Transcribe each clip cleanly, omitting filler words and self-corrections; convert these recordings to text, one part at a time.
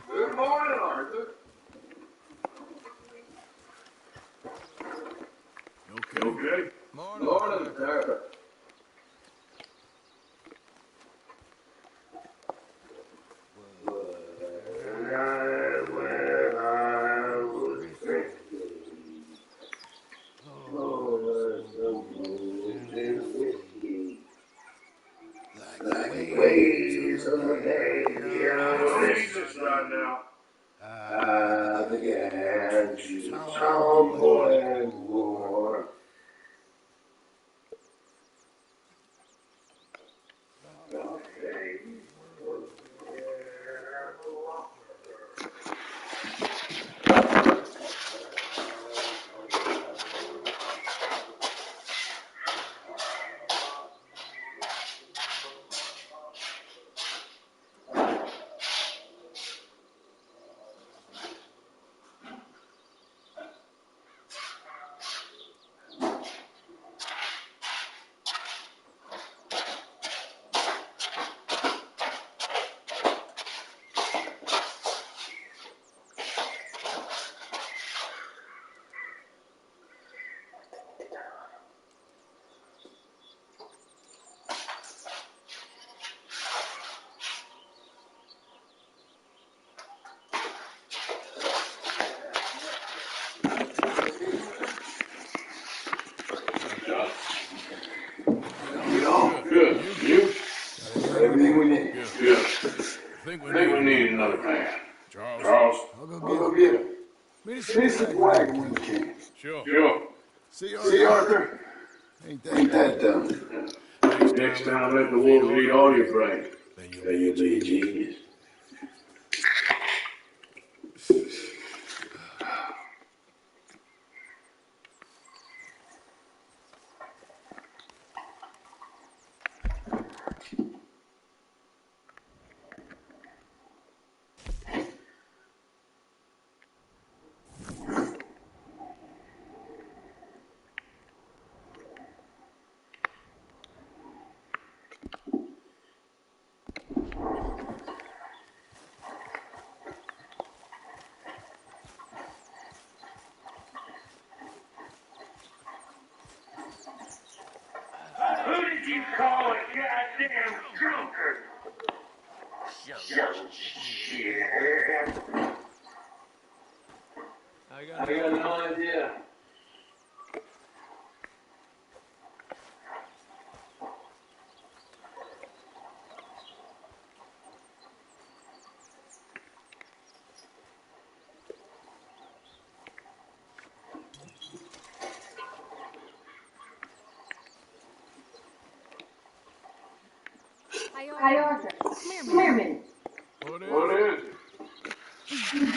Good morning, Arthur. Okay. Morning, sir. Like waves of the day. Jesus, right now. I began to tumble and roar. Good. You? Everything we need. Good. I think I think we need another man. Charles, I'll I'll go go get him. get him. Meet us Finish the wagon when you can. Sure. Sure. See, See, Arthur? Ain't Ain't that dumb? Next time, let the wolves eat all your brain. Then you'll be a genius. Who did you call a goddamn drunkard? Some shit. I I got no idea. Hi, Arthur. Come here a minute. What is it?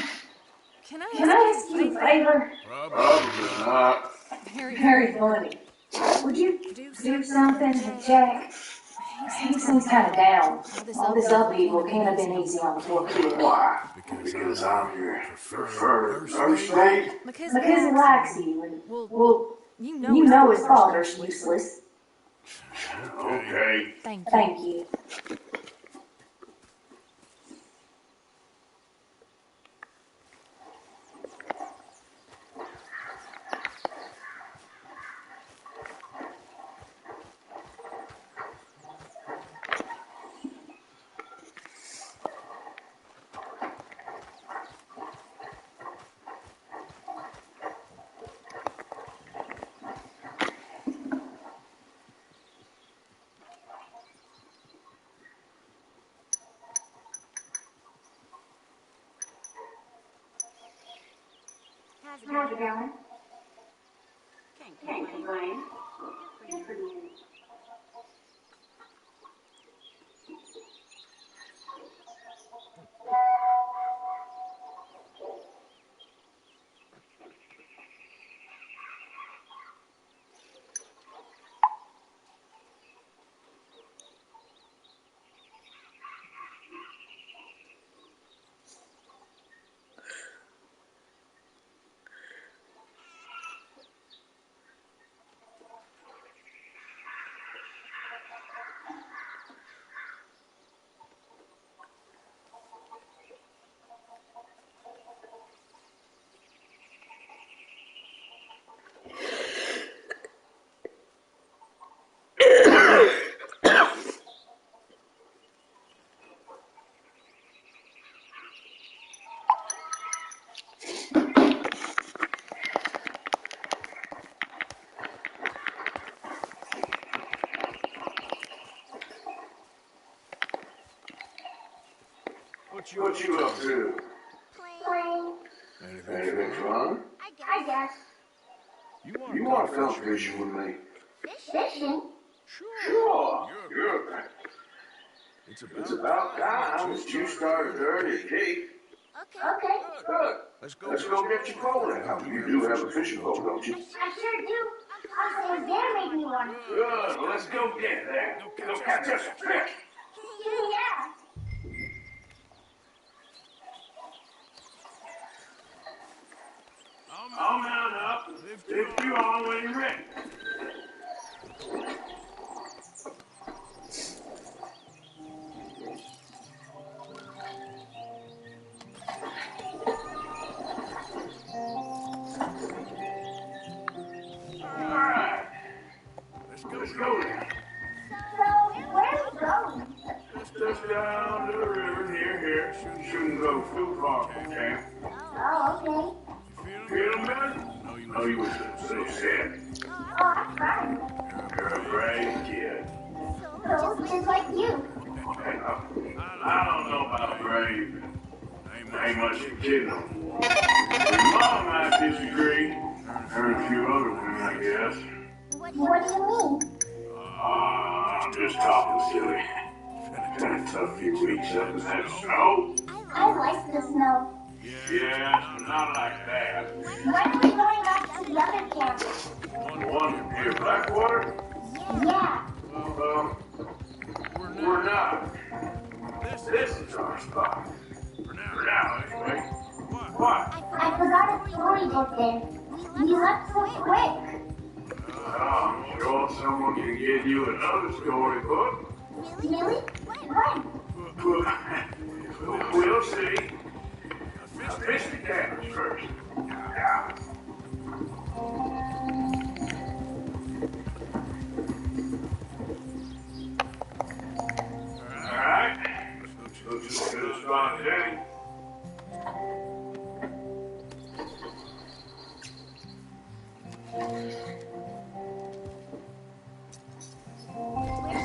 Can I ask you a favor? Probably not. Very funny. Would you do something to Jack? He seems kind of down. All this upheaval can't have been easy on the poor kid. Why? Because I'm your preferred nursemaid? Because he likes you, and, well, you know his father's useless. Okay. Thank you. How's it going? Can't complain. Good for you. What you up to? Playing. Anything fun? I guess. You want to come fishing with me? Fishing? Sure. You're It's about time that you started early, Pete. Okay. Good. Let's go get your pole out. You do have a fishing pole, don't you? I sure do. Uncle was there made me one. Good. Well, let's go get that. Go catch us a fish. Yeah. I'll mount up. Lift you on when you're ready. All right. Let's go then. So, where are we going? Just down to the river here. Shouldn't go too far from camp. Oh, Feeling better? No, you were so sick. okay. Oh, I'm fine. You're a brave kid. So, just like you. I don't know about brave. Ain't much a kid no more. Your mom might disagree. Her and a few other women, I guess. What do you mean? I'm just talking silly. Been a tough few weeks up in that snow. I like the snow. Yeah, not like that. When are we going back to the other camp? The one near Blackwater? Yeah. We're not. This is our spot. For now, anyway. What? I forgot a storybook there. We left so quick. I'm sure someone can get you another storybook. Really? When? We'll see. Now, fish the cabbage first. Yeah. All right. Looks as good a spot as any.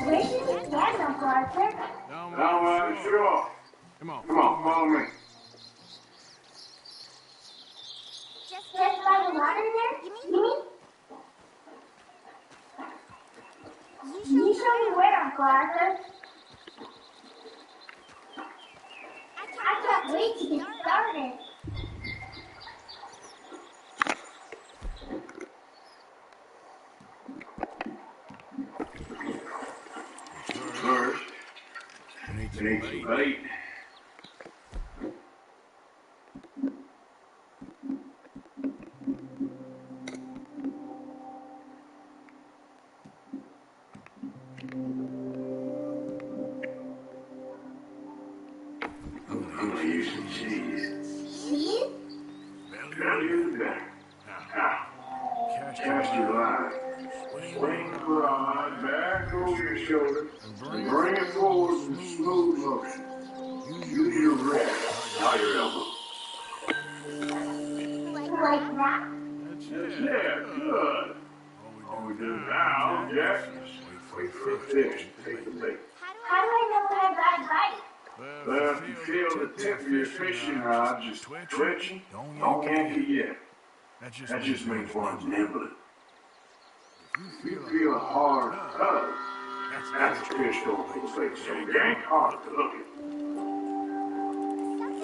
Where should we stand, Uncle Arthur? Down by the shore. Come on, follow me. Just by the water there? You mean? You show me where, Uncle Arthur. I can't wait to get started. Need some bait. I'm gonna use some cheese. Cheese? Belly in the better. Now, cast your line. Swing the rod back over your shoulder and bring it forward with smooth motion. Use your wrist, not your elbow. Like that? Yeah, good. All we do now, Jack, is wait for a fish to take the bait. How do I know when I got a bite? Well, if you feel the tip of your fishing rod just twitching, don't yank it yet. That just means one's nibbling. If you feel a hard tug, that's a fish going for the bait. So yank hard to hook it.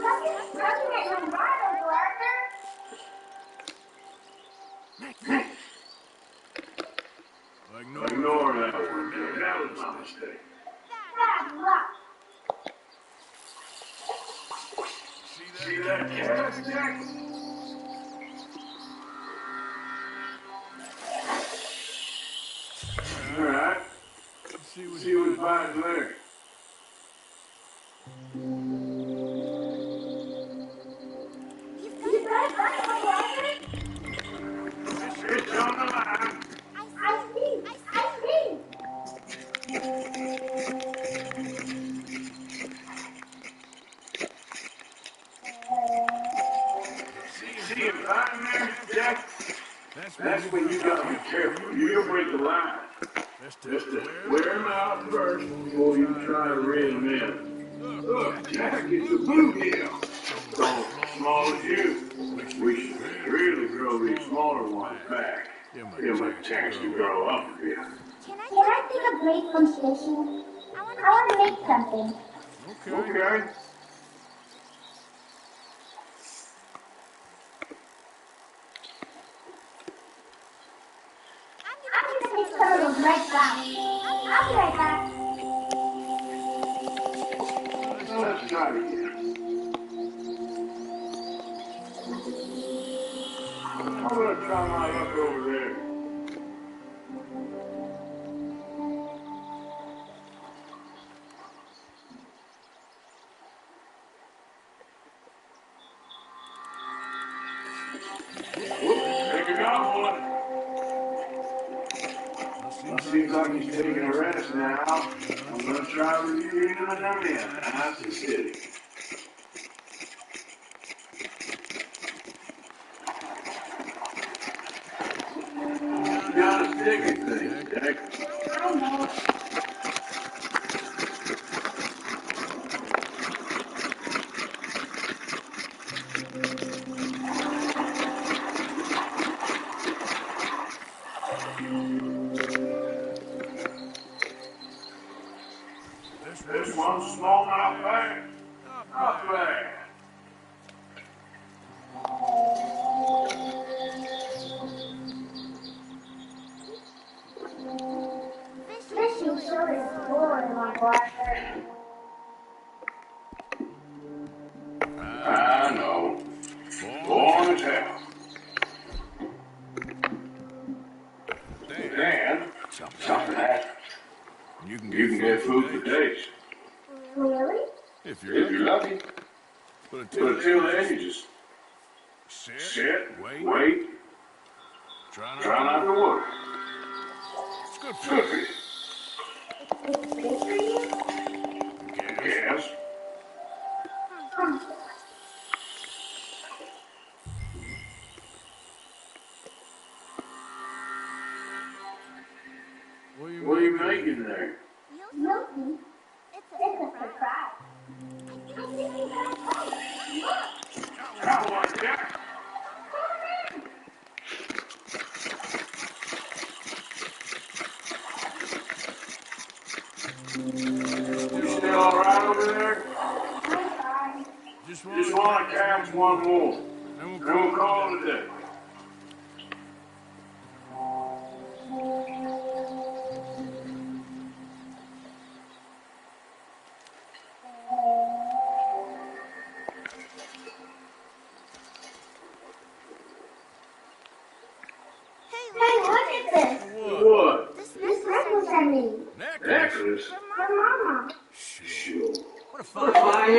Something's tugging at my rod, Uncle Arthur. Ignore that one, Jack. That was my mistake. Bad luck. See that cast, Jack? All right. See what finds there. You got a bite, Uncle Arthur? It's on the line. I see. I see. See it right in there, Jack? That's when you gotta be careful. You'll break the line. Just to wear them out first before you try to reel them in. Look, Jack, it's a bluegill. So small as you. We should really grow these smaller ones back. Give them a chance to grow up a bit. Can I take a break from fishing? I want to make something. Okay. I'm gonna make some of those red clouds. I'll be right back. Let's try it again. I'm gonna try my luck over there. Whoop, there you got one. Seems like he's taking a rest now. I'm gonna try reviewing him in. Nice and steady. You got a sticky thing, Jack. I know. This one's smallmouth bass. Not bad. Fishing sure is boring, Uncle Arthur. I know. Boring as hell. Then, something happens. You can get food for days. Really? If you're lucky. But until then, you just sit, wait, try not to worry. It's good for you. It's good for you? Yes. What are you making there? Milky. It's a surprise. I think you got a bite. Look. Come on, Jack. You still all right over there? I'm fine. Just want to catch one more. Then we'll call it a day.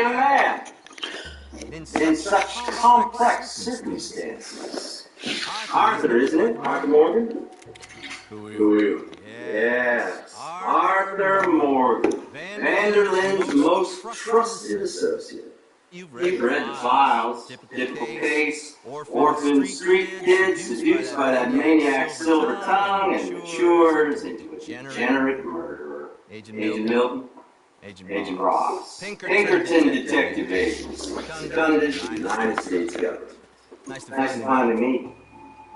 young man. In such complex circumstances. Arthur, isn't it? Arthur Morgan? Who are you? Yes, Arthur Morgan. Vanderlyn's most trusted associate. You've read the files. Typical case. Orphan street kid seduced by that maniac's silver tongue and matures into a degenerate murderer. Agent Milton. Agent Ross. Pinkerton Detective Agency. Seconded to the United States government. Nice to finally meet you.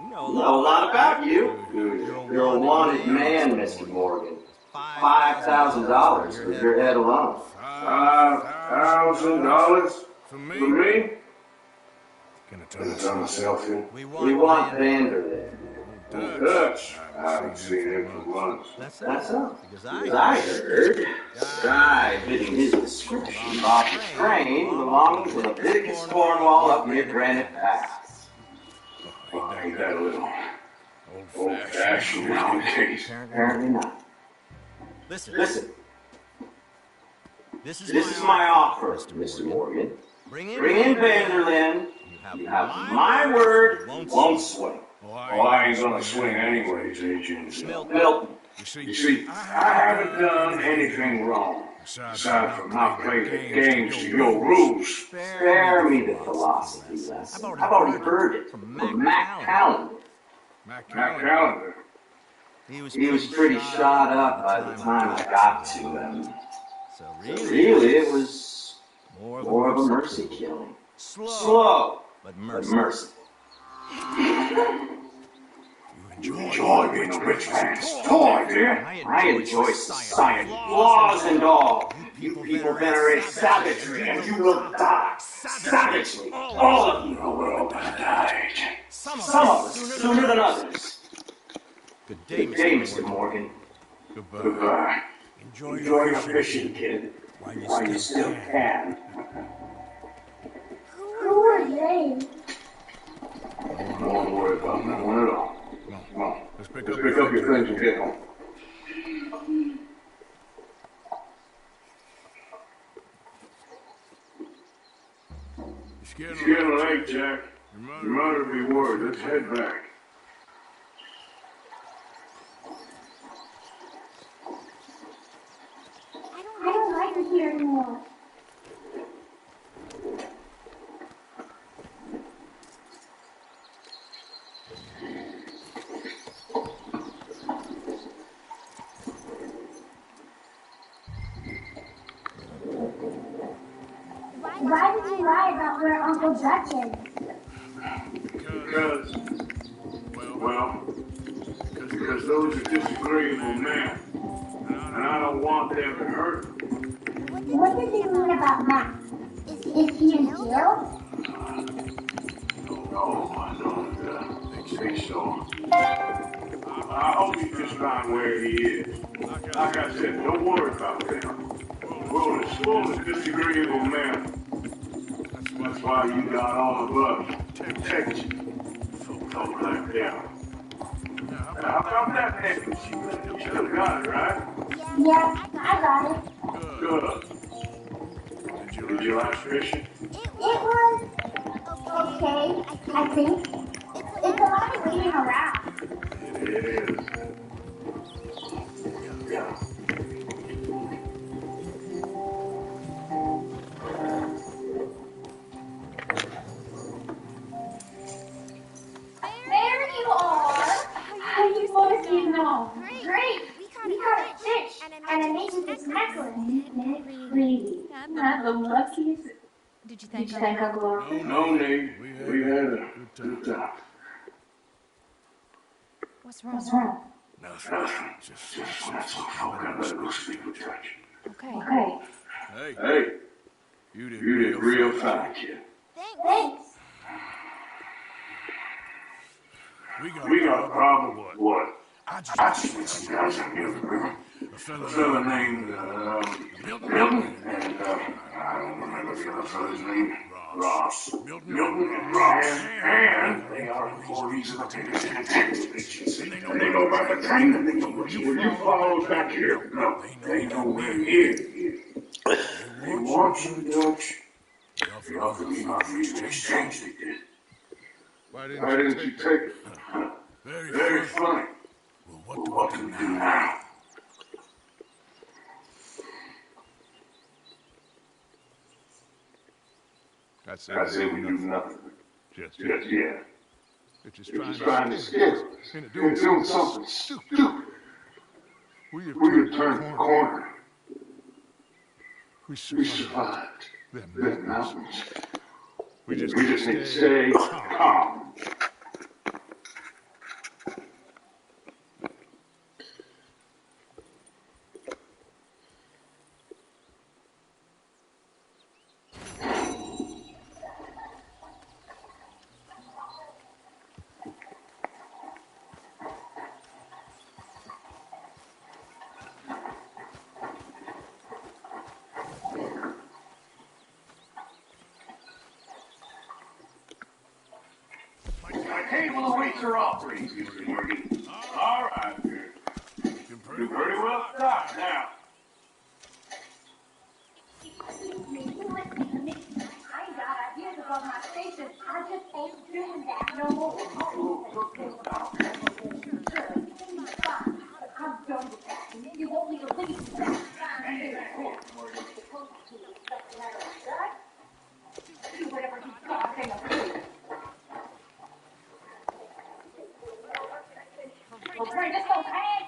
You know a lot about you. You're a wanted man, Mr. Morgan. $5,000 for your head alone. $5,000 for me? Gonna turn myself in. We want Vanderlyn. Dutch. I haven't seen him for months. That's all. Because I heard guy fitting his description bought the train belonging to Leviticus Cornwall up near Granite Pass. Oh, ain't that a little old-fashioned nowadays? Apparently not. Listen. This is my offer, Mr. Morgan. Bring in Vanderlyn. You have my word, won't swing. Oh, I ain't gonna swing anyways, Agent Milton. You see, I haven't done anything wrong, aside from not playing the games to your rules. Spare me the philosophy lesson. I've already heard it from Mac Callender. Mac Callender? He was pretty shot up by the time I got to him. So really, it was more of a mercy killing. Slow, but mercy. You enjoy being a rich man's toy, dear? I enjoy society, laws and all. You people venerate savagery, and you will die. Savagely. All of you. Oh, we're all gonna die, Agent. Some of us sooner than others. Good day, Mr. Morgan. Goodbye. Enjoy your fishing, kid, while you still can. Who are they? Don't worry about that one at all. Come on. Let's pick up your things and get home. It's getting late, Jack. Your mother will be worried. Let's head back. I don't like it here anymore. Why did you lie about where Uncle Dutch is? Because those are disagreeable men. And I don't want them to hurt them. What does he mean about Matt? Is he in jail? No, I don't think so. I hope you just find where he is. Like I said, don't worry about them. World is full of disagreeable men. That's why you got all of us to protect you. Don't like them. Now, how about that necklace? You should have got it, right? Yeah, I got it. Good. Did you like fishing? It was okay, I think. It's a lot of waiting around. It is. Yeah. There you are! How you boys getting on? Great! We caught a fish, and I made you this necklace. Really? Not the luckiest. Did you thank Uncle Arthur? No need. We had a good time. What's wrong? What's wrong? Nothing. Just let some folk out of those people touch. Okay. Hey, you did real fine, kid. Thanks. We got a problem with what? I just met some guys in the other river. A fella named Milton, and I don't remember the other fella's name. Ross. Milton and Ross. And they are employees of the detective agency. And they know about the train, and they know where you follow back here. No, they know we're here. They want you, Dutch. They offered me money in exchange, they did. Why Why didn't didn't you you take take it? it? Very Very funny. funny. Well, Well, what do we do now? I I say say we we do do nothing. nothing. Just Just yet. yet. They're just They're trying just to trying to scare us scare us into into doing doing something something stupid. stupid. We have We turned have the turned the corner. corner. We We survived survived them the mountains. mountains. We just We need just need to to stay stay calm. calm. My table awaits your offerings, Mr. Morgan. All right, dear. Looking You're pretty well stocked now. Excuse me, I ain't got ideas about my station. I just ain't doing that no more. Sure, fine. I'm done with that. And then you want me to leave that fine thing there. Supposed to respect the matter of that. Do whatever you got to say. Okay, let's go, hey!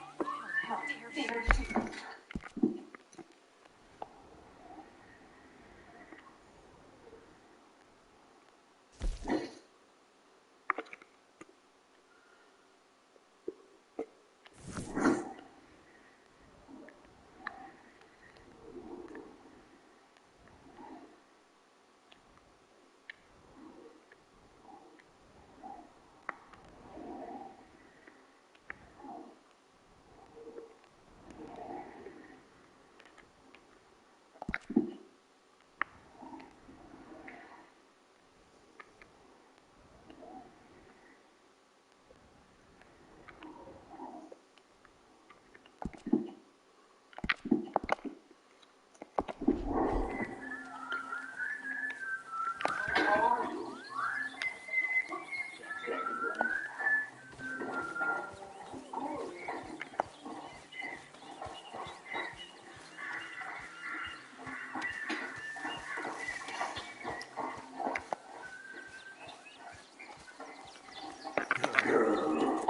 How terrifying.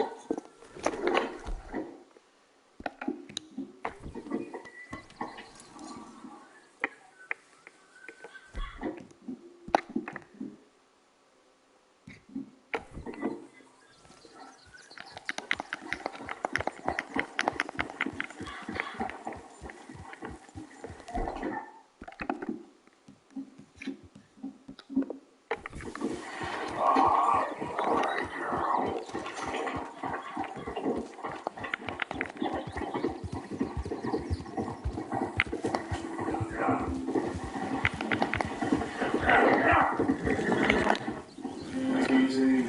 Easy.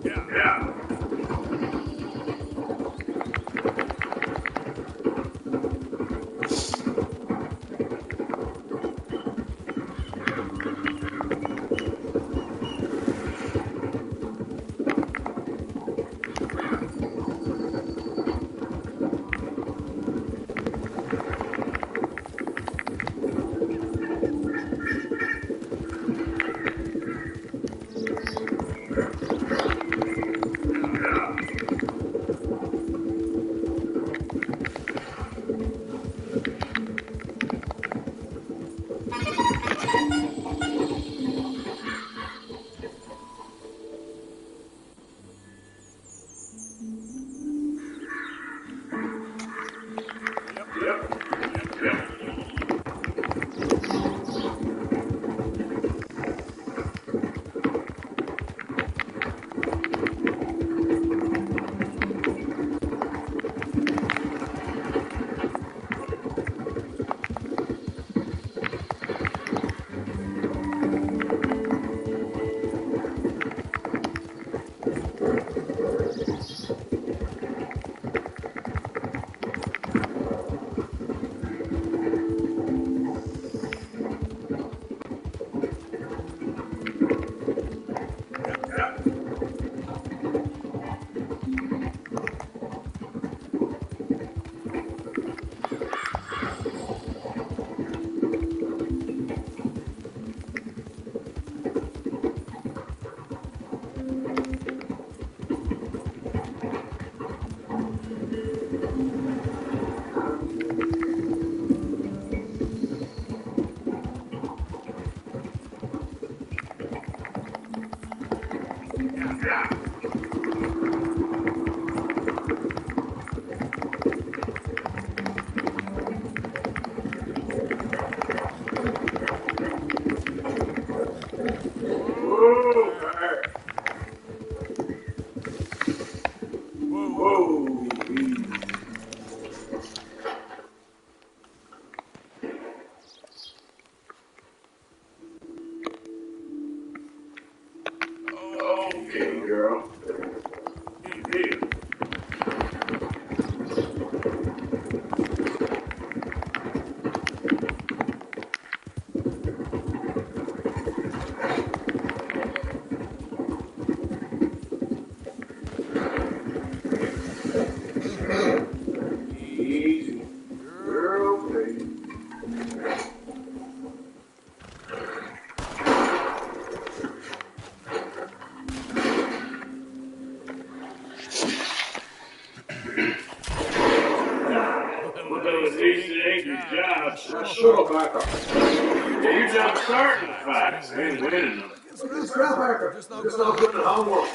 Yeah. Yeah. Okay, girl. Here. Easy. Girl, baby. Well, at least it ain't your job. Now, shut up, Arthur. Yeah, your job's starting the fights. Ain't winning them. It's crap, Arthur. Just not good at homework.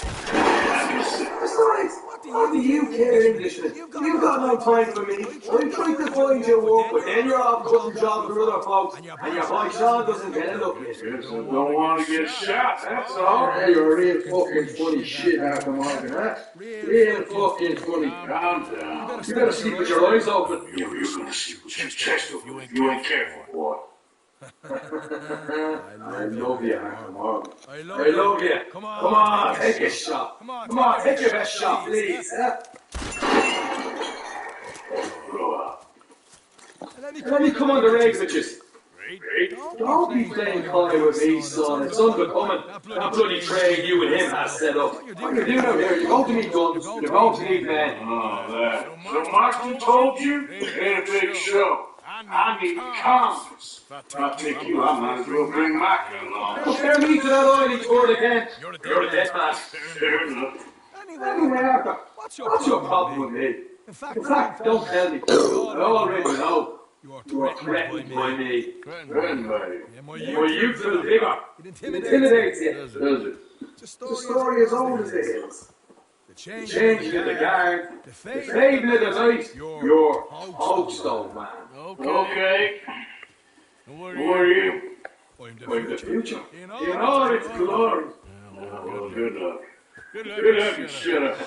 Besides, what do you care, Englishman? You've got no time for me. I'm trying to find your work, but then you're off cutting jobs for other folks, and your boy Sean doesn't get a look at it. Guess I don't want to get shot, that's all. Hey, you're a real fucking funny shit after Morgan, huh? Real fucking funny. Calm down. You better sleep with your eyes open. You're gonna sleep with your chest open if you ain't careful, boy. I love you, Arthur Morgan. I love you. Come on, take a shot. Come on, take your best shot, please. Grow up. Let me come on the regs with you. Don't be playing coy with me, son. It's unbecoming. That bloody trade you and him has set up. What you're doing out here, you're going to need guns, you're going to need men. Oh, that. So Marston told you? It ain't a big show. I need confidence. If I take you, I might as well bring Micah along. Compare me to that oily turd again. You're a dead man. Fair enough. Anyway, Arthur, what's your problem with me? In fact, don't tell me. I already know. You are threatened by me. Threatened by you. My youthful vigor. It intimidates you. Does it? It's a story as old as the hills. The changing of the guard. The fading of the night. Your host, old man. Okay. Who are you? I'm the future. In all its glory. Well, good luck. Good luck and shut up.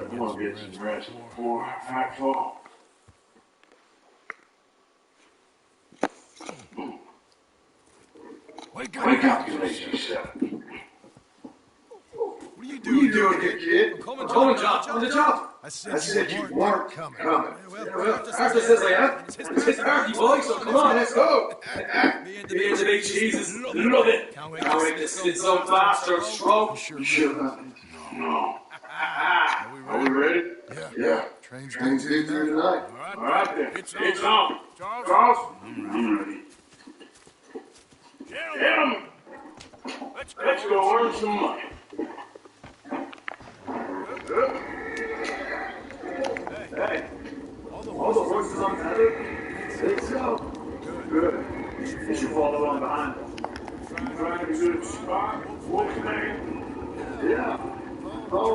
I'm gonna get some rest before I fall. Wake up, you lazy son. What are you doing here, kid? I'm coming, John. On the job. I said you weren't coming. Well, Arthur says I am. It's his party, boy, so come on, let's go. Me and the big cheeses. Love it. Can't wait to slit some bastard's throat. You sure about it? No. Are we ready? Yeah. Train's due through tonight. All right then. It's on. Charles? I'm ready. Gentlemen, let's go earn some money.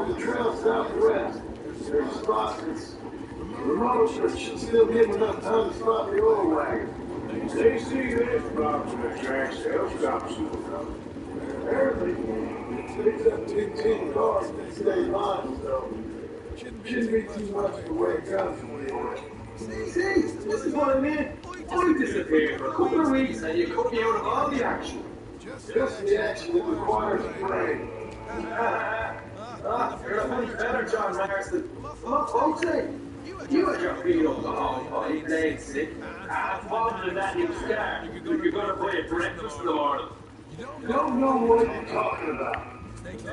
along the trail southwest. There's a spot that's remote, but should still give enough time to stop the oil wagon. They see this box in the tracks, they'll stop soon enough. Apparently, it's up 15 cars that stay line, so shouldn't be too much to wake up anyway. See, this is what I mean. I disappeared for a couple of weeks and you cut me out of all the action. Just the action that requires a brain. You're a funny feller, John Marston. What folks say? You had your feet up the hall while he played sick. Father than that, you scared. You're gonna play at breakfast in the morning. You don't know what you're talking about.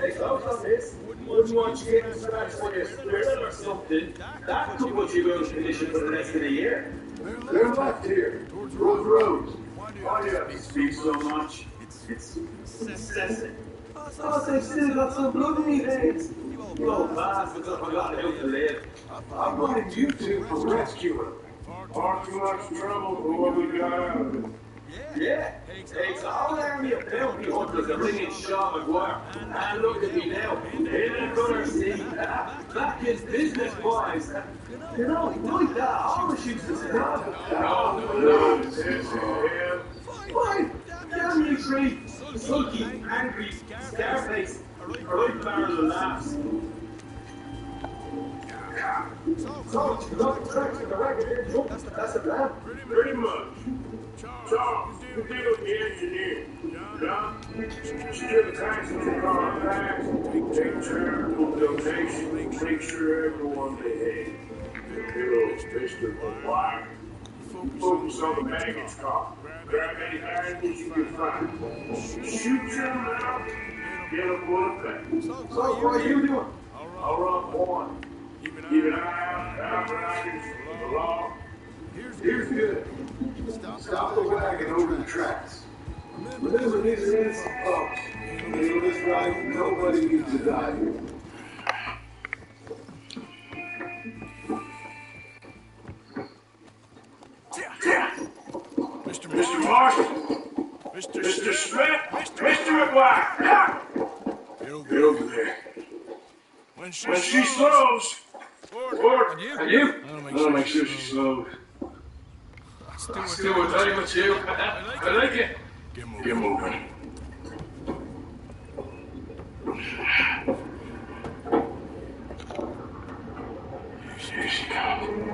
Hey, close on this. Wouldn't want you getting scratched on your spirit or something. That could put you out of condition for the rest of the year. They're left here, towards roads. Why do you have to speak so much? It's incessant. Oh, they've still got some blood in their veins. You old bastards have forgotten how to live. I wanted you two for rescuing. Far too much trouble for what we got out of it. Yeah, takes a whole army of bounty hunters to bring in Sean McGuire. And look at me now, in a gutter seat, back in business, boys. You know, like that, always used to say, No, this is him. why? Damn you three, sulky, angry, scarface, right barrel of laughs. So, you got the tracks in the wagon here, Joe. That's the plan. Pretty much. Charles, you deal with the engineer. John, secure the taxes and car bags, take charitable donations, make sure everyone behaves. Heroes, Mr. McGuire. Focus on the baggage car. Grab any valuables you can find. Shoot your mouth, get a bullet back. So, what are you doing? I'll run one. Keep an eye out, outriders, the law. Here's good. Stop the wagon over the tracks. Remember, these are innocent folks. Handle this right, nobody needs to die here. Mr. Marshall, Mr. Smith, Mr. McGuire, get over there. When she slows, Ford, And you? I'll make sure she slows. Still with time with you. I like it. Get moving. Here she comes.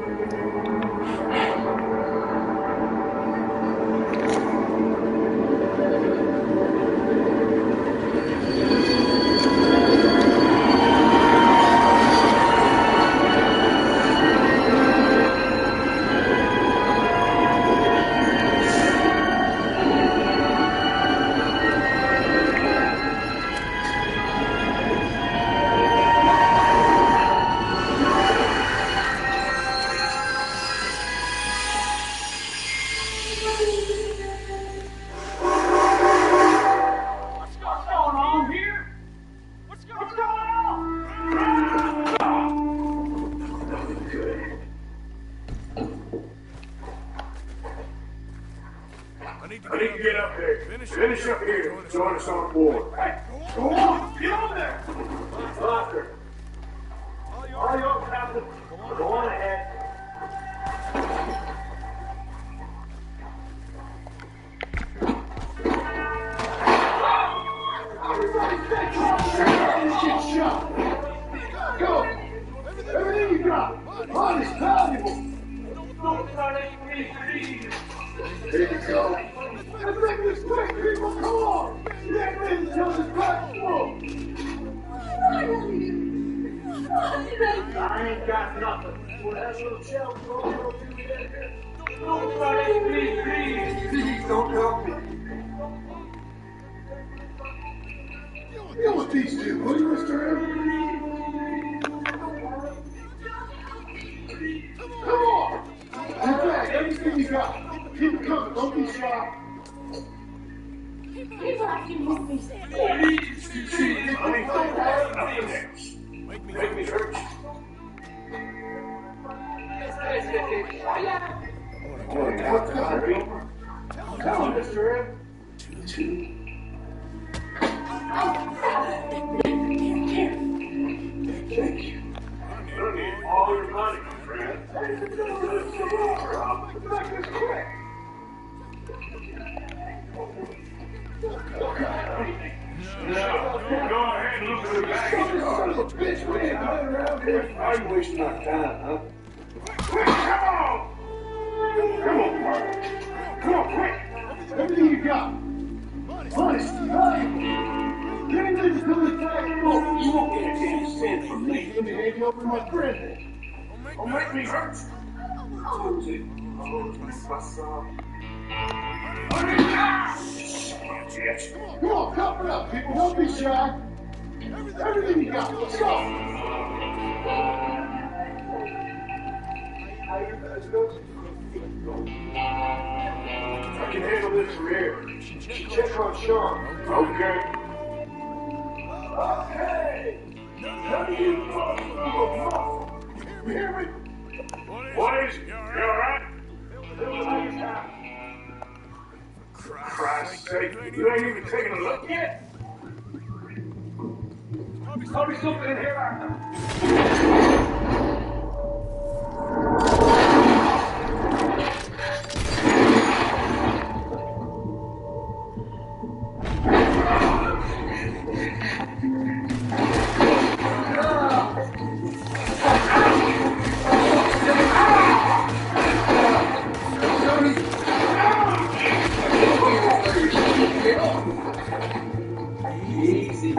I need to get up there. Finish up here. Join us on board. Hey, go on. Get on there. Oscar. All yours, Captain. Go on ahead. Everybody stay calm. Get shot. Go. Everything you got. Honest, valuable. There you go. Let's make this quick, people. Come on. You ain't ready to tell this back full. I ain't got nothing. We'll have a little shout. Please don't help me. Deal with these two, will you, Mr. M? Come on. Get back. Everything you got. Keep it coming. Don't be shy. People have to move me. Honey, don't have nothing else. Make me hurt you. Come on, Mr. M. Here. bitch, we ain't running around here. Why are you wasting our time, huh? Quick, come on! Come on, Mark. Come on, quick! Everything you got. Honest, give me this to the tag. You won't get a damn cent from me. Let me hand you over to my friend. Don't make me hurt. Hold it. What's up? Come on, cough it up, people. Don't be shy. Everything you got. Let's go. I can handle this from here. Check on Sean. Okay. Okay. How do you You hear me? What is it? You alright? For Christ's sake, you ain't even taking a look yet? Probably something in here after. Easy.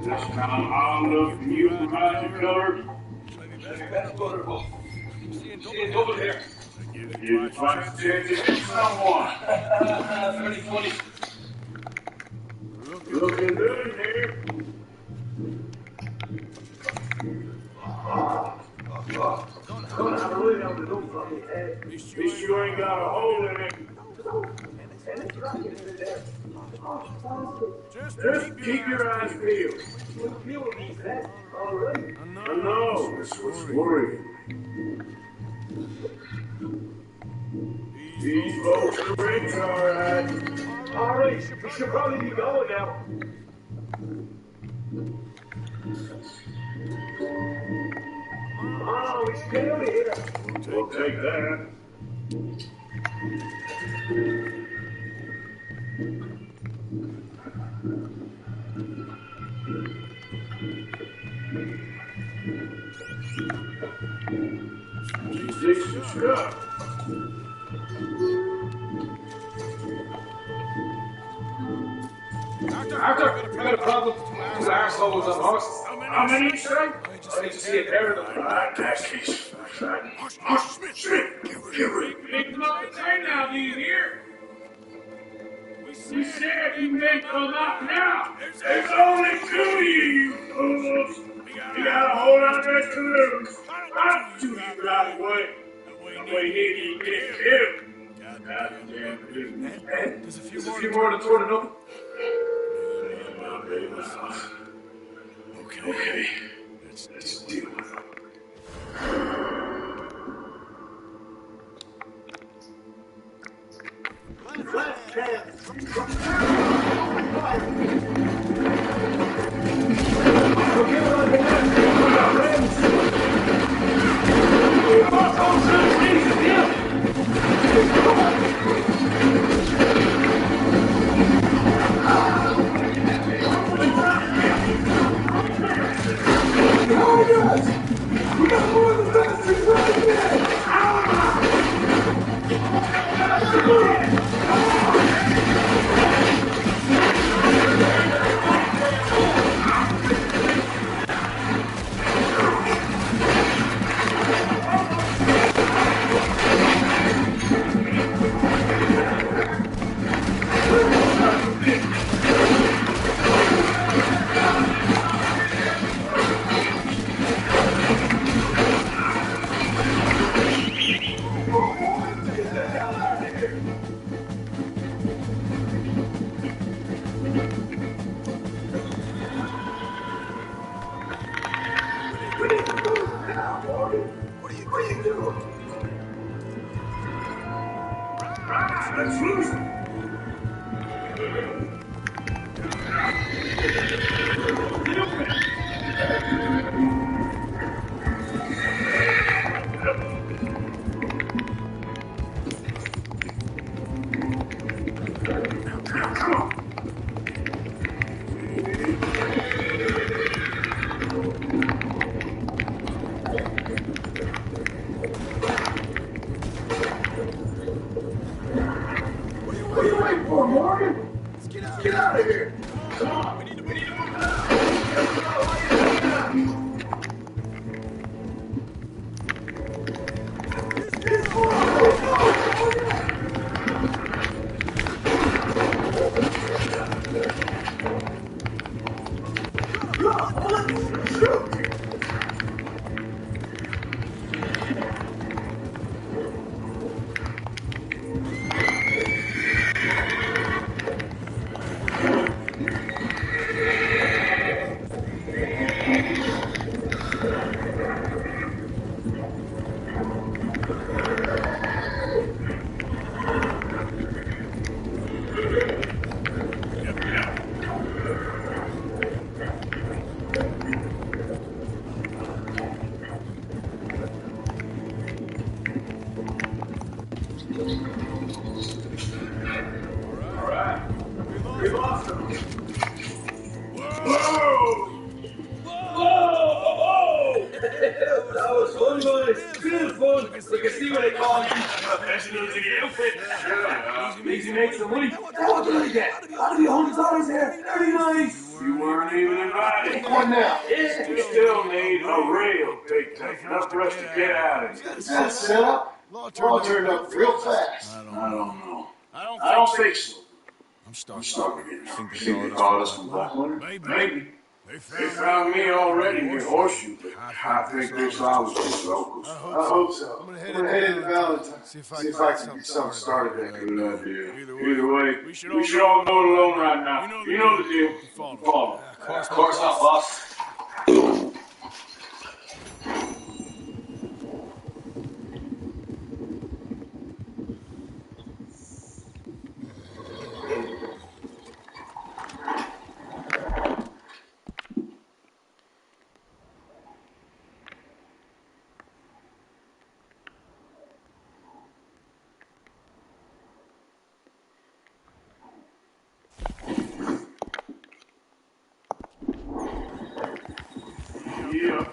This time I'll look for you behind the color. That's wonderful. Seeing over there. You twice as chance to hit someone. Pretty funny. Looking good here. Don't have a lid on the door from your head. At least you ain't got a hole in it. Just keep your eyes peeled. I know, that's what's worrying. These folks are rich, alright. Alright, we should probably be going now. Oh, we should get over here. We'll take that. Decent stuff. Arthur, we got a problem. Two assholes on horses. How many you say? I need to see a pair of them. Alright, that case. Smith, get ready. Pick them up the train now, do you hear? We said you may come out now. There's only two of you fools. You gotta hold on that to lose. I'll do you right away. That way here you get killed. Goddamn business. There's a few more to turn it up. Okay. Let's deal with them. Last chance. All right. We lost him. Whoa! Whoa! That was fun, boys. Real fun. We can see what they call you. Professionals in the outfit. Easy makes some money. Now what did I get? Gotta be $100 here. Very nice. You weren't even invited. What now? We still need a real big tank. Enough for us to get out of here. Is that set up? Law turned up real fast. I don't know. I don't think so. I'm I'm starting. starting to get Think nervous. they Think they called called us us from from Blackwater? Maybe. They They found me already near Horseshoe, but I think this I was just locals. I hope so. I'm gonna head into Valentine. See if I can get something started there. Good idea. Either way, we should all go it alone right now. You know the deal. Follow. Of course not, boss. Yeah.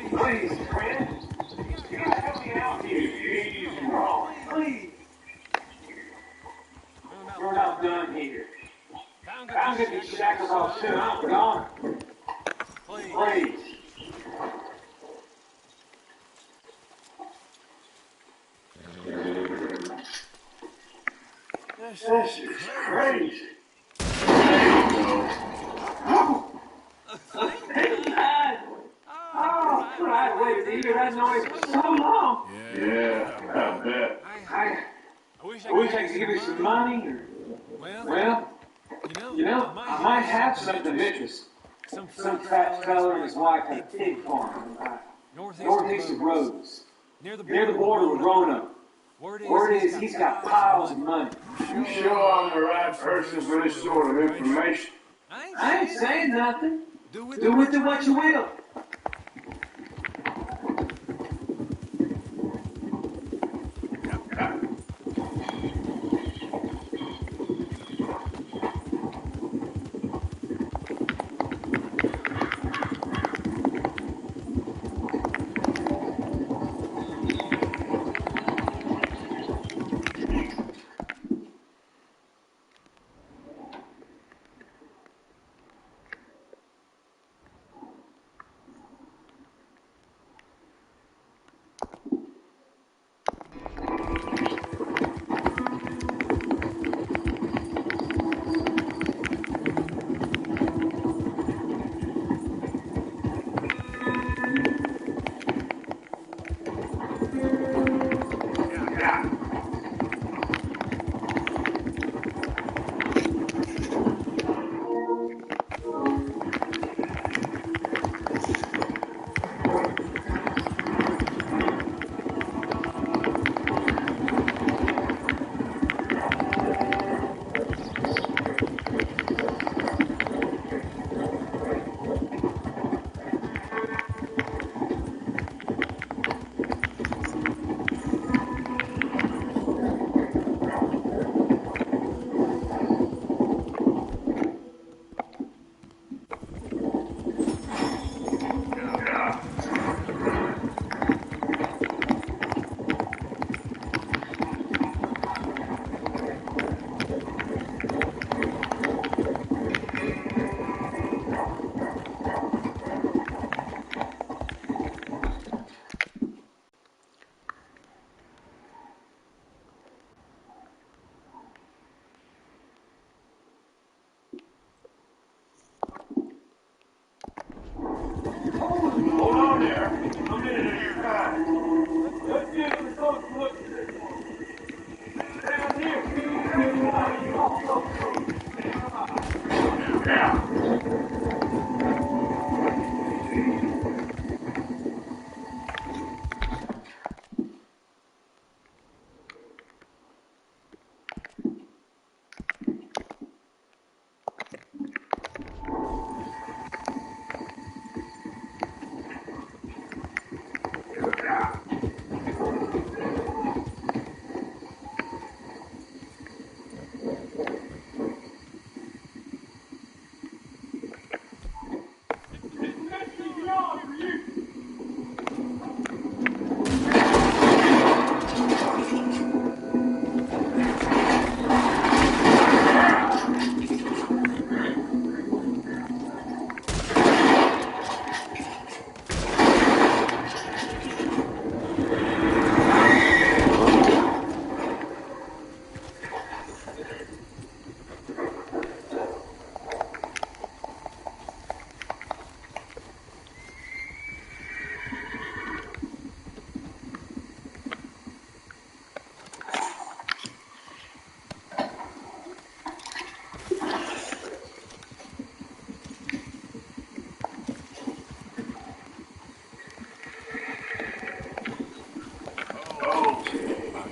Please, friend. You gotta help me out here. Easy, bro. Please. We're not done here. I'm gonna get these shackles off soon. I'm gone. Please. This is crazy. Oh, I waited to hear that noise for so long. Yeah, I bet. I wish I could give you some money, or, well, I might have something of interest. Some fat fella and his wife had a pig farm, northeast of Rhodes, near the border with Roanoke. Word is he's got piles of money. You sure I'm the right person for this sort of information? I ain't saying nothing. Do with it what you will.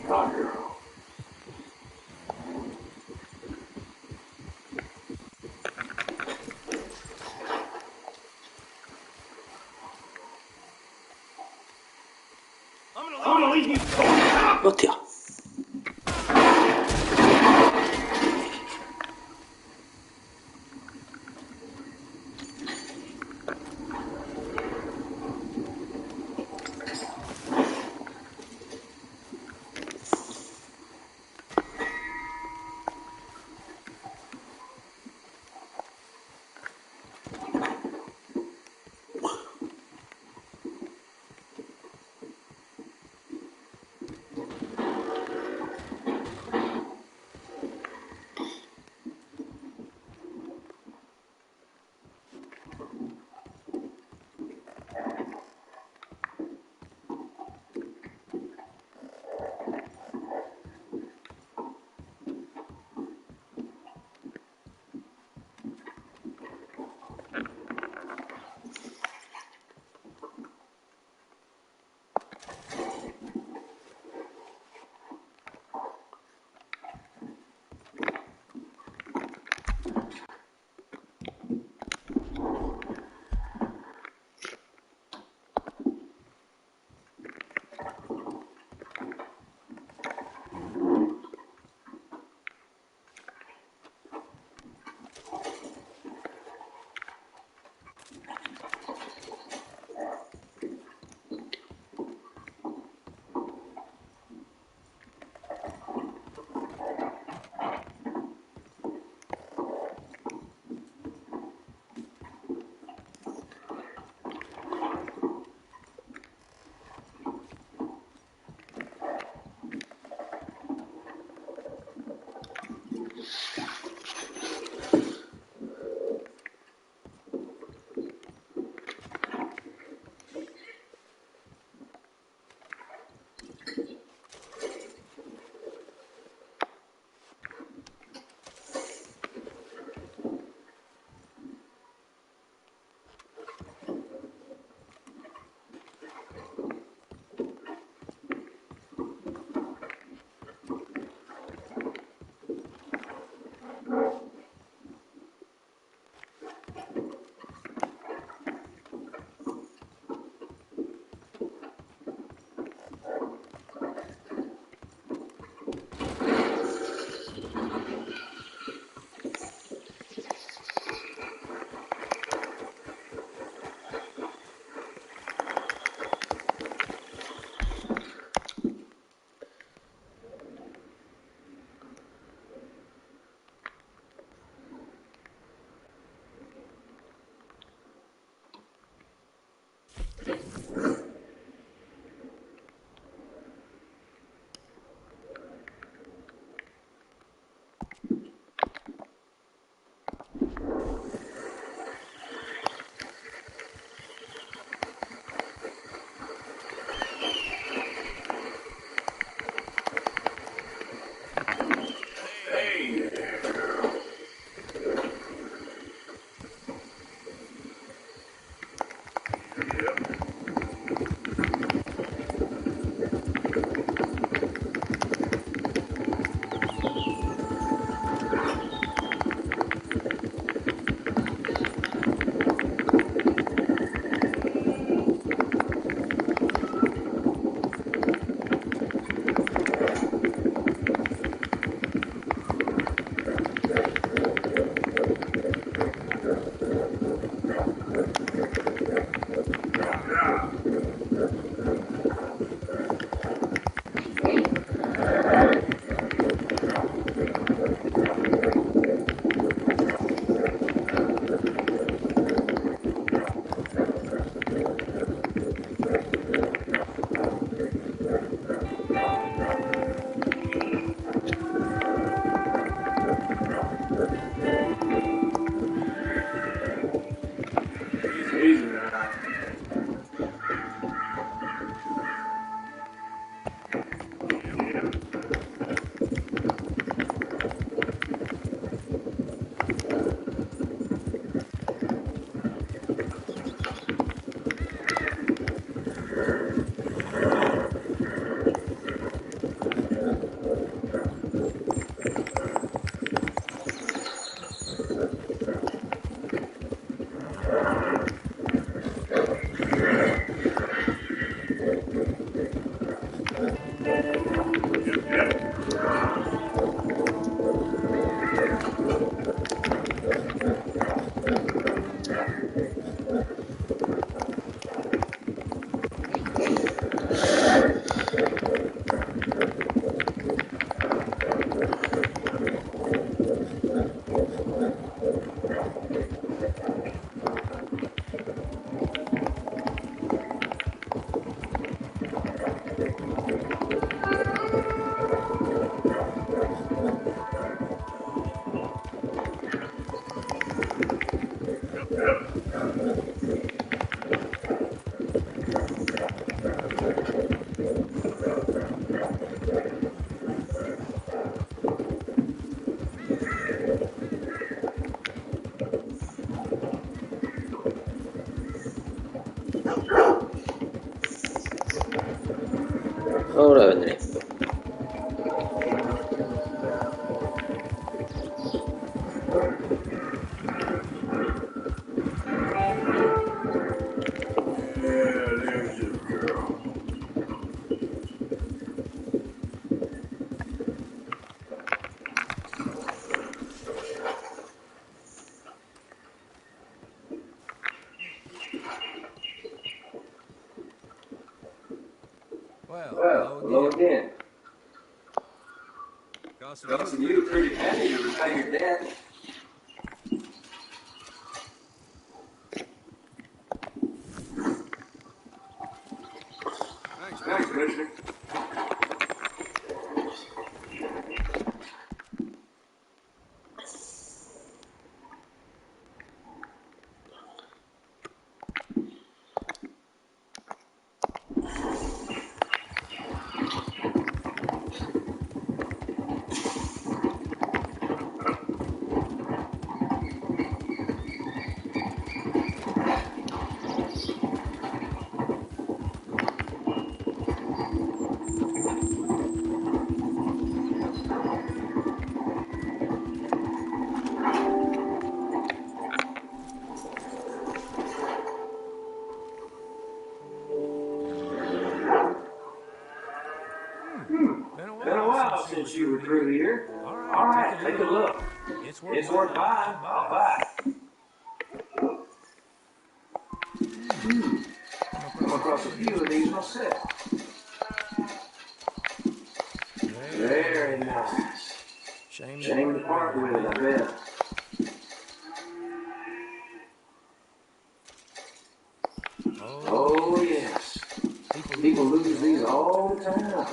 Tucker. I'm gonna leave you. Hostia. vendré. Yeah, there's your girl. Well, hello again. Costing you a pretty penny to repay your debt. Thanks, Thanks, mister. mister. Been a while since you were through here. All right, take a look. It's worth buying. I'll buy it. Come across a few of these myself. Very nice. Shame to part with it, I bet. Oh, yes. People lose these all the time.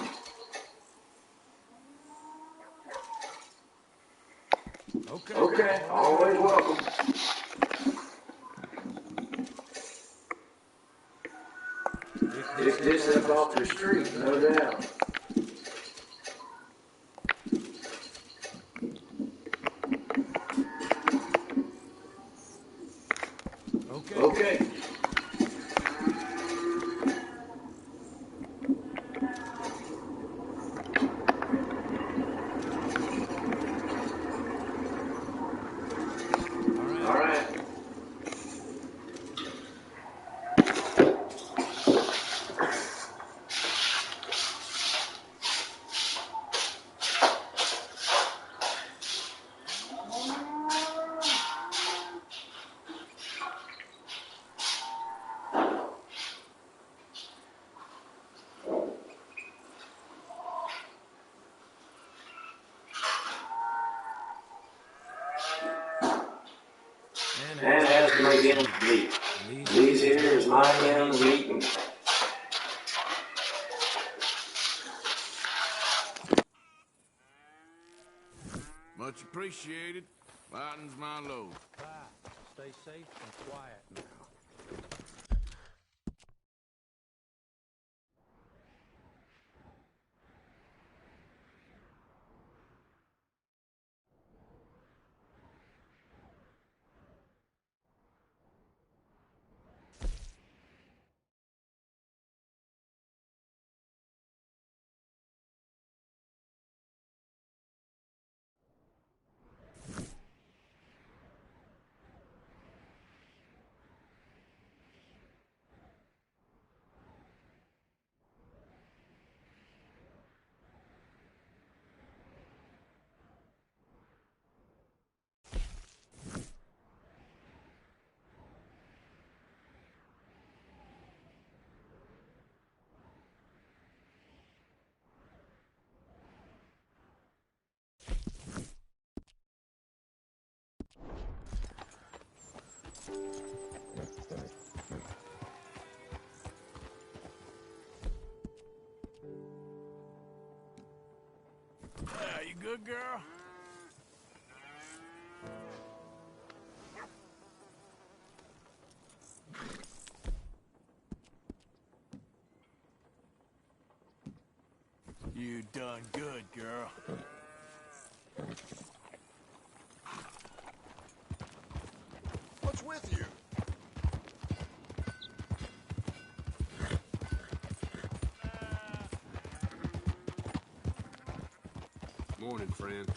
Okay, always welcome. Pick this up off the street, no doubt. Okay. All right. And has to make ends meet. These here is my ends meeting. Much appreciated. Lightens my load. Bye. Stay safe and quiet now. You good, girl? You done good, girl. What's with you? Morning, friend.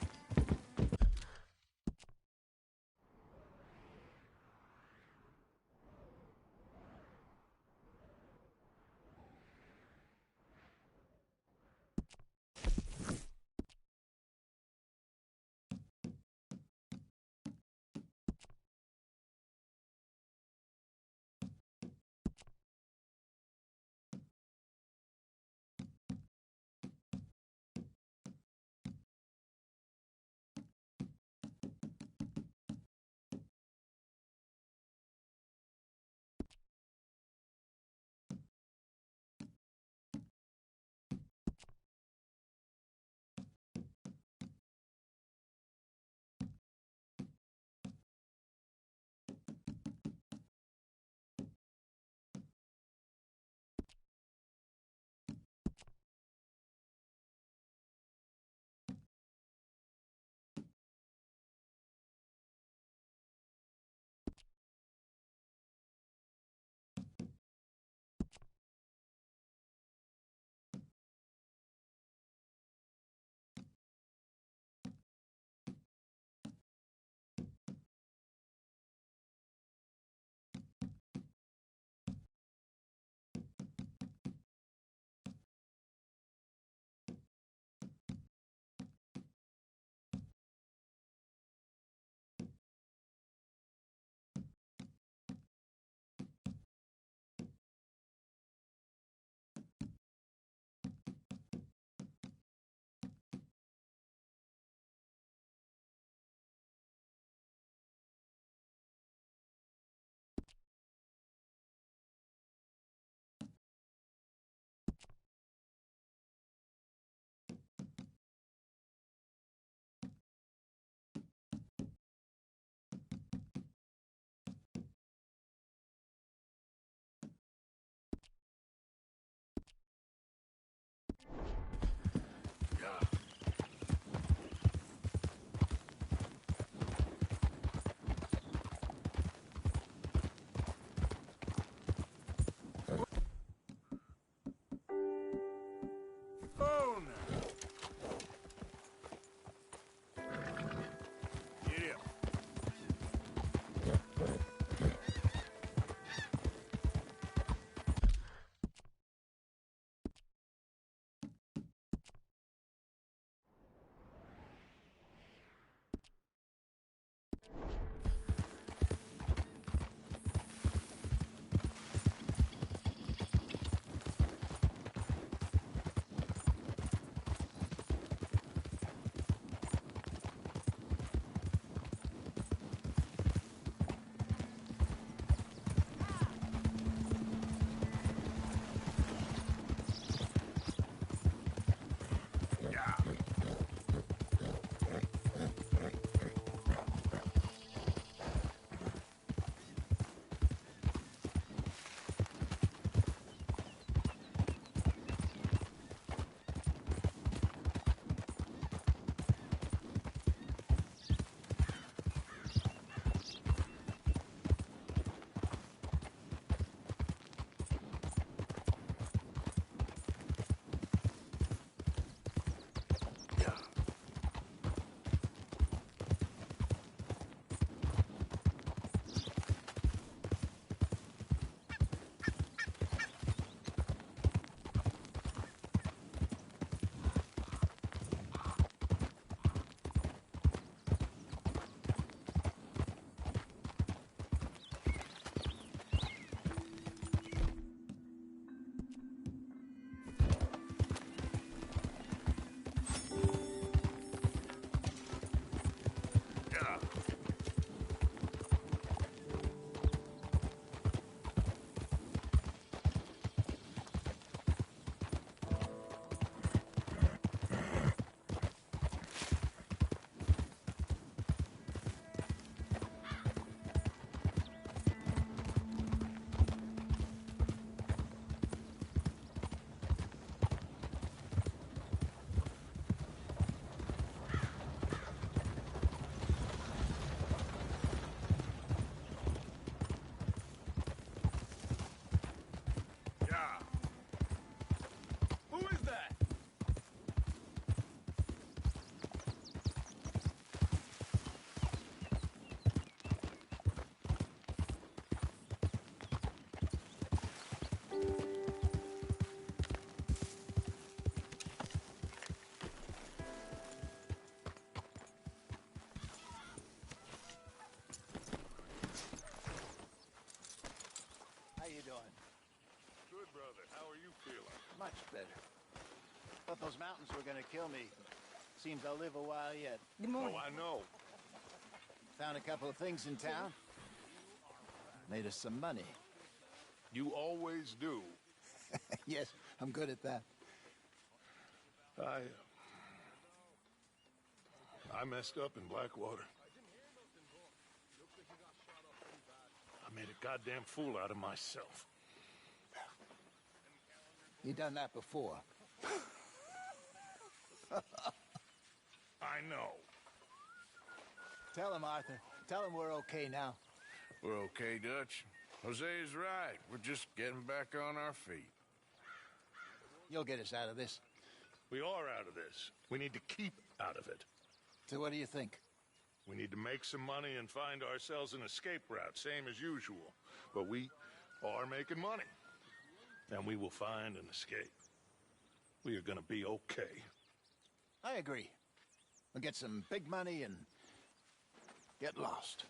better. Thought those mountains were gonna kill me. Seems I'll live a while yet. Good morning. Oh, I know. Found a couple of things in town. Made us some money. You always do. Yes, I'm good at that. I messed up in Blackwater. I made a goddamn fool out of myself. You done that before. I know. Tell him, Arthur. Tell him we're okay now. We're okay, Dutch. Jose's right. We're just getting back on our feet. You'll get us out of this. We are out of this. We need to keep out of it. So what do you think? We need to make some money and find ourselves an escape route, same as usual. But we are making money. And we will find an escape. We are gonna be okay. I agree. We'll get some big money and get lost.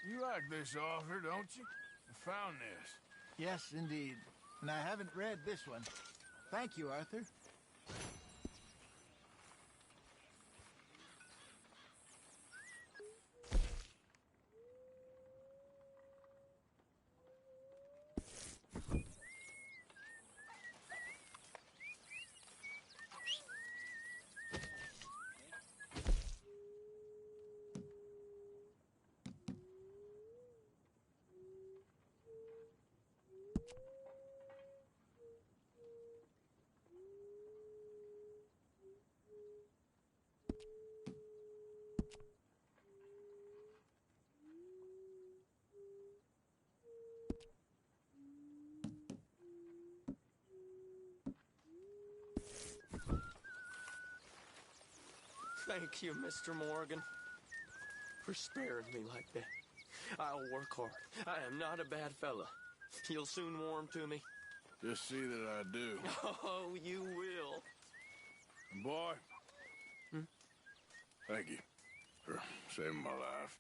You like this author, don't you? I found this. Yes, indeed. And I haven't read this one. Thank you, Arthur. Thank you, Mr. Morgan, for sparing me like that. I'll work hard. I am not a bad fella. You'll soon warm to me. Just see that I do. Oh, you will. And boy, thank you for saving my life.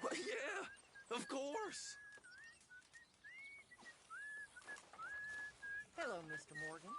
Well, yeah, of course. Hello, Mr. Morgan.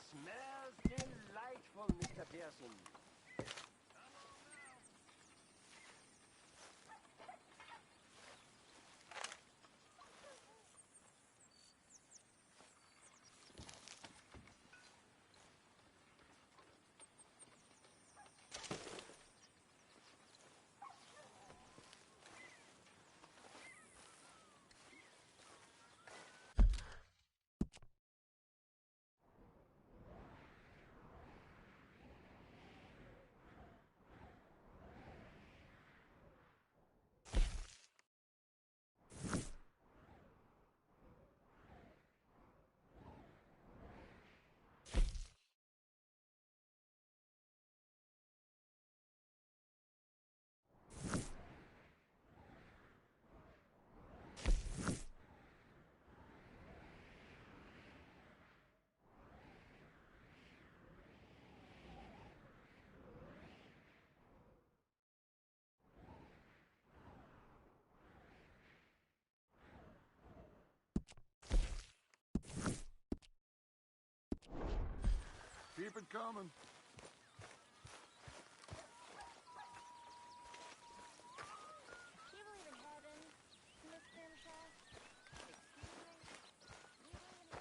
Smells delightful, Mr. Pearson. Keep it coming. Do you believe in heaven, Miss Princess? Excuse me? Do you believe in heaven?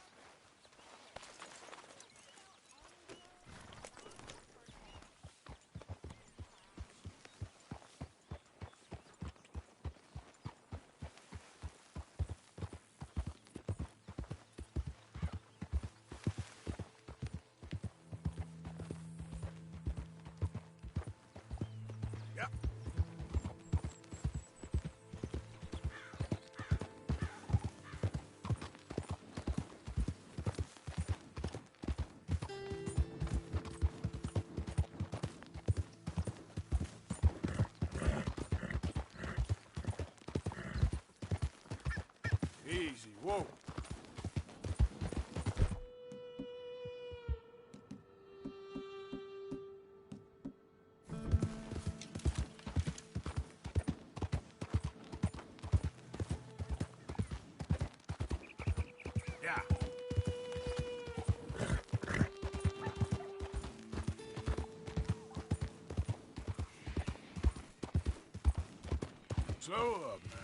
Easy, whoa. Yeah. Slow up now.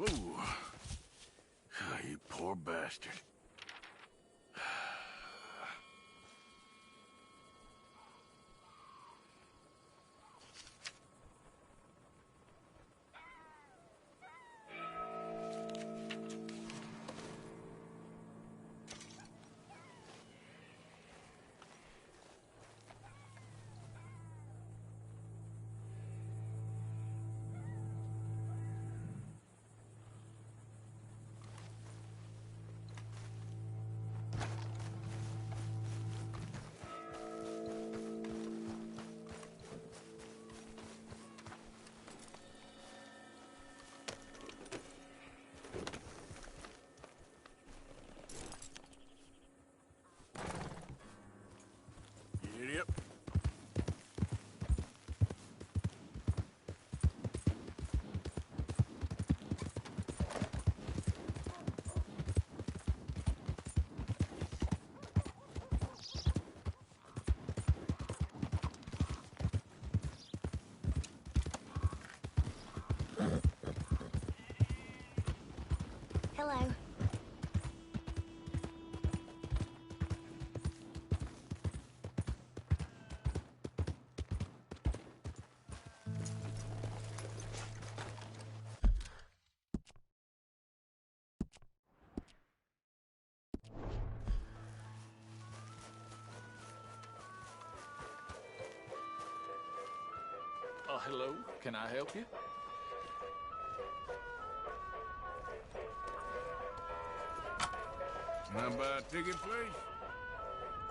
Ooh. You poor bastard. Idiot. Hello. Hello, can I help you? Can I buy a ticket, please?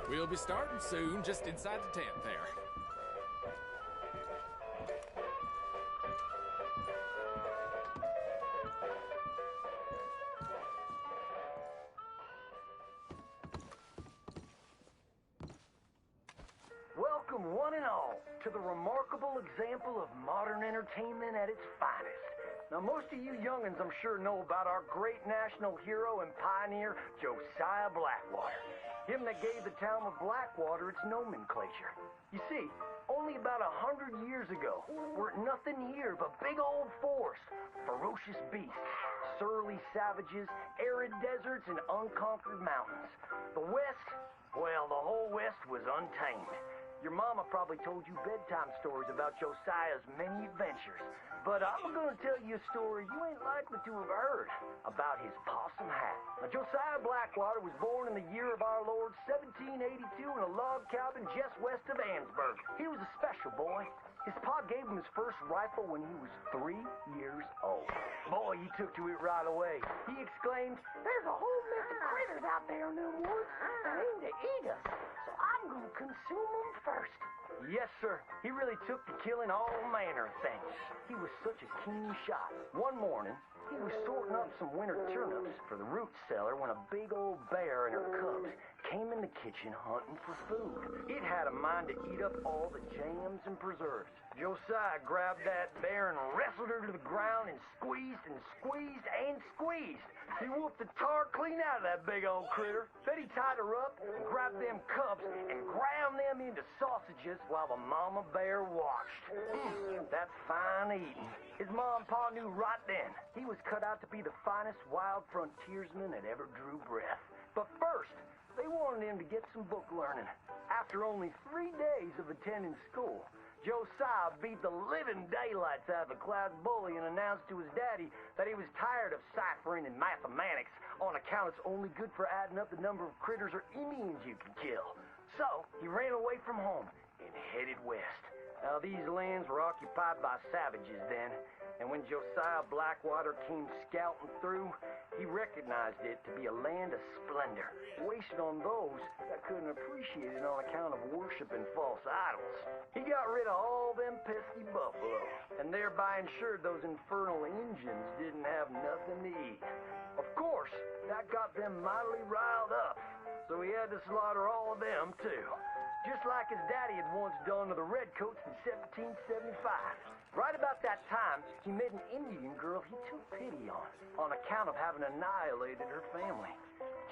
We'll be starting soon, just inside the tent there. welcome one and all to the remarkable example of modern entertainment at its finest. Now, most of you young'uns, I'm sure, know about our great national hero and pioneer, Josiah Blackwater. Him that gave the town of Blackwater its nomenclature. You see, only about 100 years ago, weren't nothing here but big old forest, ferocious beasts, surly savages, arid deserts, and unconquered mountains. The West, well, the whole West was untamed. Your mama probably told you bedtime stories about Josiah's many adventures. But I'm gonna tell you a story you ain't likely to have heard about his possum hat. Now, Josiah Blackwater was born in the year of our Lord 1782 in a log cabin just west of Ansburg. He was a special boy. His pa gave him his first rifle when he was 3 years old. Boy, he took to it right away. He exclaimed, "There's a whole mess of critters out there in them woods that aim to eat us, so I'm gonna consume them first." Yes, sir. He really took to killing all manner of things. He was such a keen shot. One morning, he was sorting up some winter turnips for the root cellar when a big old bear and her cubs came in the kitchen hunting for food. It had a mind to eat up all the jams and preserves. Josiah grabbed that bear and wrestled her to the ground and squeezed and squeezed and squeezed. He whooped the tar clean out of that big old critter. Then he tied her up and grabbed them cubs and ground them into sausages while the mama bear watched. That's fine eating. His mom and pa knew right then he was cut out to be the finest wild frontiersman that ever drew breath. But first, they wanted him to get some book learning. After only 3 days of attending school, Josiah beat the living daylights out of the class bully and announced to his daddy that he was tired of ciphering and mathematics on account it's only good for adding up the number of critters or Indians you can kill. So he ran away from home and headed west. Now, these lands were occupied by savages then, and when Josiah Blackwater came scouting through, he recognized it to be a land of splendor, wasted on those that couldn't appreciate it on account of worshiping false idols. He got rid of all them pesky buffalo, and thereby ensured those infernal Injuns didn't have nothing to eat. Of course, that got them mightily riled up, so he had to slaughter all of them too. Just like his daddy had once done to the Redcoats in 1775. Right about that time, he met an Indian girl he took pity on account of having annihilated her family.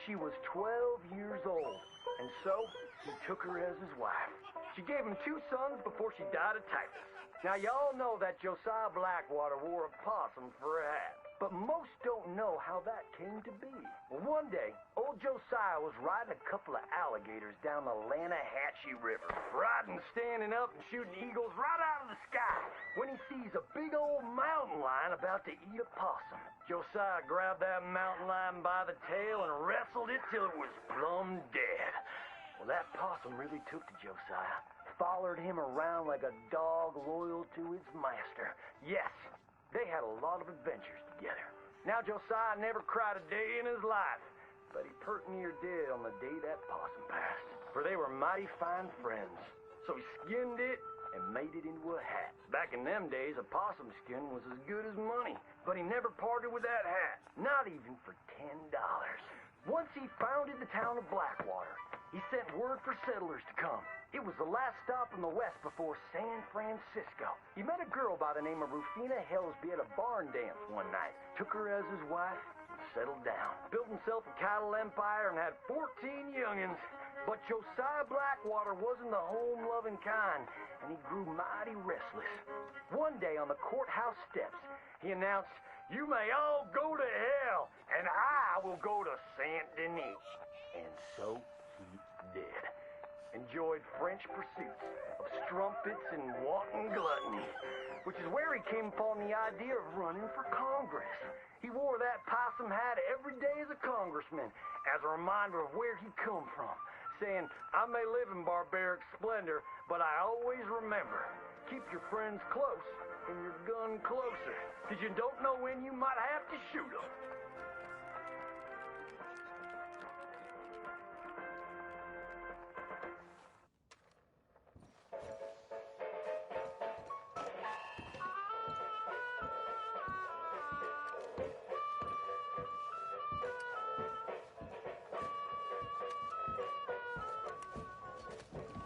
She was 12 years old, and so he took her as his wife. She gave him 2 sons before she died of typhus. Now, y'all know that Josiah Blackwater wore a possum for a hat, but most don't know how that came to be. Well, one day, old Josiah was riding a couple of alligators down the Lanahatchee River, riding, standing up, and shooting eagles right out of the sky, when he sees a big old mountain lion about to eat a possum. Josiah grabbed that mountain lion by the tail and wrestled it till it was plumb dead. Well, that possum really took to Josiah. Followed him around like a dog loyal to its master. Yes, they had a lot of adventures together. Now, Josiah never cried a day in his life, but he pert near did on the day that possum passed, for they were mighty fine friends. So he skinned it and made it into a hat. Back in them days, a possum skin was as good as money, but he never parted with that hat, not even for $10. Once he founded the town of Blackwater, he sent word for settlers to come. It was the last stop in the west before San Francisco. He met a girl by the name of Rufina Helsby at a barn dance one night, took her as his wife, and settled down. Built himself a cattle empire and had 14 youngins. But Josiah Blackwater wasn't the home-loving kind, and he grew mighty restless. One day on the courthouse steps, he announced, "You may all go to hell, and I will go to Saint Denis." And so he did. Enjoyed French pursuits of strumpets and wanton gluttony, which is where he came upon the idea of running for Congress. He wore that possum hat every day as a congressman, as a reminder of where he come from, saying, "I may live in barbaric splendor, but I always remember, keep your friends close and your gun closer, because you don't know when you might have to shoot them."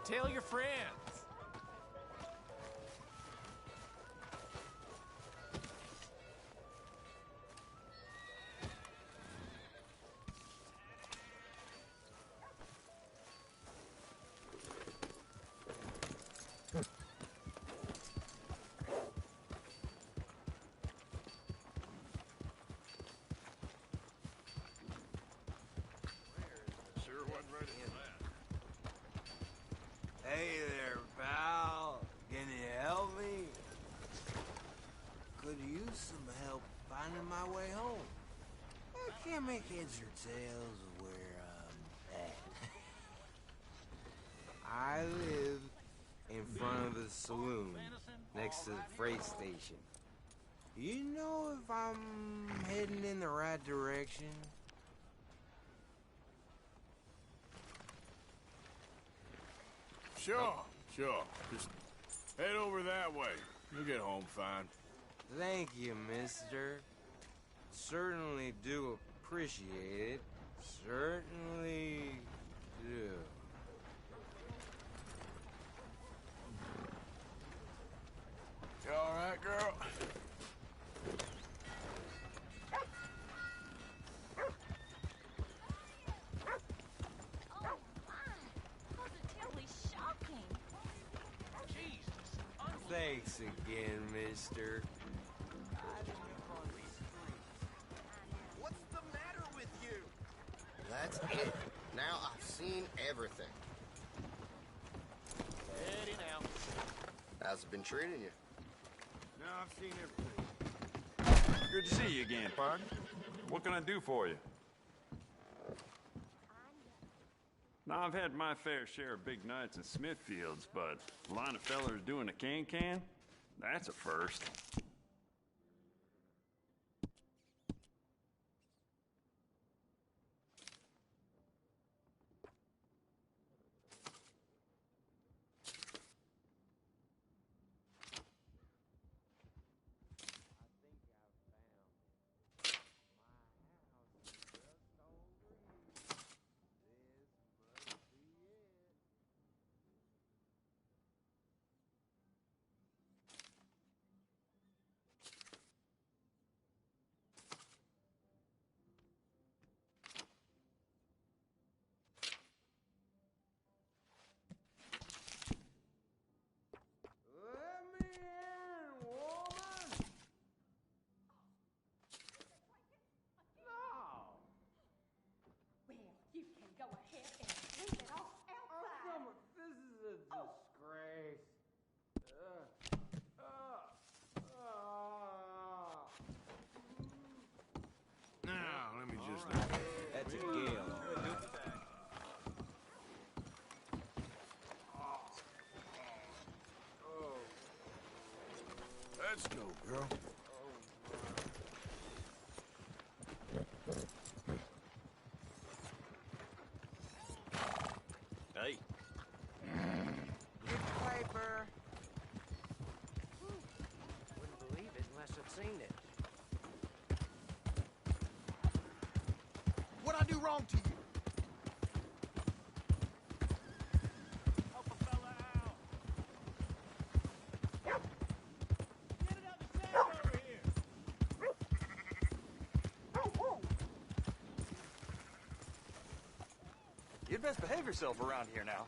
Tell your friends. could use some help finding my way home. I can't make heads or tails of where I'm at. I live in front of the saloon, next to the freight station. You know if I'm heading in the right direction? Sure. Just head over that way. You'll get home fine. Thank you, mister. Certainly do appreciate it. Certainly do. You all right, girl? Thanks again, mister. What's the matter with you? That's it. Now I've seen everything. Eddie now. How's it been treating you? Now I've seen everything. Good to see you again, partner. What can I do for you? Now, I've had my fair share of big nights in Smithfields, but a line of fellers doing a can-can? That's a first. Now, let me just... That's a gale. Let's go, girl. Hey. Get the paper. Wouldn't believe it unless I'd seen it. What'd I do wrong to you? Help a fella out. Get it out the sand over here. You'd best behave yourself around here now.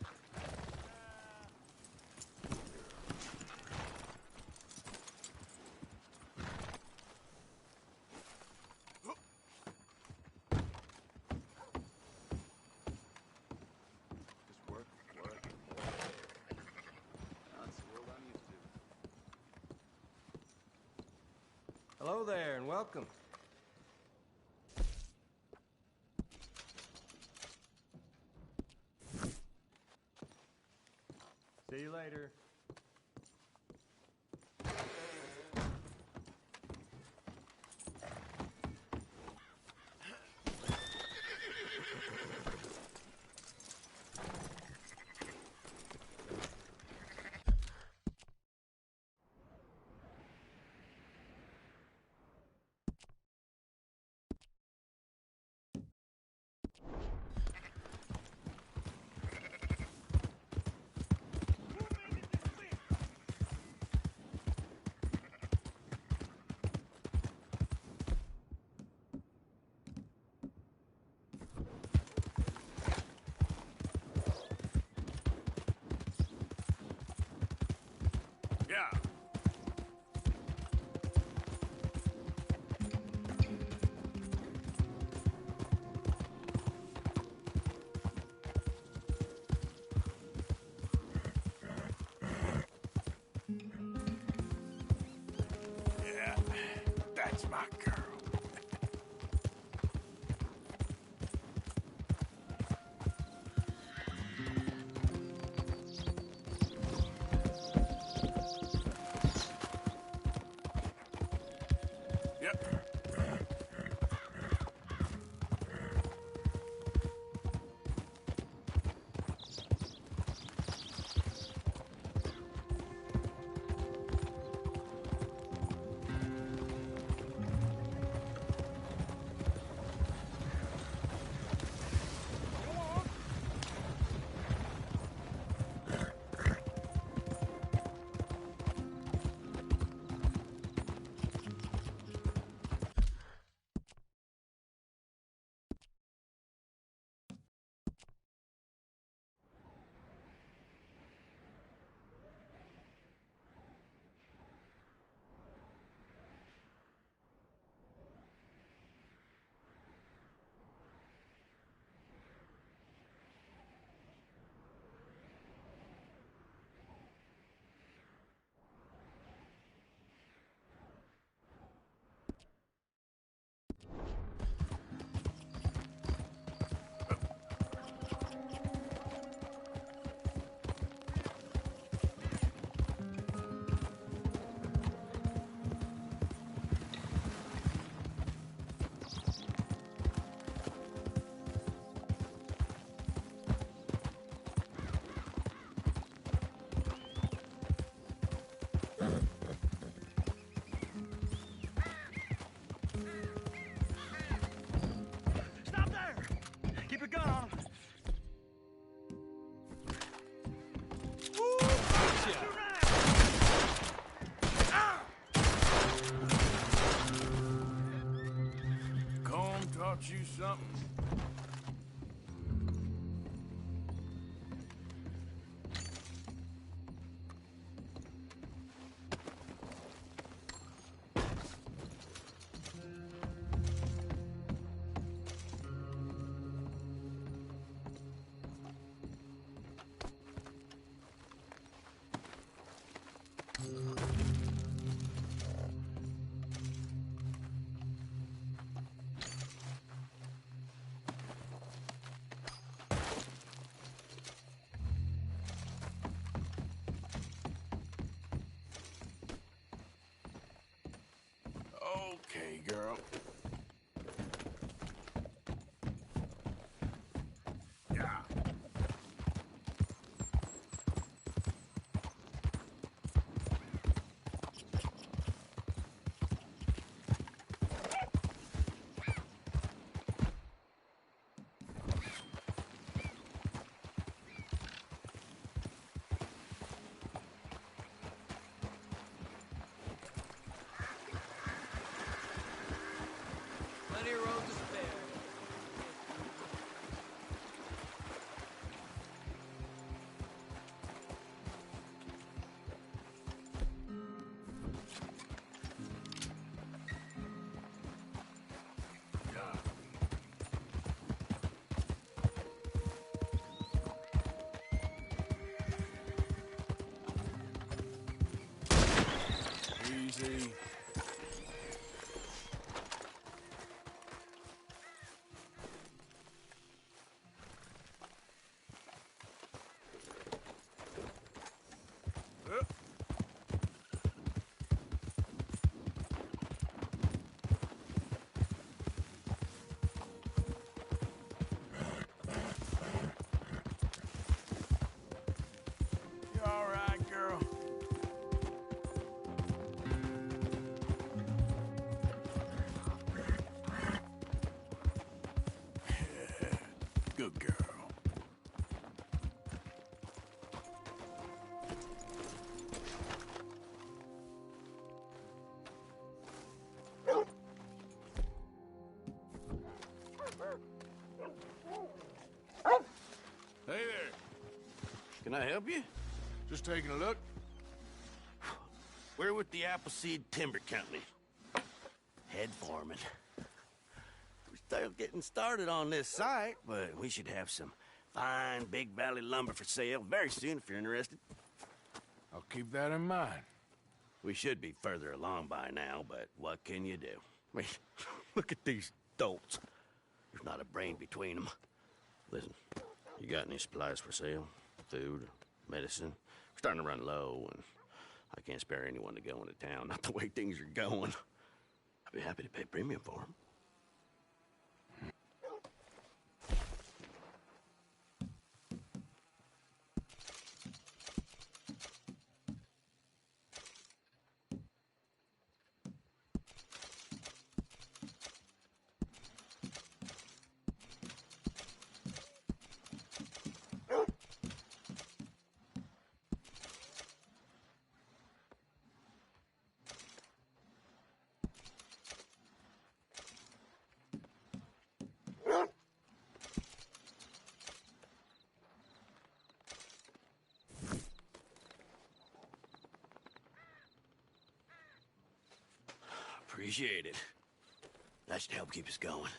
Just work. That's the world I'm used to. Hello there, and welcome. See you later. you something? Okay, girl. Yeah. Plenty of road to spare. Easy. You all right, girl? Good girl. Hey there. Can I help you? Just taking a look. We're with the Appleseed Timber Company. Head foreman. We're still getting started on this site, but we should have some fine Big Valley lumber for sale very soon if you're interested. I'll keep that in mind. We should be further along by now, but what can you do? I mean, look at these dolts. There's not a brain between them. Listen, you got any supplies for sale? Food, medicine? We're starting to run low, and I can't spare anyone to go into town. Not the way things are going. I'd be happy to pay premium for them. Appreciate it. That should help keep us going.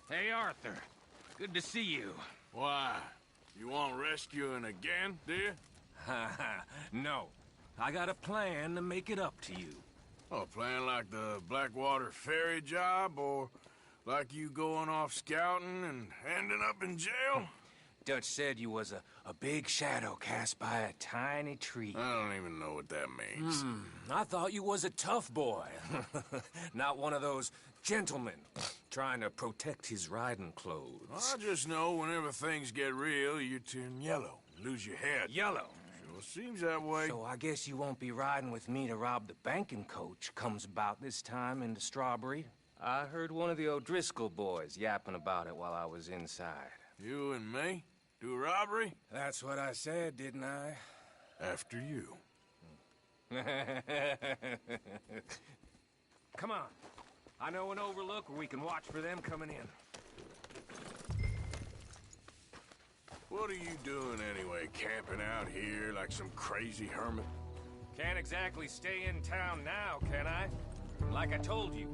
Hey, Arthur. Good to see you. Why? You want rescuing again, dear? No. I got a plan to make it up to you. Oh, a plan like the Blackwater ferry job, or like you going off scouting and ending up in jail? Dutch said you was a big shadow cast by a tiny tree. I don't even know what that means. I thought you was a tough boy. Not one of those gentlemen trying to protect his riding clothes. I just know whenever things get real, you turn yellow, lose your head. Yellow? Sure seems that way. So I guess you won't be riding with me to rob the banking coach comes about this time in the Strawberry. I heard one of the O'Driscoll boys yapping about it while I was inside. You and me? Do a robbery? That's what I said, didn't I? After you. Come on. I know an overlook where we can watch for them coming in. What are you doing anyway, camping out here like some crazy hermit? Can't exactly stay in town now, can I? Like I told you,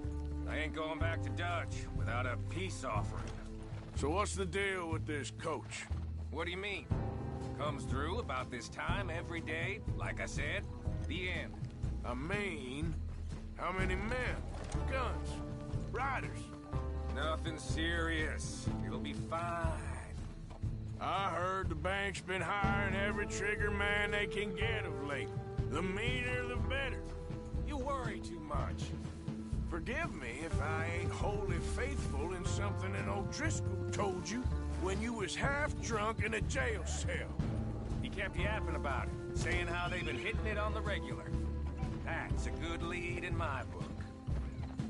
I ain't going back to Dutch without a peace offering. So what's the deal with this coach? What do you mean? Comes through about this time every day, like I said. The end. I mean, how many men? Guns? Riders? Nothing serious. It'll be fine. I heard the bank's been hiring every trigger man they can get of late. The meaner, the better. You worry too much. Forgive me if I ain't wholly faithful in something an O'Driscoll told you when you was half drunk in a jail cell. He kept yapping about it, saying how they've been hitting it on the regular. That's a good lead in my book.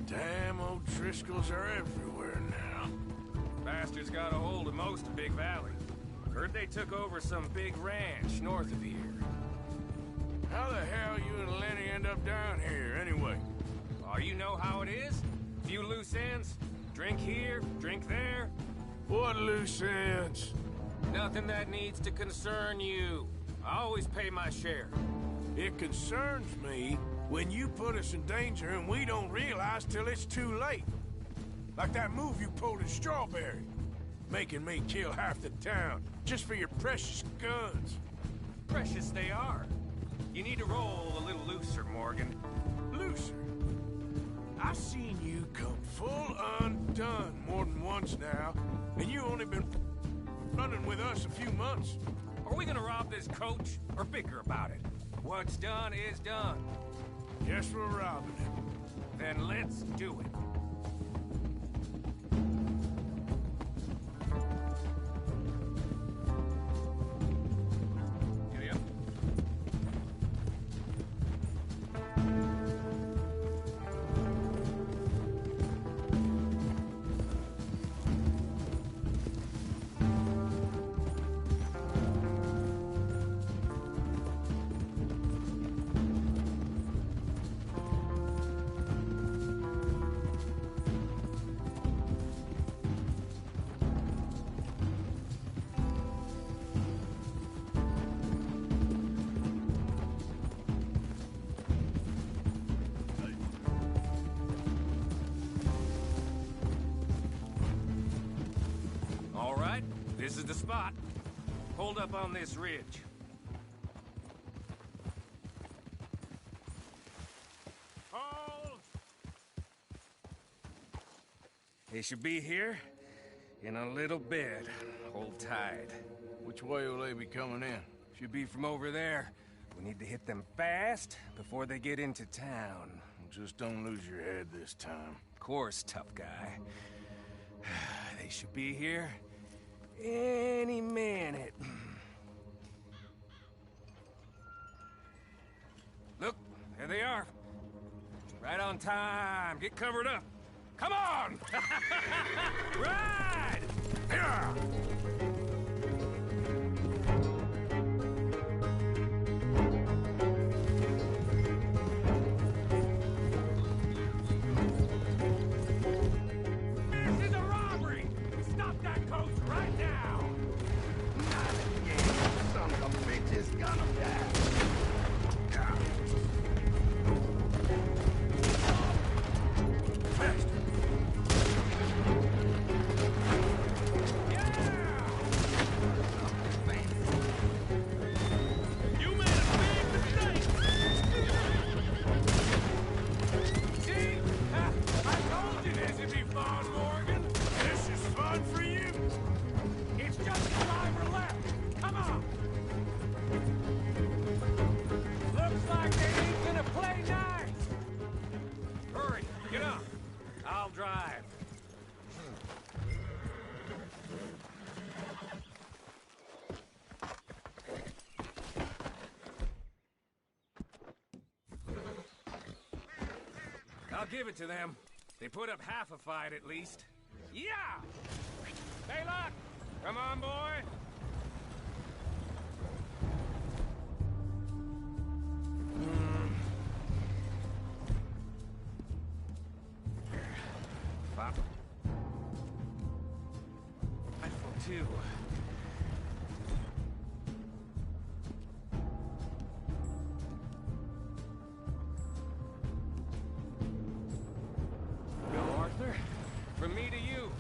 Damn, O'Driscolls are everywhere now. Bastards got a hold of most of Big Valley. Heard they took over some big ranch north of here. How the hell you and Lenny end up down here, anyway? Oh, you know how it is? Few loose ends. Drink here, drink there. What loose ends? Nothing that needs to concern you. I always pay my share. It concerns me when you put us in danger and we don't realize till it's too late. Like that move you pulled in Strawberry. Making me kill half the town just for your precious guns. Precious they are. You need to roll a little looser, Morgan. Looser? I've seen you come full undone more than once now, and you only been running with us a few months. Are we gonna rob this coach or bicker about it? What's done is done. Guess we're robbing it. Then let's do it. This is the spot. Hold up on this ridge. Hold! They should be here in a little bit. Hold tight. Which way will they be coming in? Should be from over there. We need to hit them fast before they get into town. Just don't lose your head this time. Of course, tough guy. They should be here any minute. Look, there they are. Right on time. Get covered up. Come on! Ride! Yeah! on, Morgan. This is fun for you. It's just a driver left. Come on. Looks like they ain't gonna play nice. Hurry, get up. I'll drive. I'll give it to them. They put up half a fight at least. Yeah! Hey, look! Come on, boy! Rifle 2. Go, Arthur. From me to you.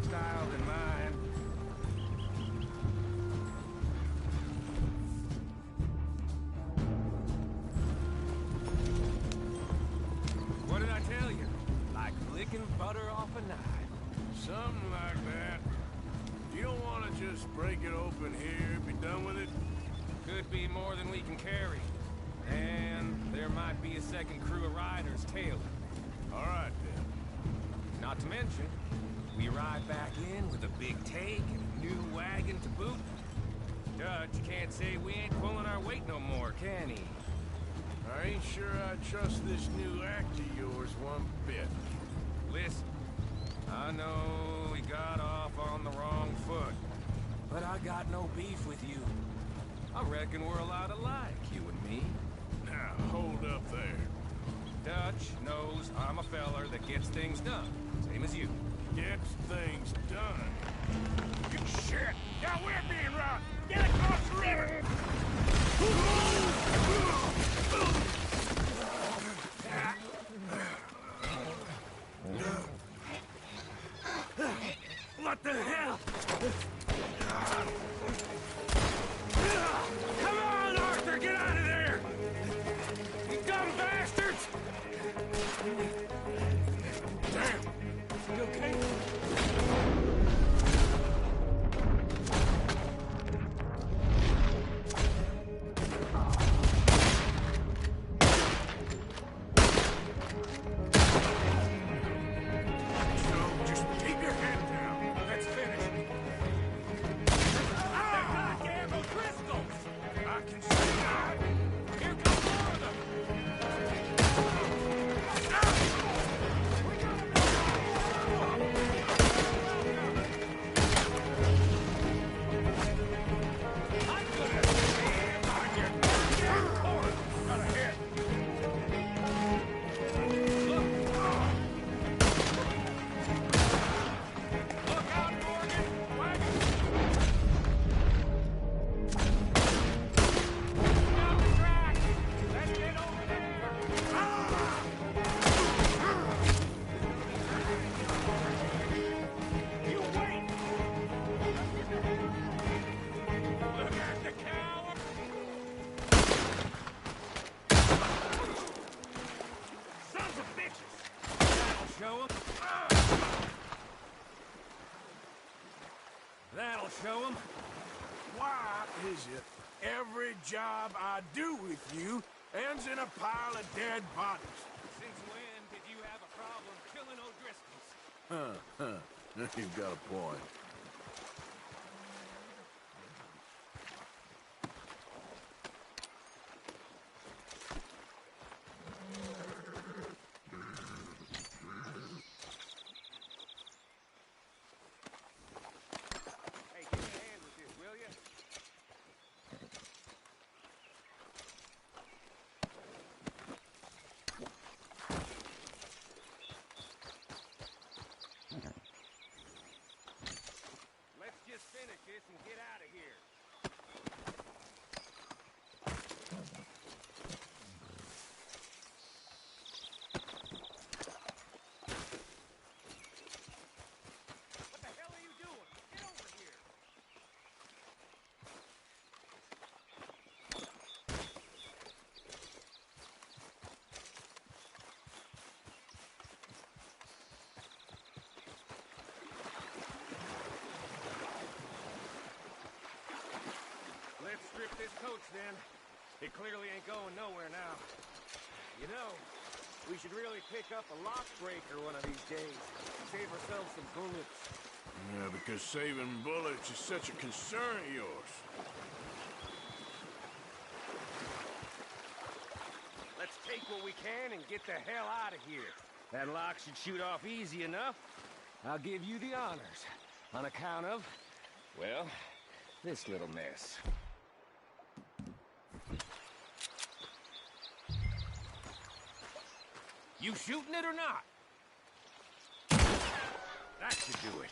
Style than mine. What did I tell you? Like licking butter off a knife. Something like that. You don't want to just break it open here, be done with it? Could be more than we can carry. And there might be a second crew of riders tailing. All right, then. Not to mention, we ride back in with a big take and a new wagon to boot. Dutch can't say we ain't pulling our weight no more, can he? I ain't sure I trust this new act of yours one bit. Listen, I know we got off on the wrong foot, but I got no beef with you. I reckon we're a lot alike, you and me. Now, hold up there. Dutch knows I'm a feller that gets things done, same as you. Gets things done? Good shit! Yeah, we're being robbed! Get across the river! What the hell? Come on, Arthur, get out of there! You dumb bastards! Damn! You okay? That'll show 'em. Why is it every job I do with you ends in a pile of dead bodies? Since when did you have a problem killing O'Driscolls? You've got a point. this coach, then. It clearly ain't going nowhere now. You know, we should really pick up a lock breaker one of these days. Save ourselves some bullets. Yeah, because saving bullets is such a concern of yours. Let's take what we can and get the hell out of here. That lock should shoot off easy enough. I'll give you the honors. On account of, well, this little mess. You shooting it or not? That should do it.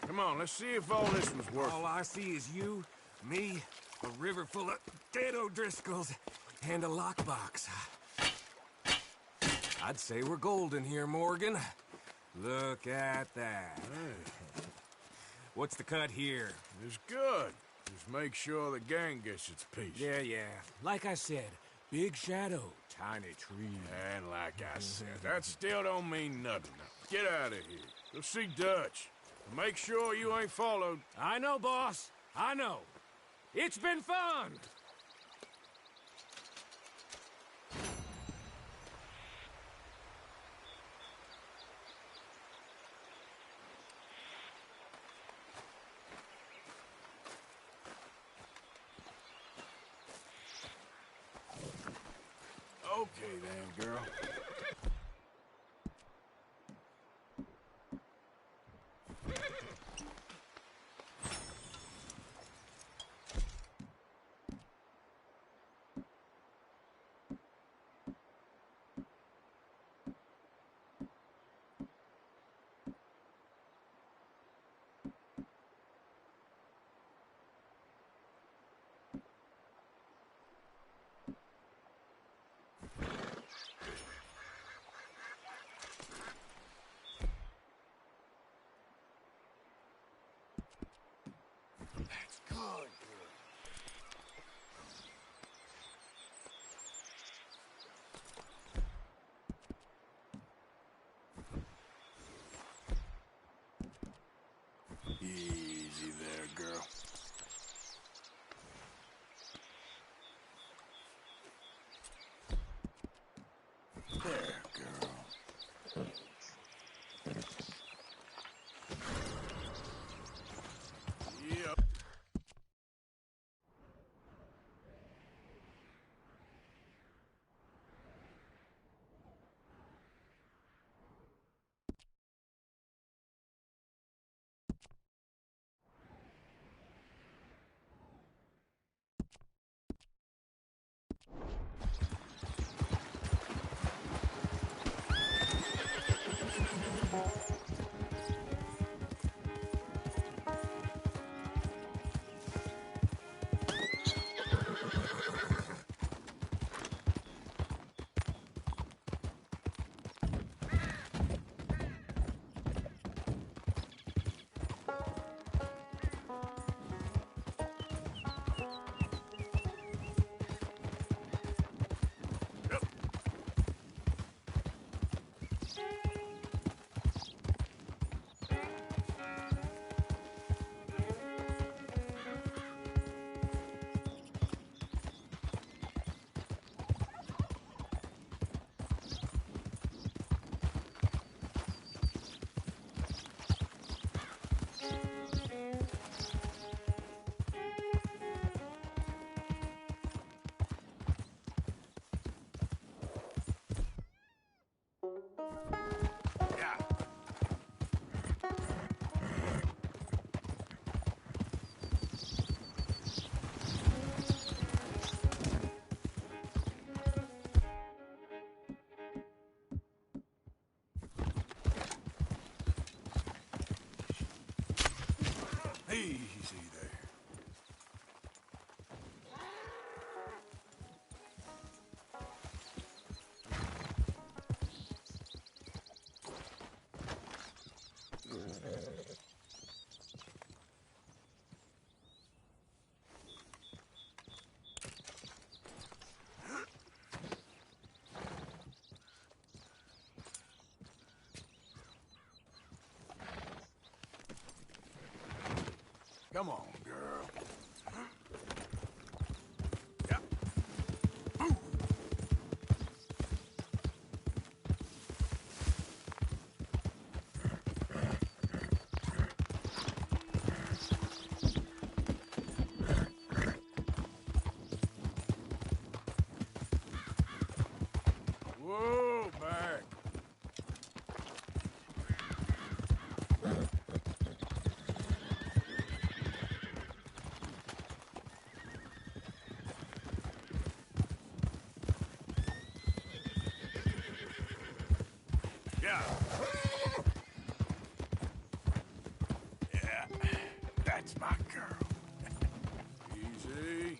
Come on, let's see if all this was worth it. All I see is you, me, a river full of dead O'Driscolls, and a lockbox. I'd say we're golden here, Morgan. Look at that. Hey. What's the cut here? It's good. Just make sure the gang gets its piece. Yeah. Like I said, big shadow, tiny tree. And like I said, that still don't mean nothing. Now, get out of here. Go see Dutch. Make sure you ain't followed. I know, boss. I know. It's been fun. Okay then, girl. That's good. Easy there, girl. There, girl. Yep. Easy there. Come on, girl. Yeah. Yeah, that's my girl. Easy.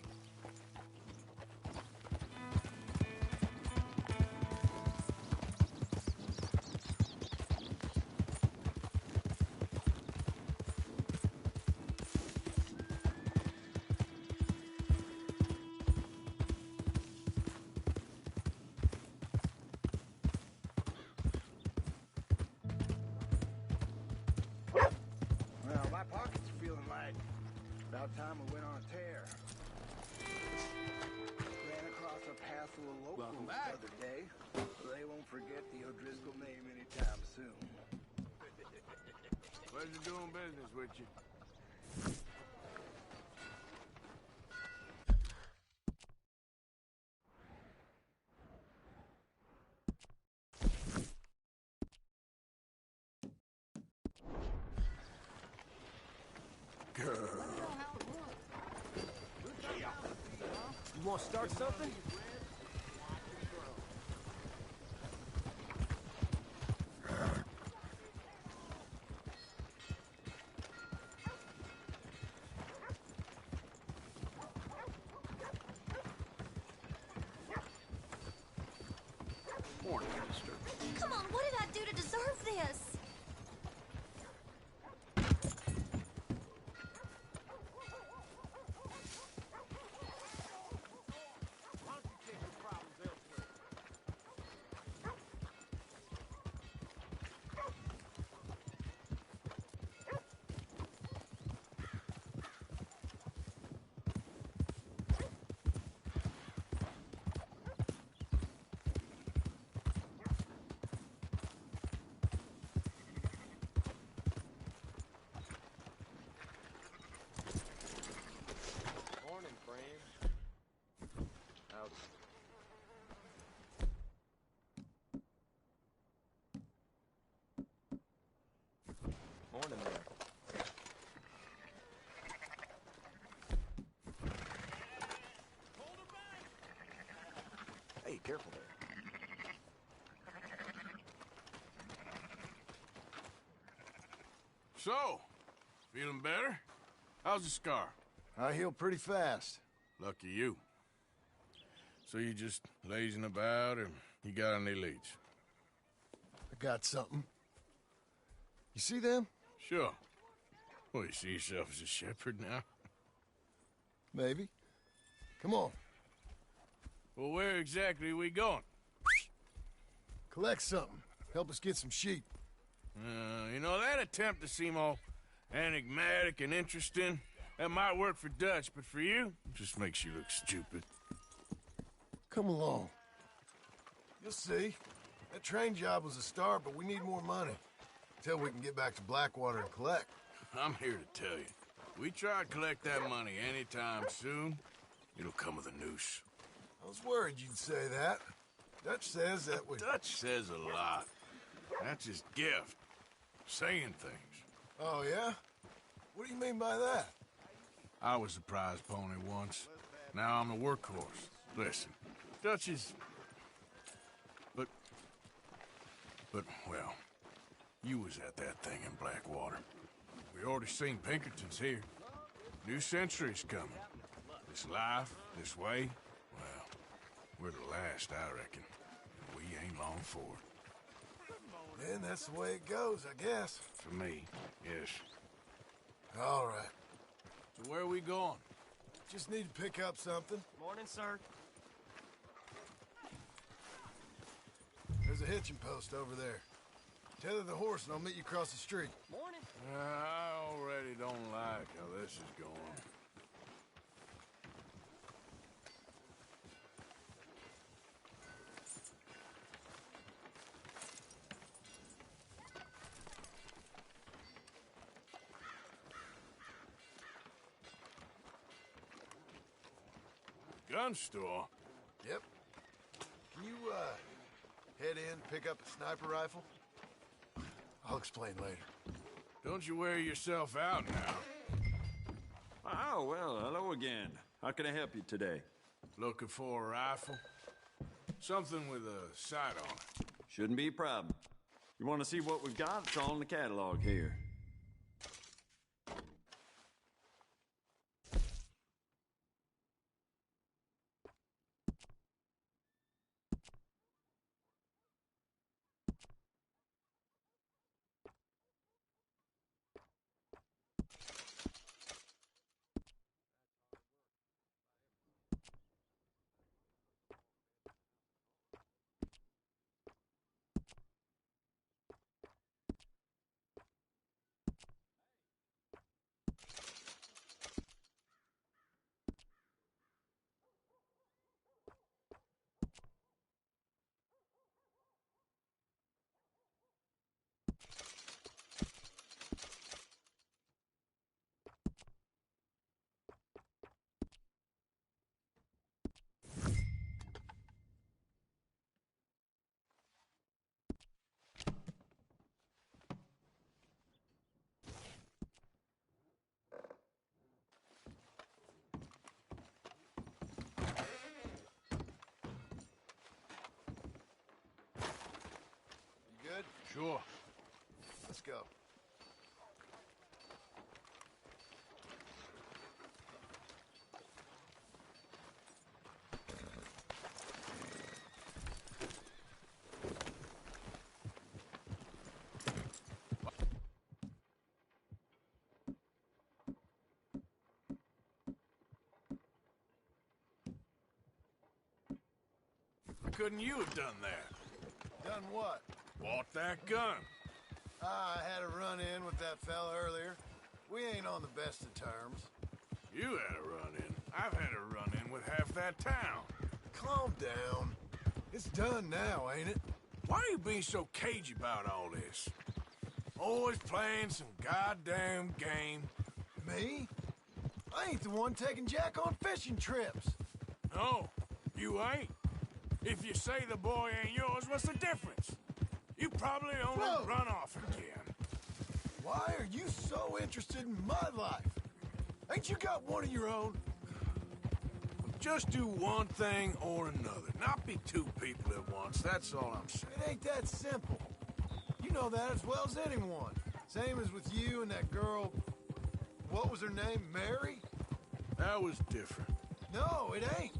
Well, my pockets are feeling light. About time we went on a tear. Ran across a path full of locals the other day. They won't forget the O'Driscoll name anytime soon. Pleasure doing business with you. You want to start something? Morning, mister. Come on, what did I do to deserve this? Morning, friend. Howdy. Morning there. Hey, careful there. So, feeling better? How's the scar? I heal pretty fast. Lucky you. So you just lazing about, or you got any leads? I got something. You see them? Sure. Well, you see yourself as a shepherd now? Maybe. Come on. Well, where exactly are we going? Collect something. Help us get some sheep. You know, that attempt to seem all enigmatic and interesting, that might work for Dutch, but for you, it just makes you look stupid. Come along. You'll see. That train job was a start, but we need more money. Till we can get back to Blackwater and collect. I'm here to tell you, we try to collect that money anytime soon, it'll come with a noose. I was worried you'd say that. Dutch says that we... Dutch says a lot. That's his gift. Saying things. Oh, yeah? What do you mean by that? I was the prize pony once. Now I'm the workhorse. Listen, Dutch is... But, well, you was at that thing in Blackwater. We already seen Pinkertons here. New century's coming. This life, this way, well, we're the last, I reckon. We ain't long for it. Then that's the way it goes, I guess. For me, yes. All right. So where are we going? Just need to pick up something. Morning, sir. There's a hitching post over there. Tether the horse and I'll meet you across the street. Morning. I already don't like how this is going. Gun store? Yep. Can you, head in, pick up a sniper rifle? I'll explain later. Don't you wear yourself out now. Oh, well, hello again. How can I help you today? Looking for a rifle? Something with a sight on it. Shouldn't be a problem. You want to see what we've got? It's all in the catalog here. You good? Sure. Let's go. Couldn't you have done that? Done what? Bought that gun. I had a run-in with that fella earlier. We ain't on the best of terms. You had a run-in. I've had a run-in with half that town. Calm down. It's done now, ain't it? Why are you being so cagey about all this? Always playing some goddamn game. Me? I ain't the one taking Jack on fishing trips. No, you ain't. If you say the boy ain't yours, what's the difference? You probably own him run off again. Why are you so interested in my life? Ain't you got one of your own? Just do one thing or another. Not be two people at once, that's all I'm saying. It ain't that simple. You know that as well as anyone. Same as with you and that girl... What was her name? Mary? That was different. No, it ain't.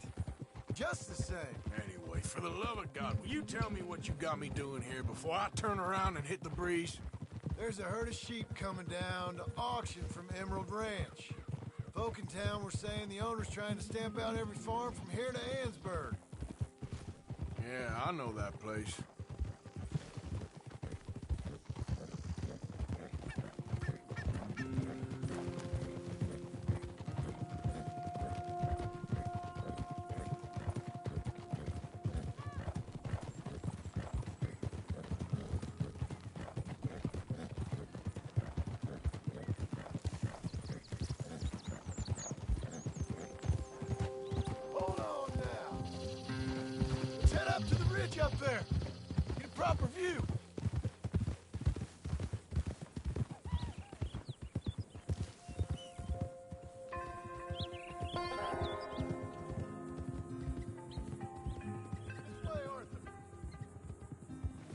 Just the same. Anyway, for the love of God, will you tell me what you got me doing here before I turn around and hit the breeze? There's a herd of sheep coming down to auction from Emerald Ranch. Folk in town were saying the owner's trying to stamp out every farm from here to Ansburg. Yeah, I know that place. Up there. Get a proper view. This way, Arthur.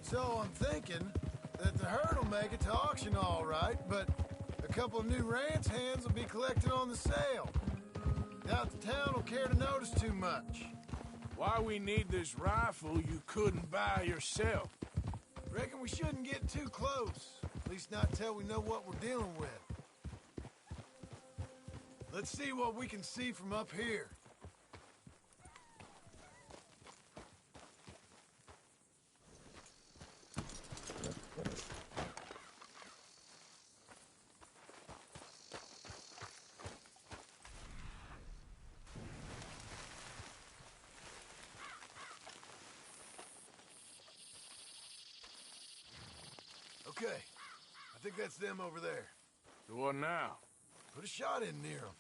So I'm thinking that the herd will make it to auction all right, but a couple of new ranch hands will be collected on the sale. Doubt the town will care to notice too much. Why we need this rifle you couldn't buy yourself? Reckon we shouldn't get too close. At least not till we know what we're dealing with. Let's see what we can see from up here. Okay, I think that's them over there. So what now? Put a shot in near them.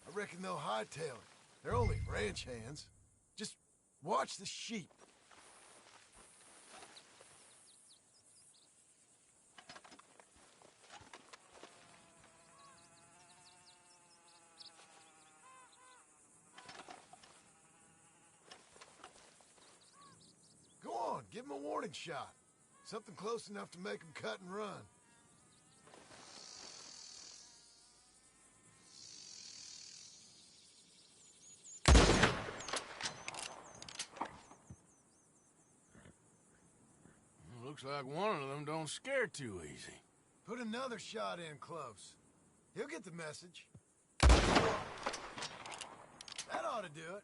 I reckon they'll hightail it. They're only ranch hands. Just watch the sheep. Go on, give them a warning shot. Something close enough to make them cut and run. Looks like one of them don't scare too easy. Put another shot in close. He'll get the message. That ought to do it.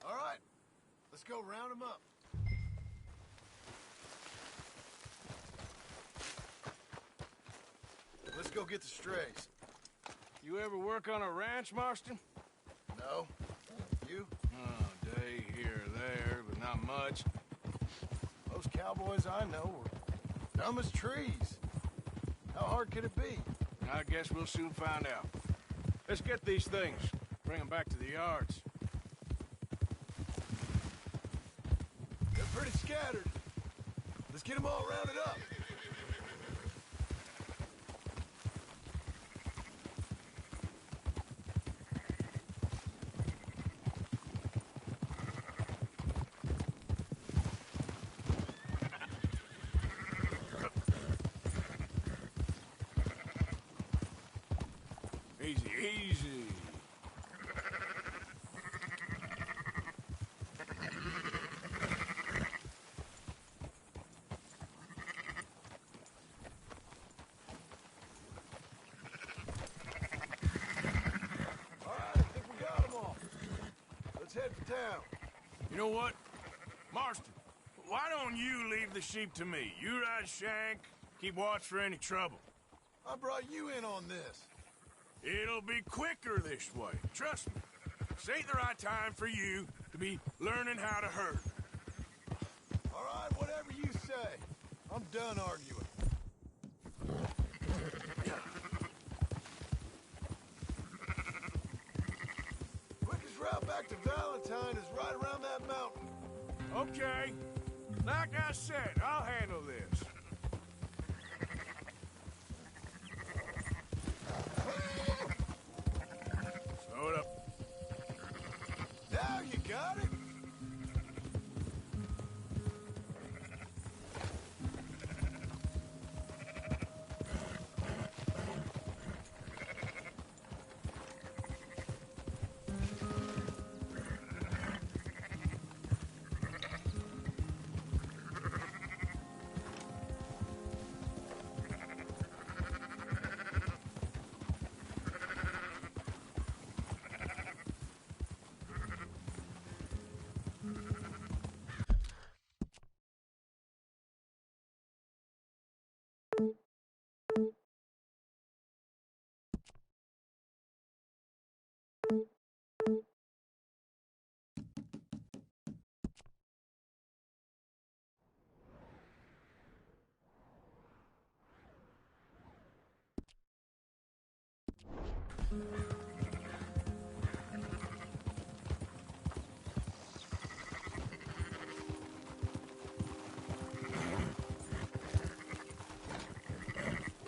All right, let's go round them up. Let's go get the strays. You ever work on a ranch, Marston? No. You? Oh, day here or there, but not much. Most cowboys I know are dumb as trees. How hard could it be? I guess we'll soon find out. Let's get these things. Bring them back to the yards. They're pretty scattered. Let's get them all rounded up. Easy, easy. All right, I think we got them all. Let's head for town. You know what? Marston, why don't you leave the sheep to me? You ride Shank, keep watch for any trouble. I brought you in on this. It'll be quicker this way. Trust me. This ain't the right time for you to be learning how to herd. All right, whatever you say. I'm done arguing. Quickest route back to Valentine is right around that mountain. Okay. Like I said, I'll handle this. Slow it up. Now you got it.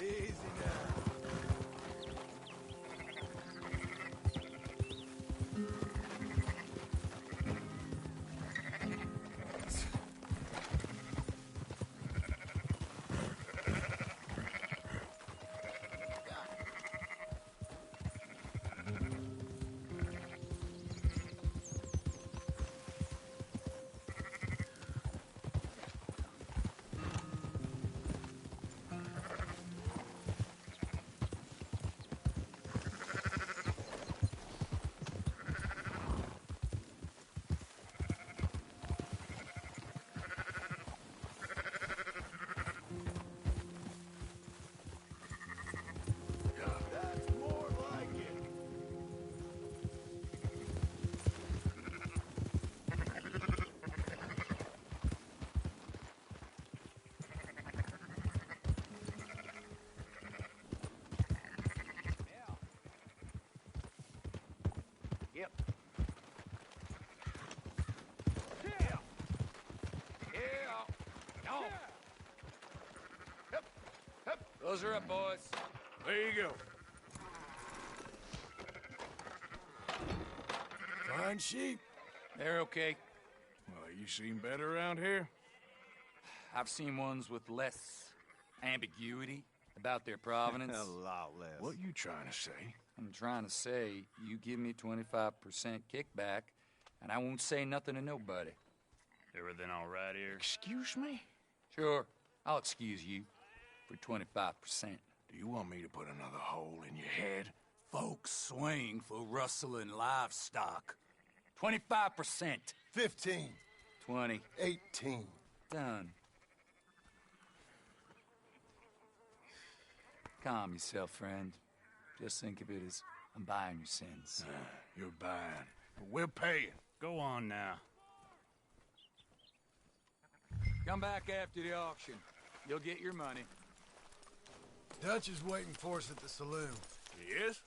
Easy now. That's more like it. Yep. Yeah. Yeah. No. Yep. Those are up, boys. There you go. Fine sheep. They're okay. Well, you seem better around here? I've seen ones with less ambiguity about their provenance. A lot less. What you trying to say? I'm trying to say, you give me 25% kickback, and I won't say nothing to nobody. Everything all right here? Excuse me? Sure, I'll excuse you for 25%. Do you want me to put another hole in your head? Folks swing for rustling livestock. 25%. 15. 20. 18. Done. Calm yourself, friend. Just think of it as I'm buying your sins. You're buying, but we're paying. Go on now. Come back after the auction. You'll get your money. Dutch is waiting for us at the saloon. He is?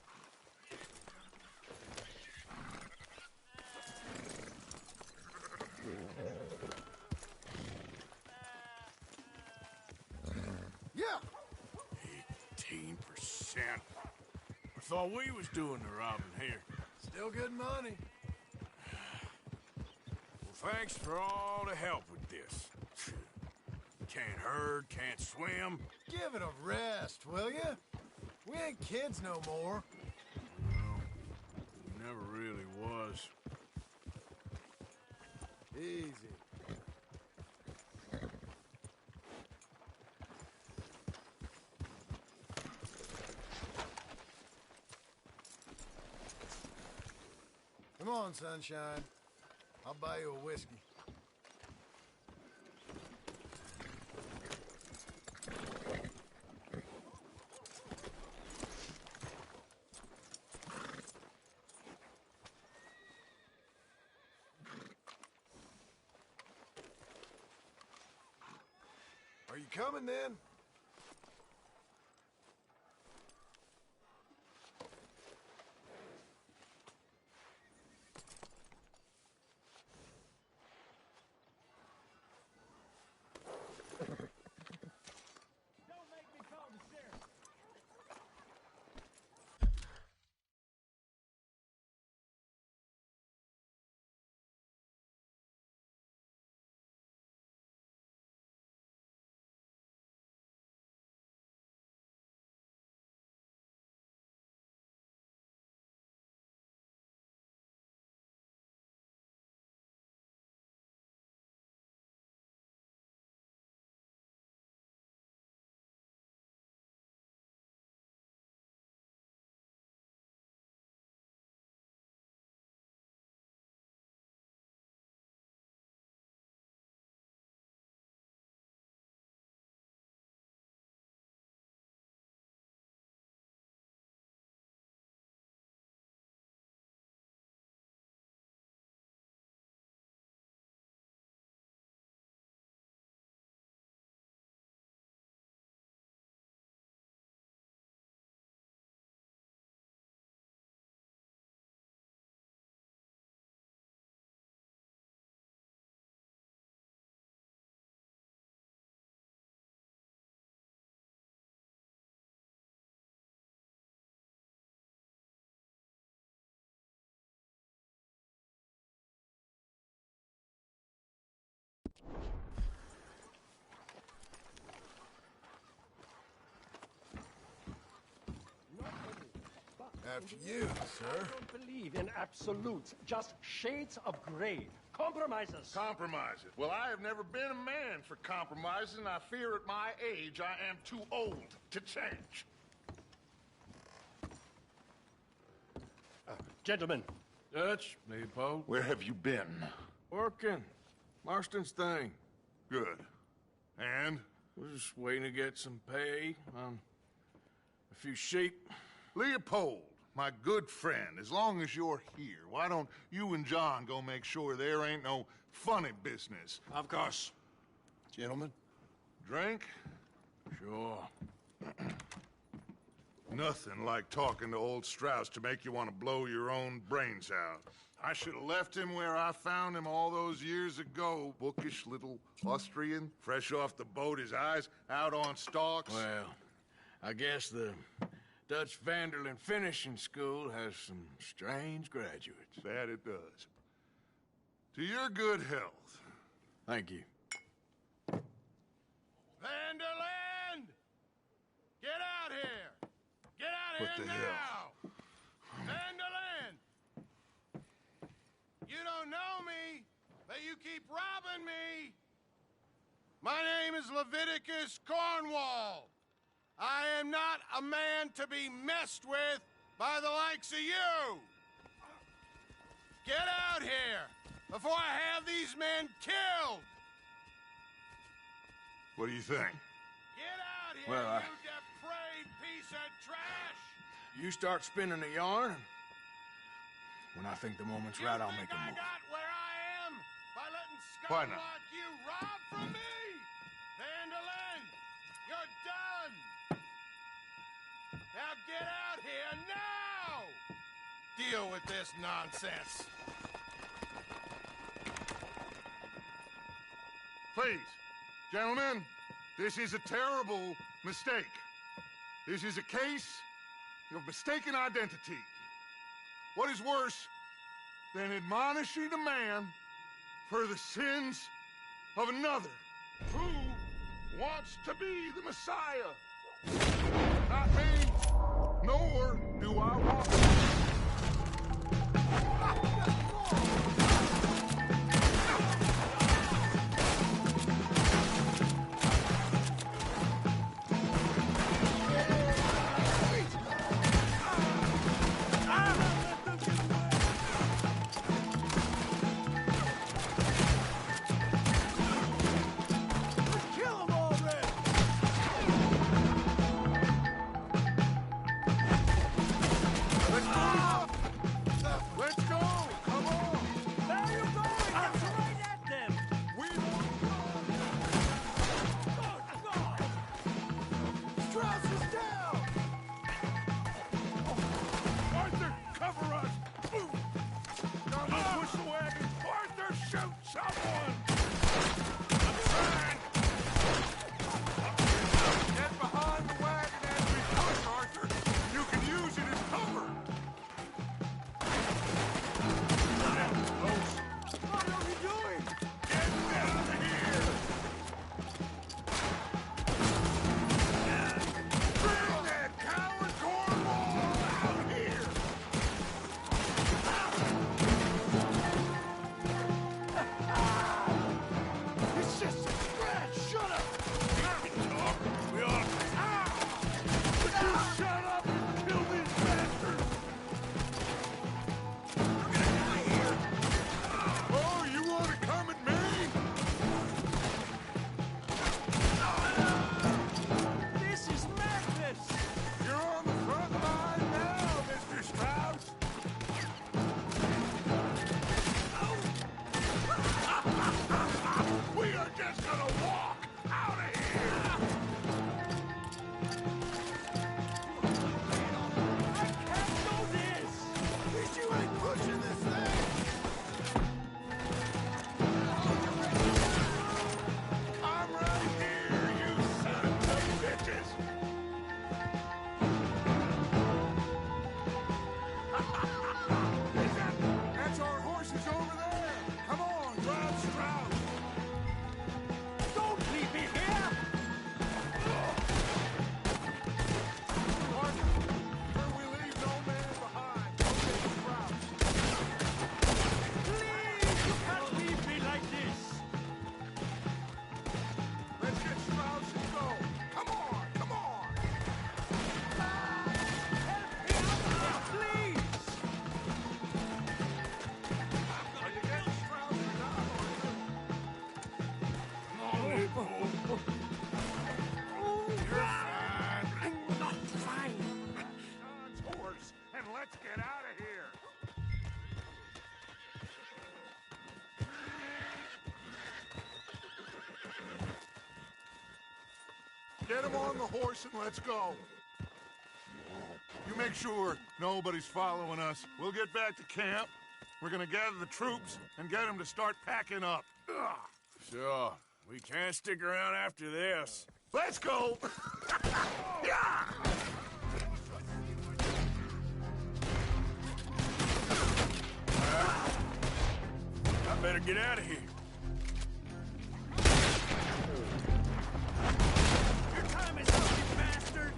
Yeah! 18%. I thought we was doing the robbing here. Still good money. Well, thanks for all the help with this. Can't herd, can't swim. Give it a rest, will ya? We ain't kids no more. No, never really was. Easy. Come on, sunshine. I'll buy you a whiskey. Are you coming then? After you, sir. I don't believe in absolutes, just shades of gray. Compromises. Compromises. Well, I have never been a man for compromises, and I fear at my age I am too old to change. Gentlemen. Dutch, Leopold. Where have you been? Working. Marston's thing. Good. And? We're just waiting to get some pay on a few sheep. Leopold, my good friend, as long as you're here, why don't you and John go make sure there ain't no funny business? Of course. Gentlemen? Drink? Sure. Nothing like talking to old Strauss to make you want to blow your own brains out. I should have left him where I found him all those years ago. Bookish little Austrian, fresh off the boat, his eyes out on stalks. Well, I guess the Dutch Vanderlyn Finishing School has some strange graduates. That it does. To your good health. Thank you. Vanderland! Get out here! Get out What here the now! hell? Vanderland! You don't know me, but you keep robbing me! My name is Leviticus Cornwall. I am not a man to be messed with by the likes of you! Get out here before I have these men killed! What do you think? Get out here, Well, you depraved piece of trash! You start spinning a yarn, when I think the moment's right, I'll make a I move. got where I am by letting Why scum not? like you rob from me! Vanderlyn, you're done! Now get out here now! Deal with this nonsense. Please, gentlemen, this is a terrible mistake. This is a case of mistaken identity. What is worse than admonishing a man for the sins of another who wants to be the Messiah? Not me, nor do I want to. Get him on the horse and let's go. You make sure nobody's following us. We'll get back to camp. We're gonna gather the troops and get them to start packing up. Ugh. Sure. We can't stick around after this. Let's go! Yeah! I better get out of here. Your time is up, you bastard!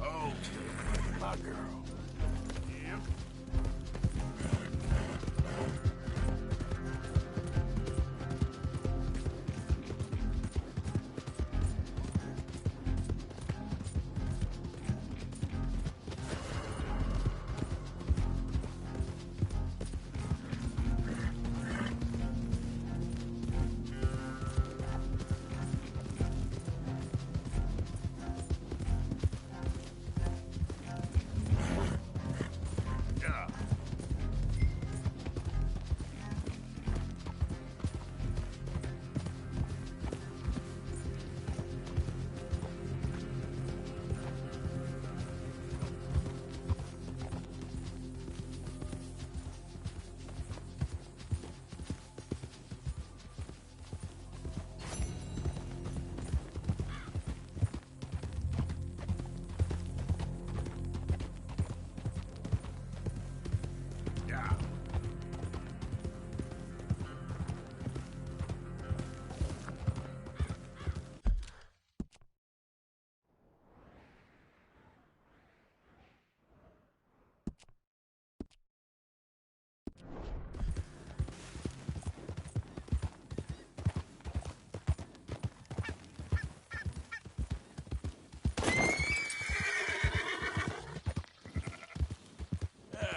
Okay, my girl. Yep.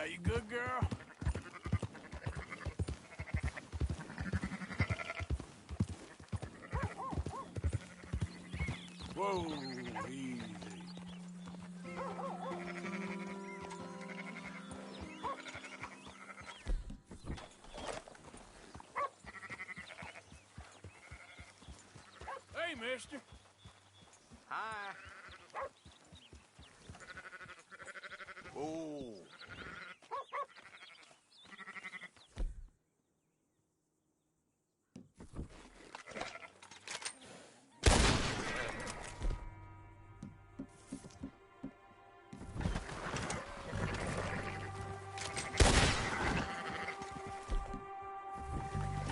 You good, girl? Whoa, easy. Hey, mister. Hi. Oh.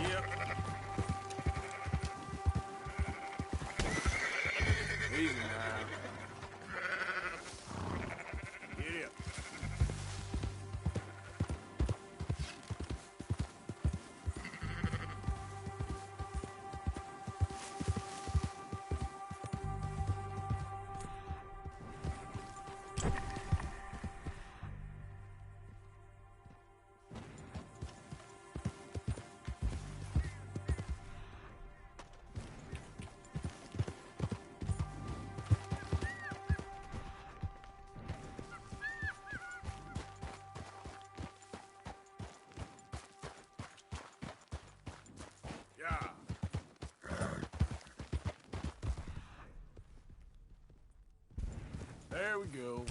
Yep. Easy now. Get up. Yeah. There we go.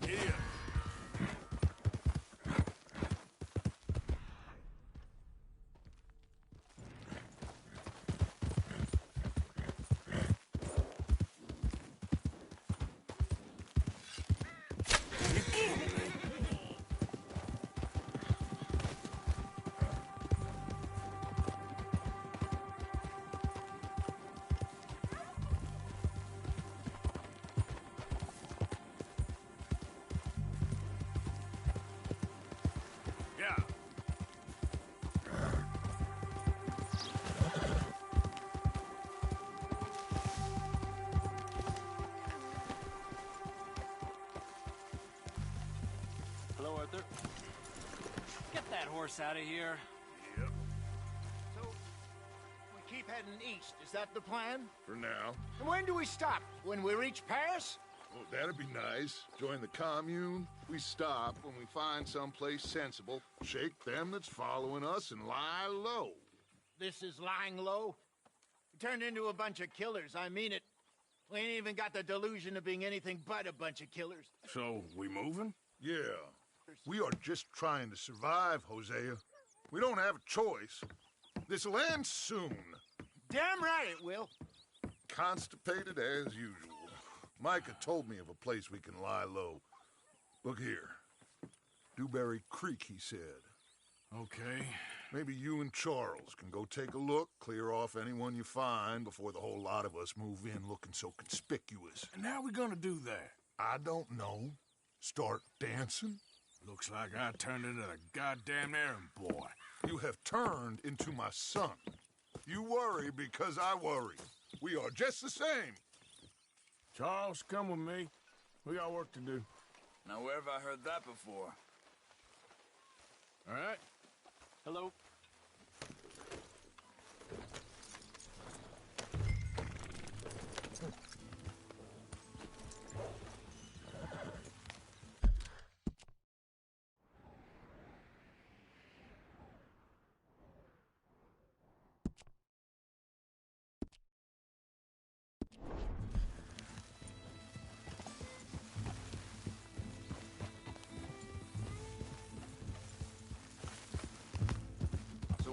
Yeah. You kidding me? Yeah. Hello, Arthur. Get that horse out of here. Yep. So, we keep heading east. Is that the plan? For now. And when do we stop? When we reach Paris? Oh, that'd be nice. Join the commune. We stop when we find someplace sensible, shake them that's following us, and lie low. This is lying low? We turned into a bunch of killers, I mean it. We ain't even got the delusion of being anything but a bunch of killers. So, we moving? Yeah. We are just trying to survive, Hosea. We don't have a choice. This'll end soon. Damn right it will. Constipated as usual. Micah told me of a place we can lie low. Look here. Dewberry Creek, he said. Okay. Maybe you and Charles can go take a look, clear off anyone you find before the whole lot of us move in looking so conspicuous. And how we gonna do that? I don't know. Start dancing? Looks like I turned into the goddamn errand boy. You have turned into my son. You worry because I worry. We are just the same. Charles, come with me. We got work to do. Now, where have I heard that before? All right. Hello.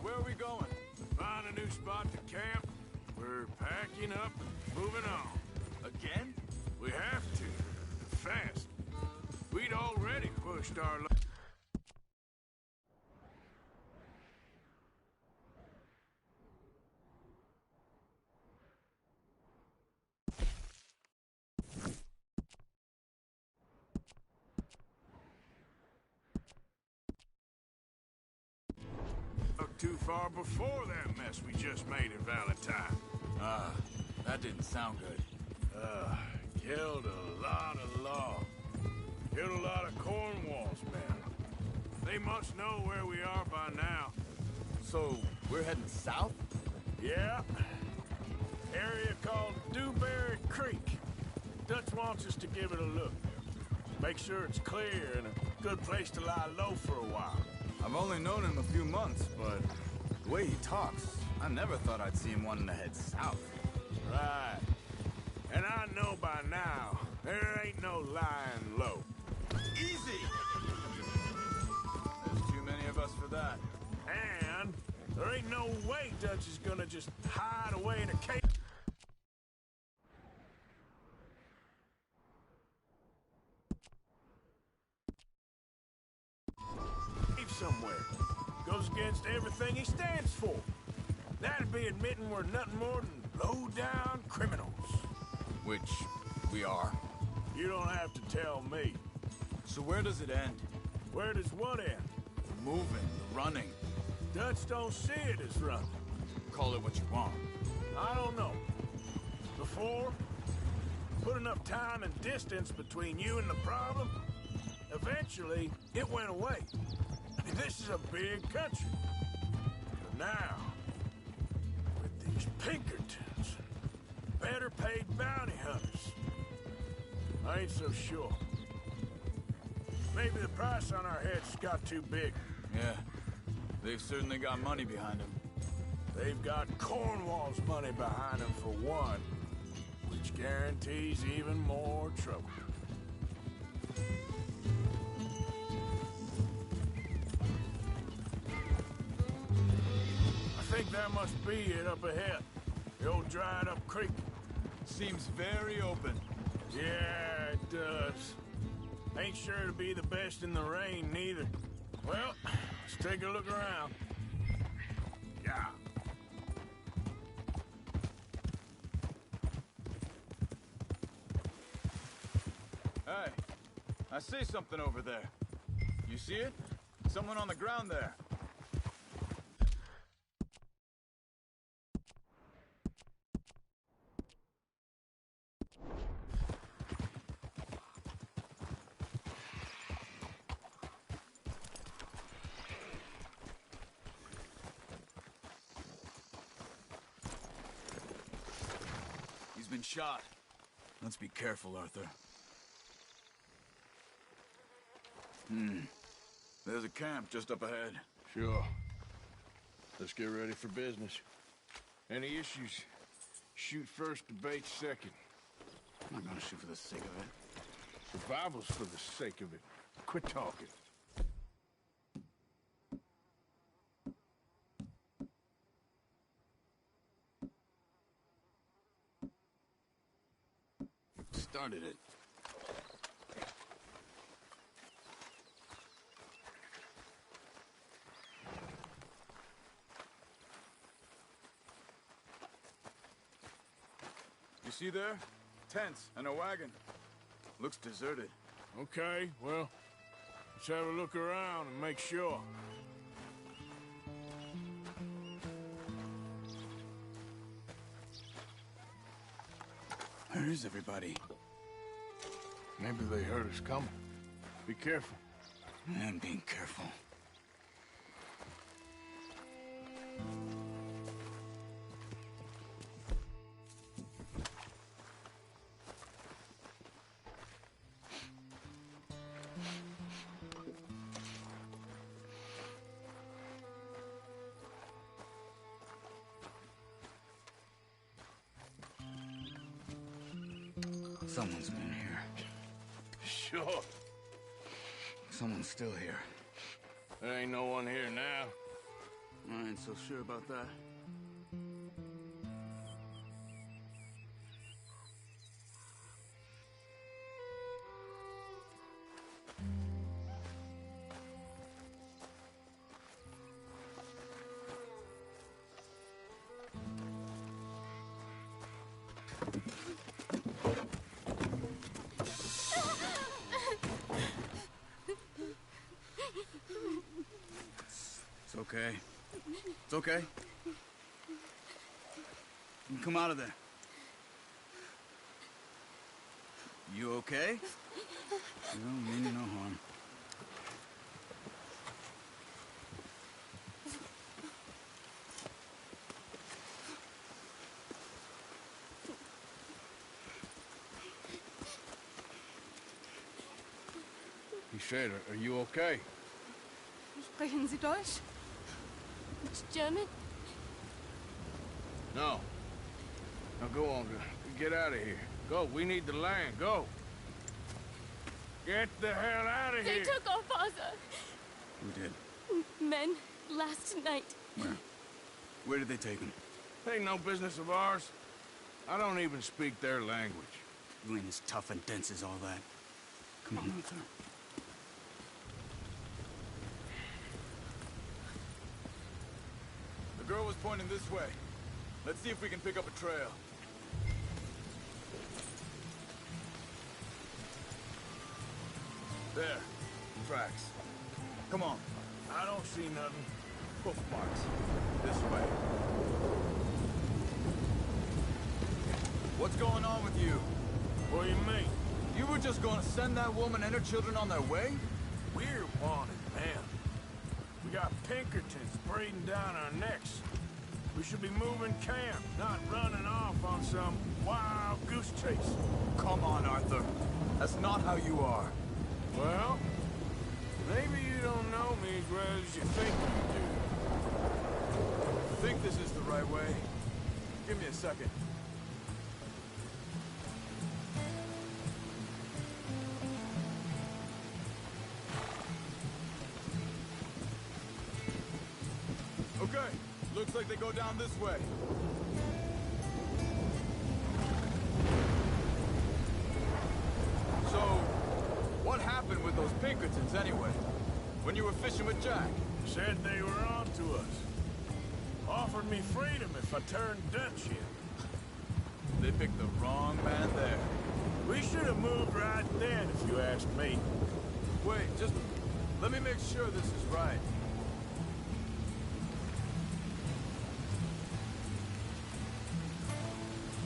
Where are we going? Find a new spot to camp. We're packing up and moving on. Again? We have to. Fast. We'd already pushed our luck. Too far before that mess we just made in Valentine. That didn't sound good. Killed a lot of law. Killed a lot of Cornwall's men. They must know where we are by now. So, we're heading south? Yeah. Area called Dewberry Creek. Dutch wants us to give it a look. Make sure it's clear and a good place to lie low for a while. I've only known him a few months, but the way he talks, I never thought I'd see him wanting to head south. Right. And I know by now, there ain't no lying low. Easy! There's too many of us for that. And there ain't no way Dutch is gonna just hide away in a cave. Somewhere. Goes against everything he stands for. That'd be admitting we're nothing more than low-down criminals. Which we are. You don't have to tell me. So where does it end? Where does what end? The moving, the running. Dutch don't see it as running. Call it what you want. I don't know. Before, put enough time and distance between you and the problem, eventually it went away. This is a big country. But now, with these Pinkertons, better paid bounty hunters, I ain't so sure. Maybe the price on our heads got too big. Yeah, they've certainly got money behind them. They've got Cornwall's money behind them for one, which guarantees even more trouble. I think that must be it up ahead. The old dried-up creek. Seems very open. Yeah, it does. Ain't sure to be the best in the rain, neither. Well, let's take a look around. Yeah. Hey, I see something over there. You see it? Someone on the ground there. He's been shot. Let's be careful, Arthur. There's a camp just up ahead. Sure. Let's get ready for business. Any issues, shoot first, debate second. I'm not gonna shoot for the sake of it. Survival's for the sake of it. Quit talking. started it. You see there? Tents and a wagon. Looks deserted. Okay, well, let's have a look around and make sure. Where is everybody? Maybe they heard us coming. Be careful. I'm being careful. Someone's been here. Sure. Someone's still here. There ain't no one here now. I ain't so sure about that. It's okay. It's okay. You can come out of there. You okay? You don't mean you no harm. He said, are you okay? Sprechen Sie Deutsch? It's German? No. Now go on, get out of here. Go, we need the land, go. Get the hell out of They here. took our father. Who did? Men, last night. Where? Where did they take him? Ain't no business of ours. I don't even speak their language. You ain't as tough and dense as all that. Come on, Arthur. The girl was pointing this way. Let's see if we can pick up a trail. There. Tracks. Come on. I don't see nothing. Hoof marks. This way. What's going on with you? What do you mean? You were just going to send that woman and her children on their way? We're wanted, man. We got Pinkertons breathing down our necks. We should be moving camp, not running off on some wild goose chase. Come on, Arthur. That's not how you are. Well, maybe you don't know me as well as you think you do. I think this is the right way. Give me a second. Okay, looks like they go down this way. So, what happened with those Pinkertons anyway? When you were fishing with Jack? Said they were on to us. Offered me freedom if I turned Dutch in. They picked the wrong man there. We should have moved right then, if you ask me. Wait, just let me make sure this is right.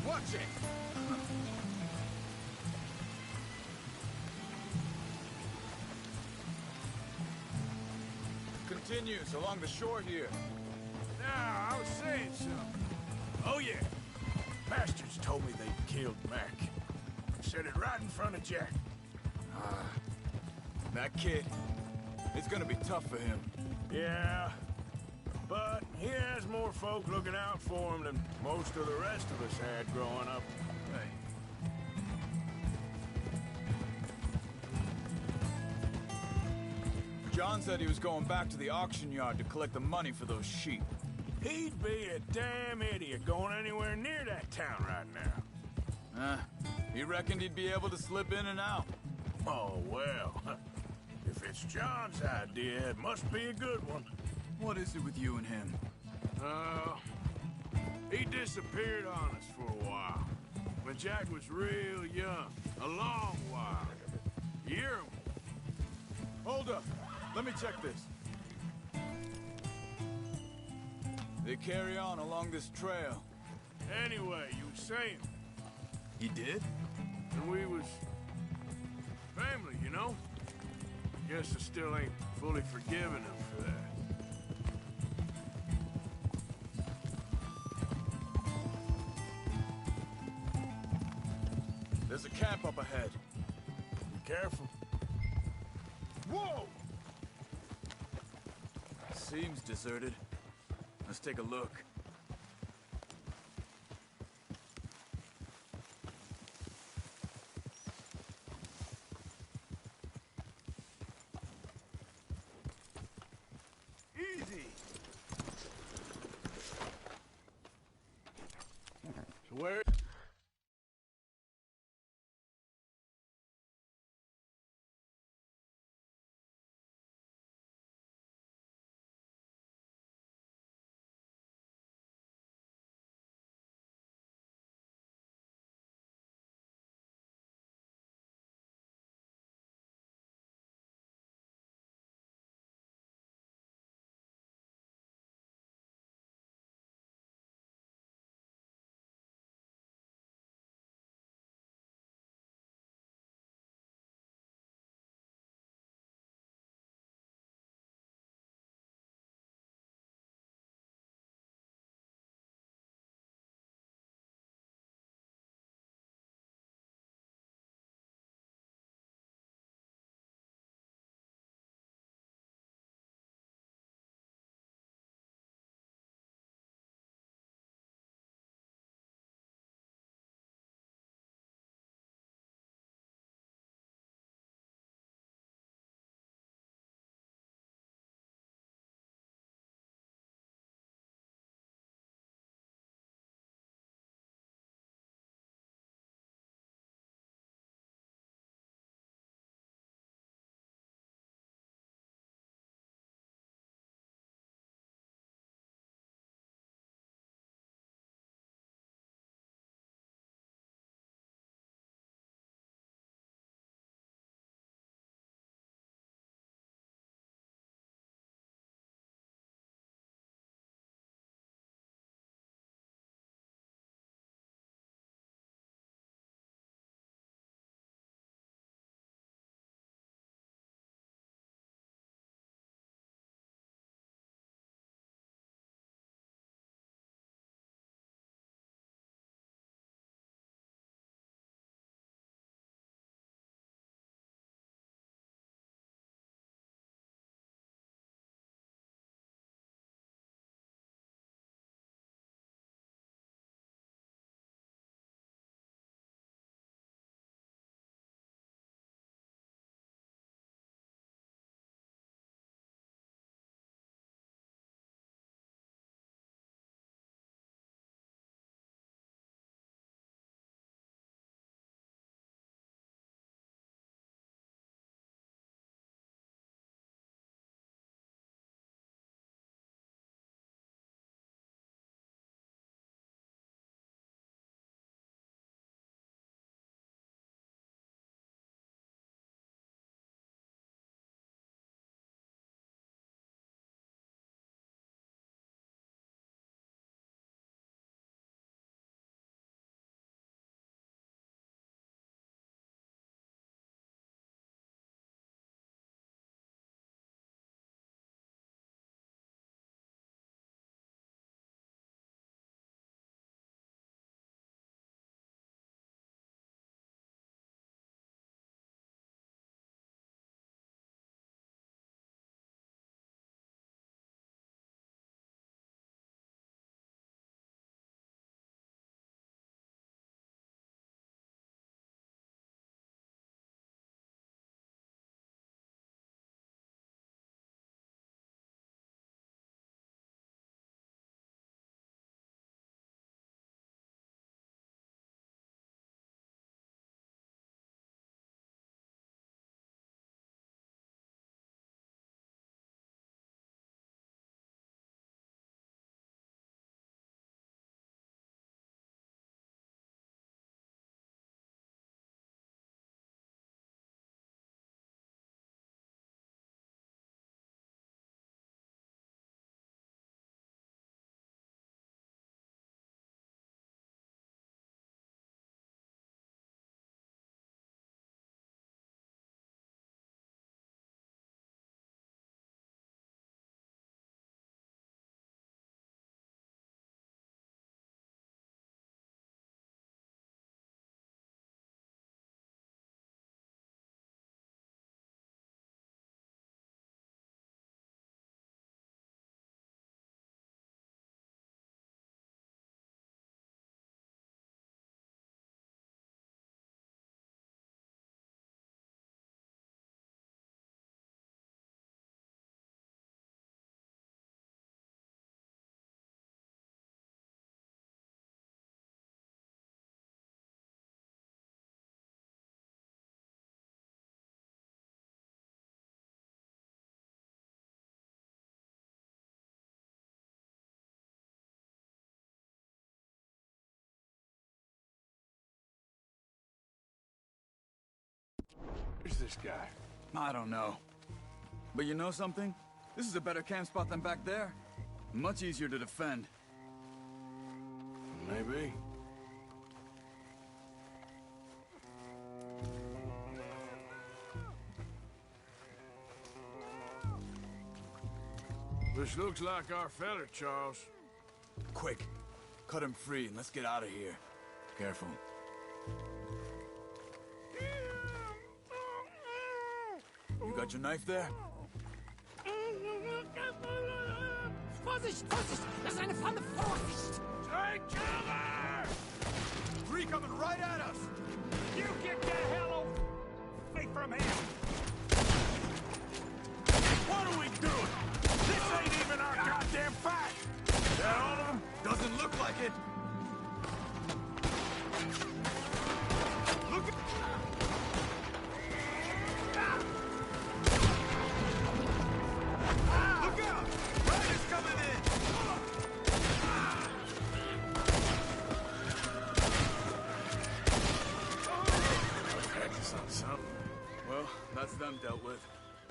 Watch it! Continues along the shore here. Now, I was saying something. Oh, yeah. Bastards told me they'd killed Mac. Said it right in front of Jack. That kid, it's gonna be tough for him. Yeah, but he has more folk looking out for him than most of the rest of us had growing up. Hey. John said he was going back to the auction yard to collect the money for those sheep. He'd be a damn idiot going anywhere near that town right now. He reckoned he'd be able to slip in and out. Oh, well. If it's John's idea, it must be a good one. What is it with you and him? He disappeared on us for a while. When Jack was real young. A long while. Year. Hold up. Let me check this. They carry on along this trail. Anyway, you were saying. He did? And we was... family, you know? Guess I still ain't fully forgiven him for that. There's a camp up ahead. Be careful. Whoa! Seems deserted. Let's take a look. Easy. So where... Where's this guy? I don't know. But you know something? This is a better camp spot than back there. Much easier to defend. Maybe. This looks like our fella, Charles. Quick, cut him free and let's get out of here. Careful. You got your knife there? Vorsicht, Vorsicht! Das ist eine Falle! Vorsicht! Take cover! Three coming right at us! You get the hell away from him! What are we doing? This ain't even our goddamn fight! That all of them? Doesn't look like it! Look at... Look out! Riders coming in! Practice on something. Well, that's them dealt with.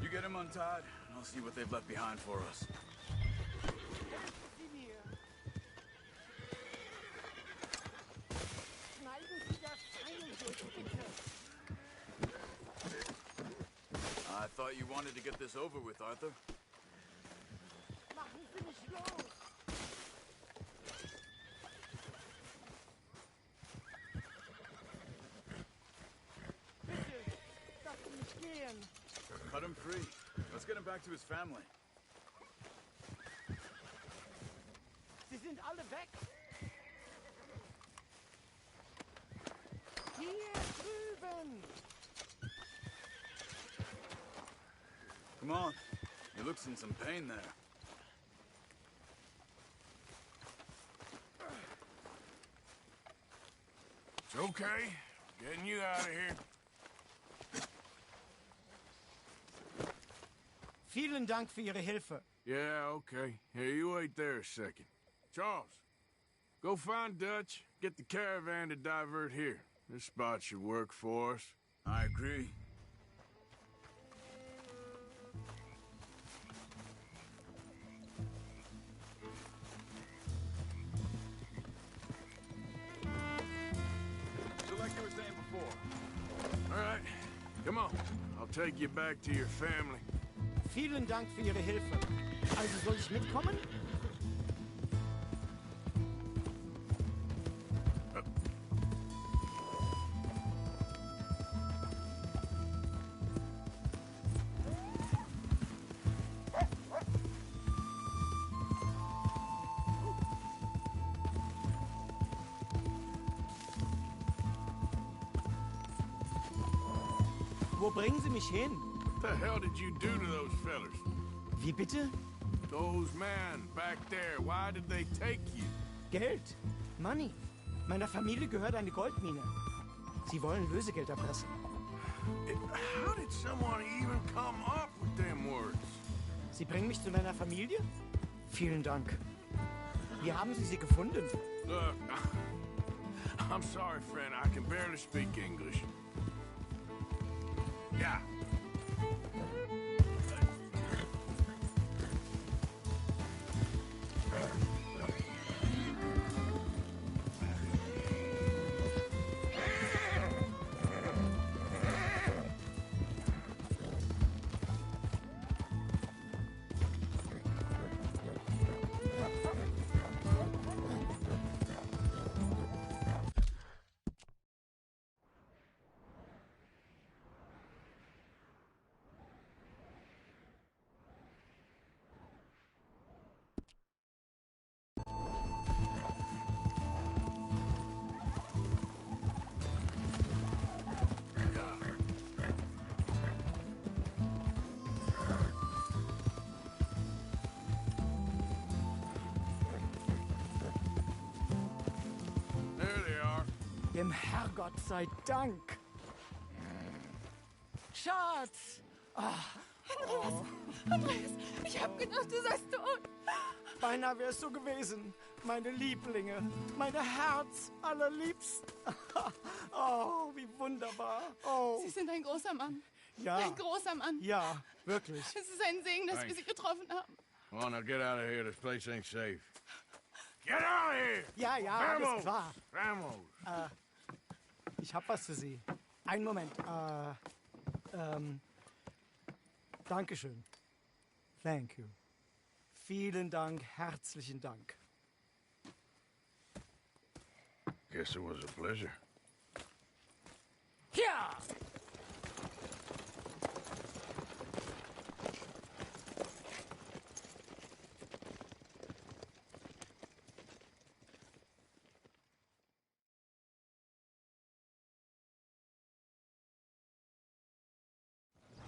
You get them untied, and I'll see what they've left behind for us. I thought you wanted to get this over with, Arthur. Machen Sie nicht los! Bitte, lass mich gehen! Cut him free. Let's get him back to his family. Sie sind alle weg! Hier drüben! Come on. You look's in some pain there. It's okay. Getting you out of here. Vielen Dank für Ihre Hilfe. Yeah, okay. Here, you wait there a second. Charles, go find Dutch. Get the caravan to divert here. This spot should work for us. I agree. So like you were saying before. All right, come on. I'll take you back to your family. Vielen Dank für Ihre Hilfe. Also soll ich mitkommen? Wo bringen Sie mich hin? What the hell did you do to those fellers? Wie bitte? Those men back there, why did they take you? Geld. Money. Meiner Familie gehört eine Goldmine. Sie wollen Lösegeld erpressen. How did someone even come up with them words? Sie bringen mich zu meiner Familie? Vielen Dank. Wie haben Sie sie gefunden? Look, I'm sorry, friend. I can barely speak English. Yeah. Dem Herrgott sei Dank. Schatz! Andreas, Andreas, ich hab gedacht, du seist tot. Beinahe wärst du gewesen. Meine Lieblinge, meine Herz allerliebsten. Oh, wie wunderbar. Oh. Sie sind ein großer Mann. Ja. Ein großer Mann. Ja, wirklich. Es ist ein Segen, dass wir Sie getroffen haben. Come on, now get out of here. This place ain't safe. Get out of here! Ja, ja, alles klar. Vamos! Ich hab was für Sie. Einen Moment. Dankeschön. Thank you. Vielen Dank, herzlichen Dank. Guess it was a pleasure. Ja!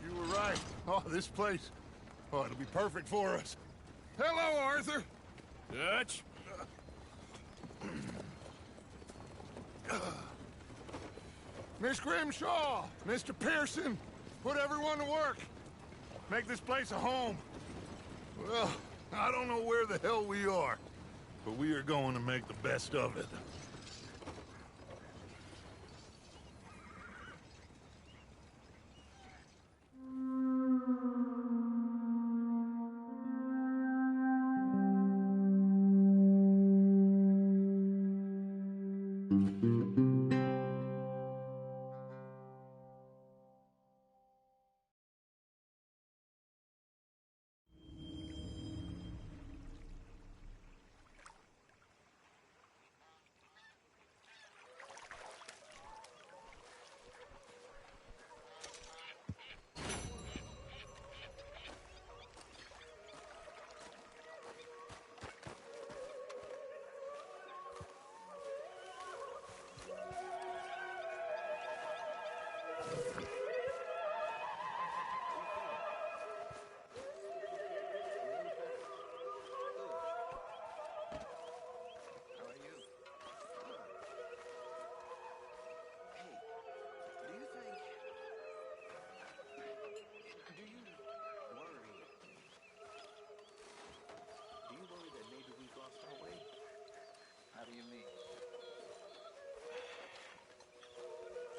You were right. Oh, this place. Oh, it'll be perfect for us. Hello, Arthur. Dutch? Miss Grimshaw, Mr. Pearson, put everyone to work. Make this place a home. Well, I don't know where the hell we are, but we are going to make the best of it. How do you mean?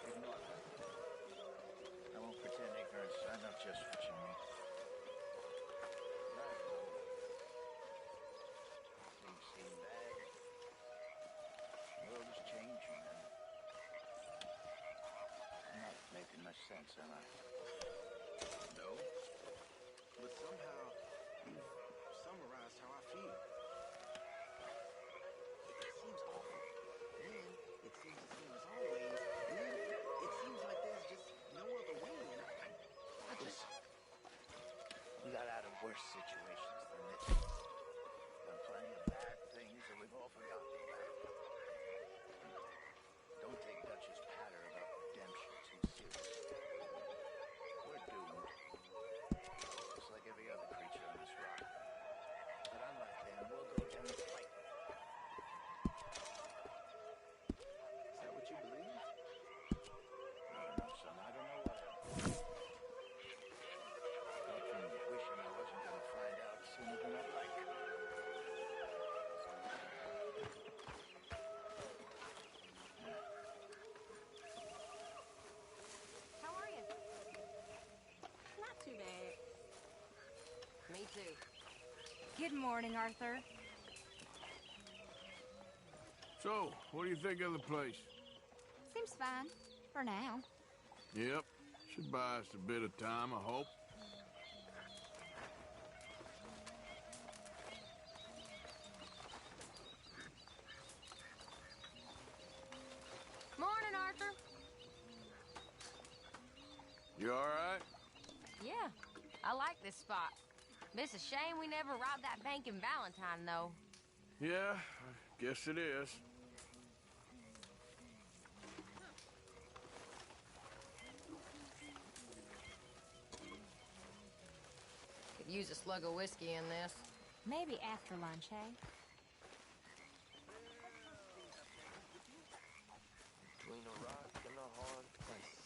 Ignore that. I won't pretend ignorance. I know just what you mean. Things seem bad. The world is changing. I'm not making much sense, am I? No. But somehow, you've summarized how I feel. Seems awful. Then it seems the same as always. And then it seems like there's just no other way. And I just... We got out of worse situations than this. Done plenty of bad things that we've all forgotten about. Don't take Dutch's patter about redemption too seriously. We're doomed. Just like every other creature on this rock. But unlike them, we'll go down and fight. You believe? I don't know, son. I don't know what else. Apart from wishing I wasn't going to find out sooner than I'd like. How are you? Not too bad. Me too. Good morning, Arthur. So, what do you think of the place? Seems fine. For now. Yep. Should buy us a bit of time, I hope. Morning, Arthur. You all right? Yeah, I like this spot. It's a shame we never robbed that bank in Valentine, though. Yeah, I guess it is. Could use a slug of whiskey in this. Maybe after lunch, hey? Between a rock and a hard place.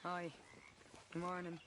Hi. Good morning.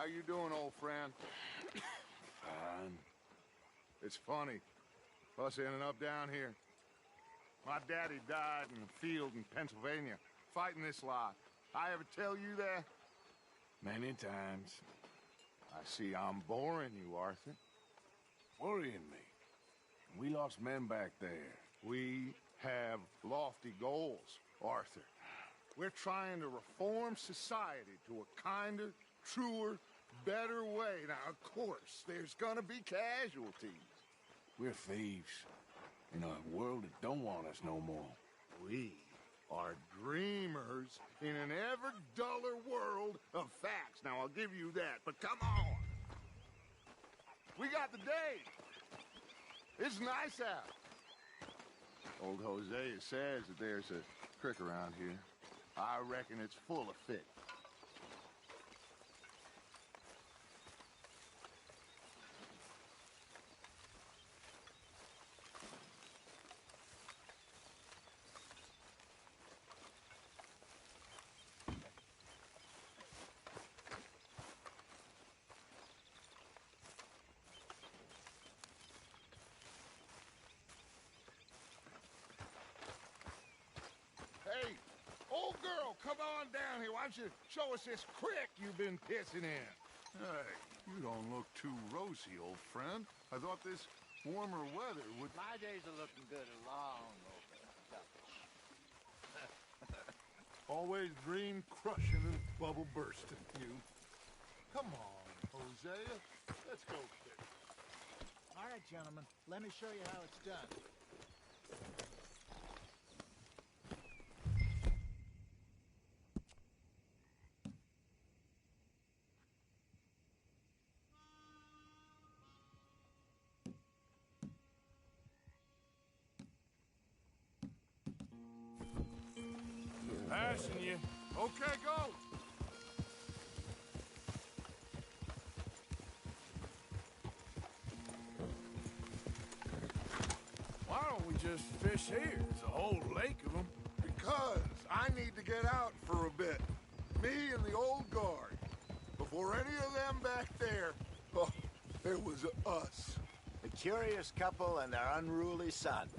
How you doing, old friend? Fine. It's funny, us ending up down here. My daddy died in a field in Pennsylvania, fighting this lot. I ever tell you that? Many times. I see I'm boring you, Arthur. Worrying me. We lost men back there. We have lofty goals, Arthur. We're trying to reform society to a kinder, truer, better way. Now, of course, there's gonna be casualties. We're thieves in a world that don't want us no more. We are dreamers in an ever duller world of facts. Now, I'll give you that, but come on. We got the day. It's nice out. Old Hosea says that there's a creek around here. I reckon it's full of fish. Hey, old girl, come on down here. Why don't you show us this creek you've been pissing in? Hey, you don't look too rosy, old friend. I thought this warmer weather would... My days are looking good along over. Always dream crushing and bubble bursting, you. Come on, Hosea. Let's go, kid. All right, gentlemen. Let me show you how it's done. Passing you. Okay, go. Why don't we just fish here? There's a whole lake of them. Because I need to get out for a bit. Me and the old guard. Before any of them back there, oh, it was us. The curious couple and their unruly son.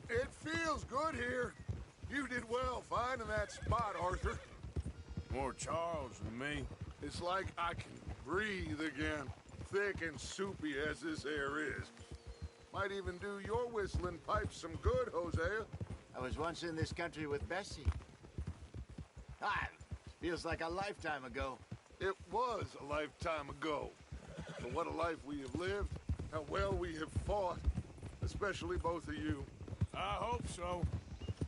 It feels good here. You did well finding that spot, Arthur. More Charles than me. It's like I can breathe again, thick and soupy as this air is. Might even do your whistling pipes some good, Hosea. I was once in this country with Bessie. Feels like a lifetime ago. It was a lifetime ago. But what a life we have lived, how well we have fought, especially both of you. I hope so.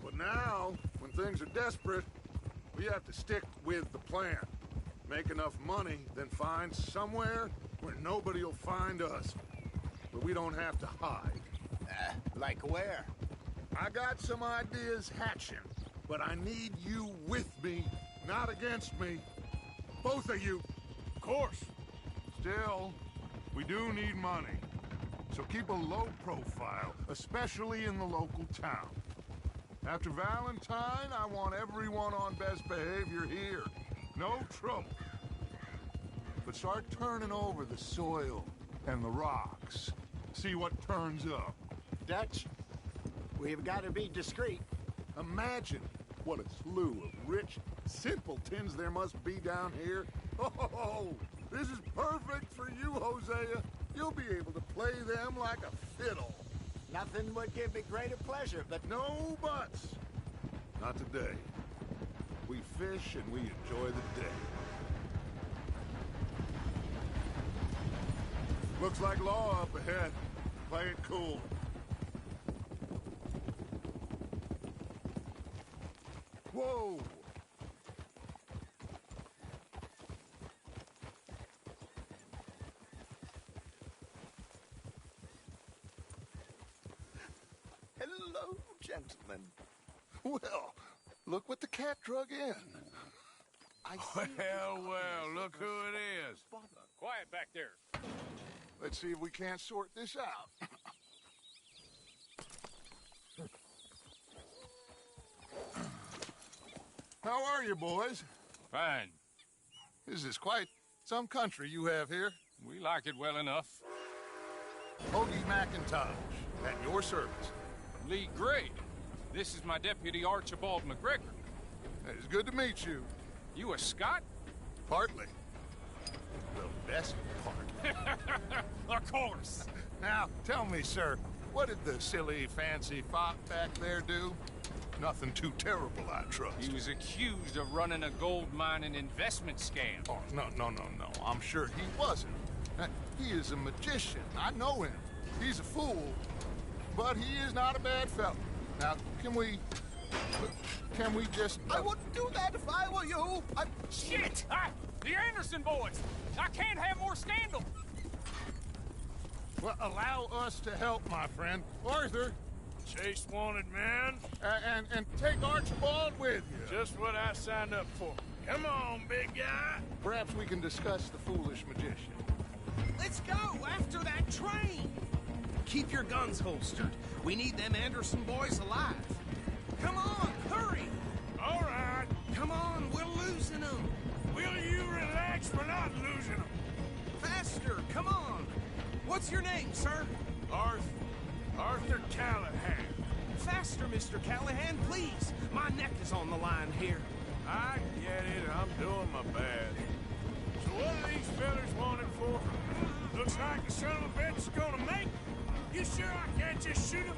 But now, when things are desperate, we have to stick with the plan. Make enough money, then find somewhere where nobody will find us. Where we don't have to hide. Like where? I got some ideas hatching, but I need you with me, not against me. Both of you. Of course. Still, we do need money. So keep a low profile, especially in the local town. After Valentine, I want everyone on best behavior here. No trouble. But start turning over the soil and the rocks. See what turns up. Dutch, we've got to be discreet. Imagine what a slew of rich simpletons there must be down here. Oh, this is perfect for you, Hosea. You'll be able to play them like a fiddle. Nothing would give me greater pleasure, but... No buts. Not today. We fish and we enjoy the day. Looks like law up ahead. Play it cool. Whoa! Hello, gentlemen. Well, look what the cat drug in. Well, look who it is. Quiet back there. Let's see if we can't sort this out. How are you, boys? Fine. This is quite Some country you have here. We like it well enough. Hoagie McIntosh, at your service. Lee Gray. This is my deputy Archibald McGregor. It's good to meet you. You a Scot? Partly. The best part. Of course. Now, tell me, sir, what did the silly, fancy fop back there do? Nothing too terrible, I trust. He was accused of running a gold mining investment scam. Oh, no. I'm sure he wasn't. He is a magician. I know him. He's a fool, but he is not a bad fellow. Now, can we just... I wouldn't do that if I were you. Shit! The Anderson boys! I can't have more scandal! Well, allow us to help, my friend. Arthur! Chase wanted man. And take Archibald with you. Just what I signed up for. Come on, big guy. Perhaps we can discuss the foolish magician. Let's go after that train! Keep your guns holstered. We need them Anderson boys alive. Come on, hurry! All right. Come on, we're losing them. Will you relax? We're not losing them. Faster, come on. What's your name, sir? Arthur Callahan. Faster, Mr. Callahan, please. My neck is on the line here. I get it. I'm doing my best. So what are these fellas wanted for? Looks like the son of a bitch is gonna make. You sure I can't just shoot him?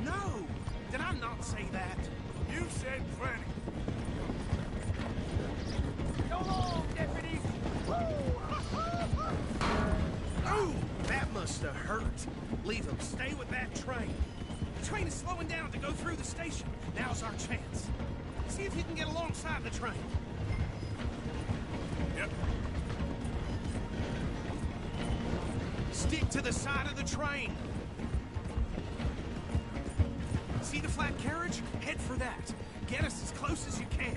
No. Did I not say that? You said plenty. Go on, deputy. Oh, that must have hurt. Leave him. Stay with that train. The train is slowing down to go through the station. Now's our chance. See if you can get alongside the train. Yep. Stick to the side of the train. See the flat carriage? Head for that. Get us as close as you can.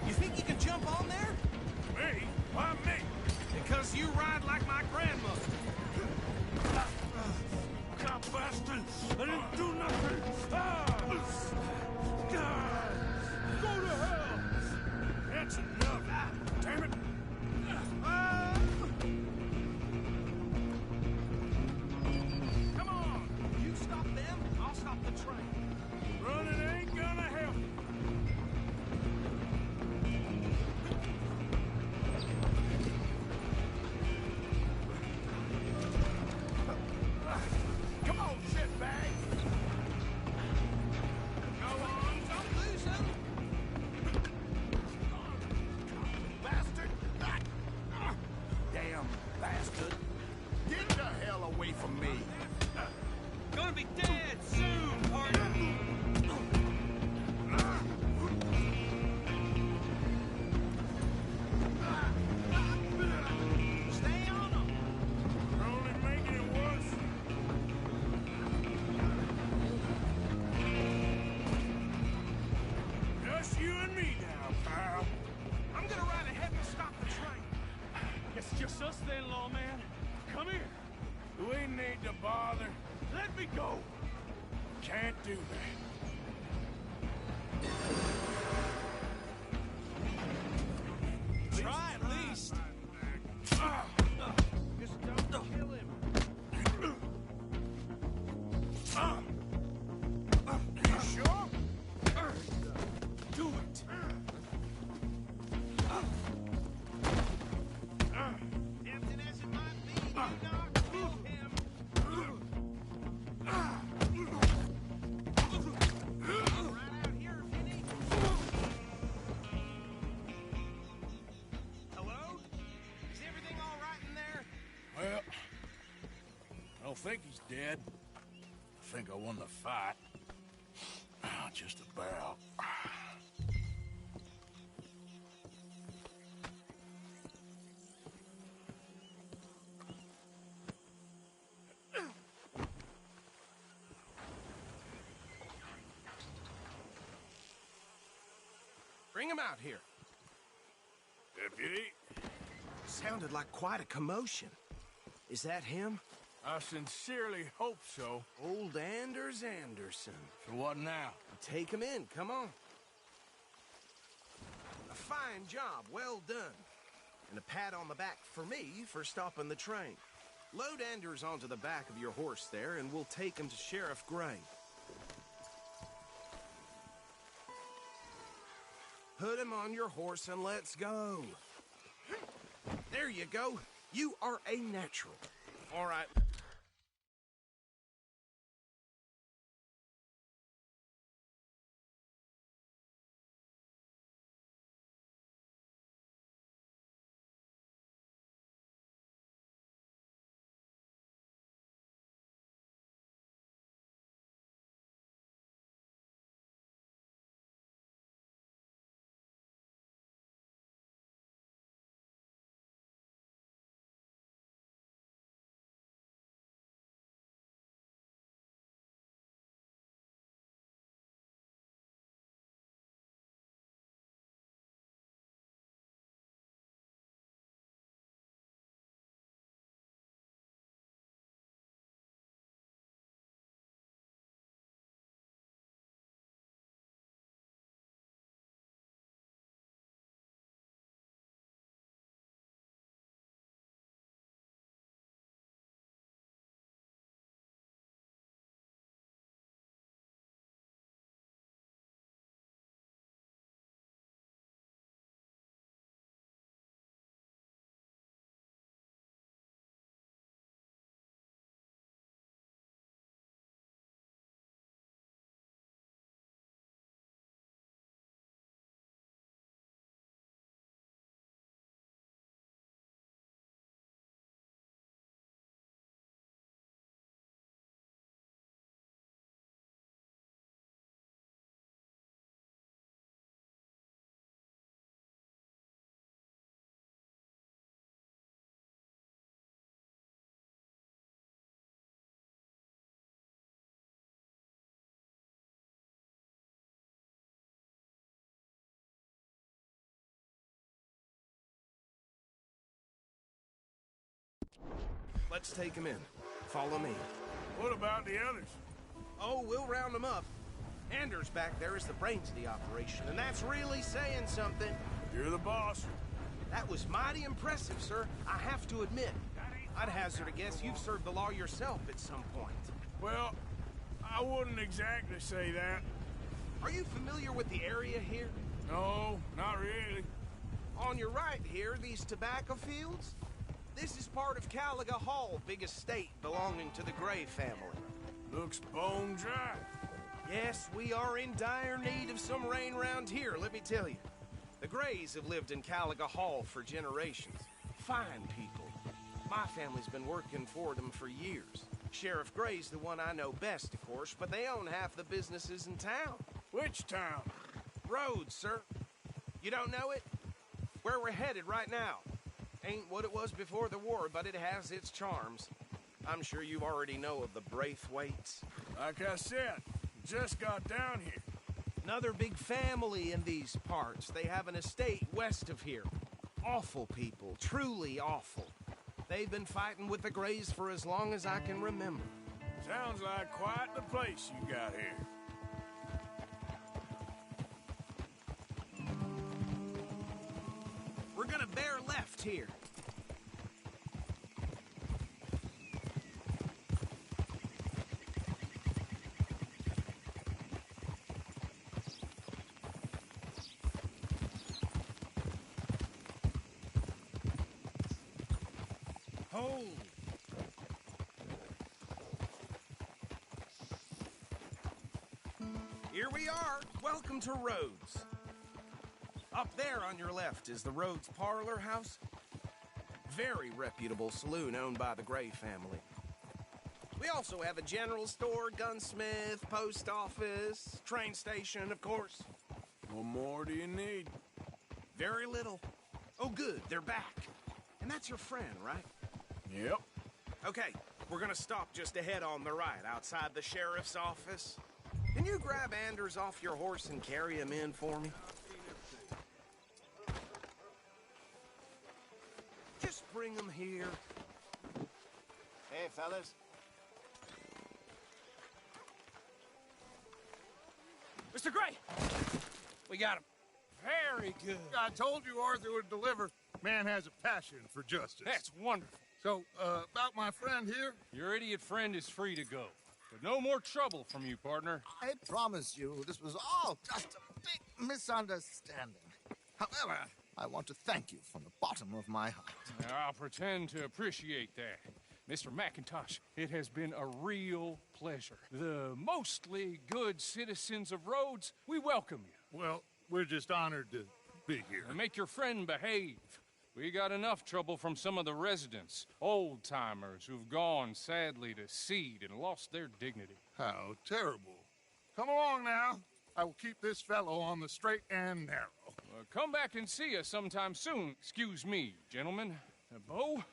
You think you can jump on there? Me? Why me? Because you ride like my grandmother. God bastard! I didn't do nothing! Go to hell! That's enough! Damn it! Come on! You stop them, I'll stop the train. Running ain't gonna help. Come on, shitbag! Go on, don't lose them! Bastard! Damn bastard! Get the hell away from me! Gonna be dead soon, partner! Stay on them! You're only making it worse. Just you and me now, pal. I'm gonna ride ahead and stop the train. It's just us then, lawman. Come here. We need to bother. Let me go. Can't do that. Try at least. Just don't kill him. You sure? Do it. Tempting as it might be, do not kill him. Right out here if you need. Hello? Is everything all right in there? Well, I don't think he's dead. I think I won the fight. Just about. Bring him out here. Deputy, Sounded like quite a commotion. Is that him? I sincerely hope so. Old Anders Anderson. So what now? Take him in, come on. A fine job, well done. and a pat on the back for me for stopping the train. Load Anders onto the back of your horse there, and we'll take him to Sheriff Gray. Put him on your horse and let's go. There you go. You are a natural. All right. Let's take him in. Follow me. What about the others? Oh, we'll round them up. Anders back there is the brains of the operation, and that's really saying something. You're the boss. That was mighty impressive, sir. I have to admit. I'd hazard a guess you've served the law yourself at some point. Well, I wouldn't exactly say that. Are you familiar with the area here? No, not really. On your right here, these tobacco fields? This is part of Caliga Hall, big estate belonging to the Gray family. Looks bone dry. Yes, we are in dire need of some rain round here, let me tell you. The Grays have lived in Caliga Hall for generations. Fine people. My family's been working for them for years. Sheriff Gray's the one I know best, of course, but they own half the businesses in town. Which town? Rhodes, sir. You don't know it? Where we're headed right now. Ain't what it was before the war, but it has its charms. I'm sure you already know of the Braithwaites. Like I said, just got down here. Another big family in these parts. They have an estate west of here. Awful people, truly awful. They've been fighting with the Grays for as long as I can remember. Sounds like quite the place you got here. We're gonna bear left here. Hold. Here we are. Welcome to Rhodes. Up there on your left is the Rhodes Parlor House. Very reputable saloon owned by the Gray family. We also have a general store, gunsmith, post office, train station, of course. What more do you need? Very little. Oh, good, they're back. And that's your friend, right? Yep. Okay, we're gonna stop just ahead on the right, outside the sheriff's office. Can you grab Anders off your horse and carry him in for me? Just bring him here. Hey, fellas. Mr. Gray! We got him. Very good. I told you Arthur would deliver. Man has a passion for justice. That's wonderful. So, about my friend here? Your idiot friend is free to go. But no more trouble from you, partner. I promise you, this was all just a big misunderstanding. However, I want to thank you from the bottom of my heart. I'll pretend to appreciate that. Mr. McIntosh, it has been a real pleasure. The mostly good citizens of Rhodes, we welcome you. Well, we're just honored to be here. And make your friend behave. We got enough trouble from some of the residents, old-timers who've gone, sadly, to seed and lost their dignity. How terrible. Come along now. I will keep this fellow on the straight and narrow. Come back and see us sometime soon. Excuse me, gentlemen. Bo,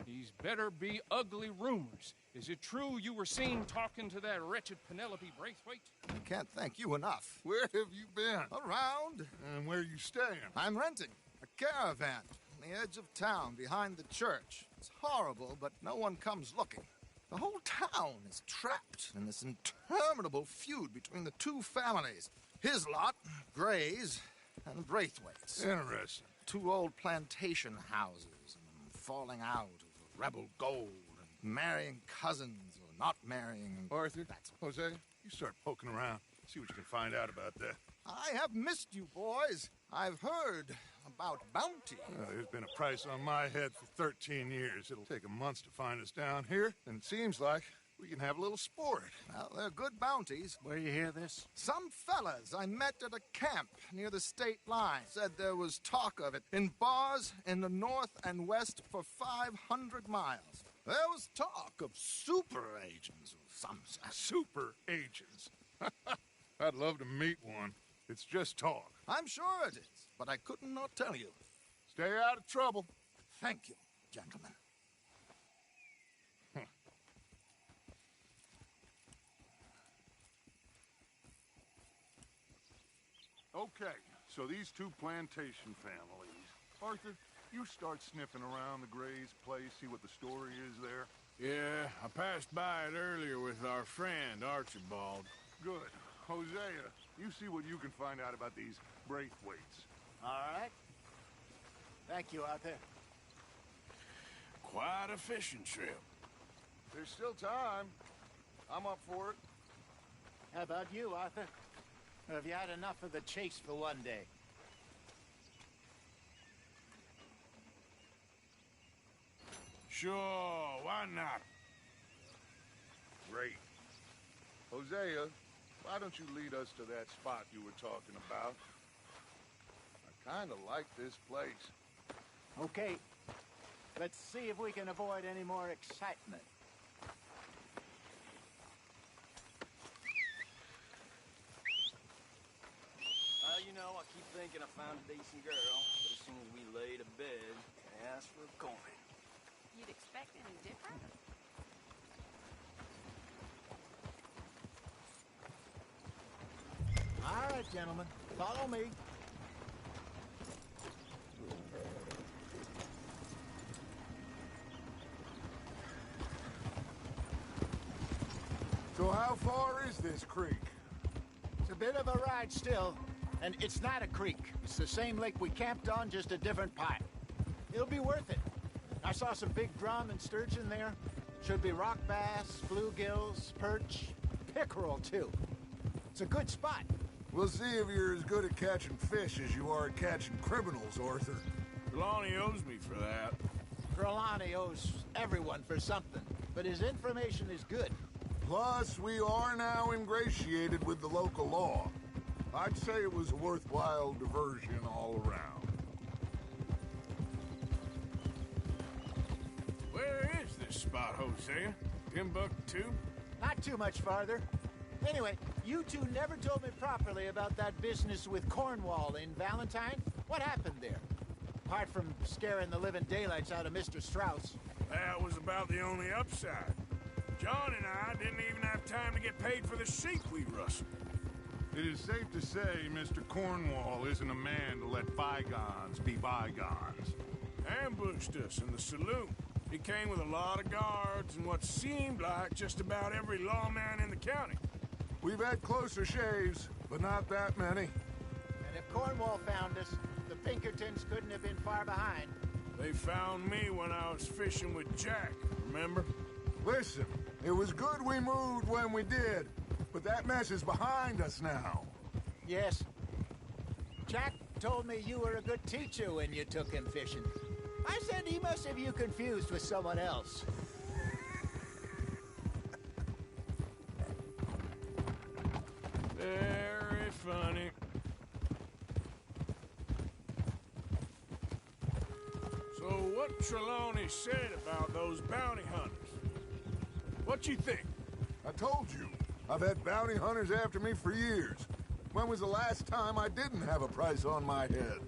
these better be ugly rumors. Is it true you were seen talking to that wretched Penelope Braithwaite? I can't thank you enough. Where have you been? Around. And where are you staying? I'm renting a caravan on the edge of town behind the church. It's horrible, but no one comes looking. The whole town is trapped in this interminable feud between the two families. His lot, Gray's, and Braithwaite's. Interesting. Two old plantation houses, and falling out of rebel gold, and marrying cousins or not marrying. Arthur, Jose, you start poking around. See what you can find out about that. I have missed you, boys. I've heard about bounty. There's been a price on my head for 13 years. It'll take a month to find us down here, and it seems like we can have a little sport. Well, they're good bounties. Where you hear this? Some fellas I met at a camp near the state line said there was talk of it in bars in the north and west for 500 miles. There was talk of super agents of some sort. Super agents? I'd love to meet one. It's just talk. I'm sure it is, but I couldn't not tell you. Stay out of trouble. Thank you, gentlemen. Okay, so these two plantation families. Arthur, you start sniffing around the Gray's place, see what the story is there. Yeah, I passed by it earlier with our friend, Archibald. Good. Hosea, you see what you can find out about these Braithwaites. All right. Thank you, Arthur. Quite a fishing trip. There's still time. I'm up for it. How about you, Arthur? Or have you had enough of the chase for one day? Sure, why not? Great. Hosea, why don't you lead us to that spot you were talking about? I kind of like this place. Okay. Let's see if we can avoid any more excitement. Well, you know, I keep thinking I found a decent girl, but as soon as we lay to bed, I ask for a coin. You'd expect any different? All right, gentlemen. Follow me. So how far is this creek? It's a bit of a ride still, and it's not a creek. It's the same lake we camped on, just a different part. It'll be worth it. I saw some big drum and sturgeon there. Should be rock bass, bluegills, perch, pickerel, too. It's a good spot. We'll see if you're as good at catching fish as you are at catching criminals, Arthur. Trelawney owes me for that. Trelawney owes everyone for something, but his information is good. Plus, we are now ingratiated with the local law. I'd say it was a worthwhile diversion all around. Where is this spot, Hosea? Timbuktu? Not too much farther. Anyway, you two never told me properly about that business with Cornwall in Valentine. What happened there? Apart from scaring the living daylights out of Mr. Strauss. That was about the only upside. John and I didn't even have time to get paid for the sheep we rustled. It is safe to say Mr. Cornwall isn't a man to let bygones be bygones. Ambushed us in the saloon. He came with a lot of guards and what seemed like just about every lawman in the county. We've had closer shaves, but not that many. And if Cornwall found us, the Pinkertons couldn't have been far behind. They found me when I was fishing with Jack, remember? Listen, it was good we moved when we did, but that mess is behind us now. Yes. Jack told me you were a good teacher when you took him fishing. I said he must have you confused with someone else. Very funny. So what Trelawney said about those bounty hunters? What you think? I told you, I've had bounty hunters after me for years. When was the last time I didn't have a price on my head?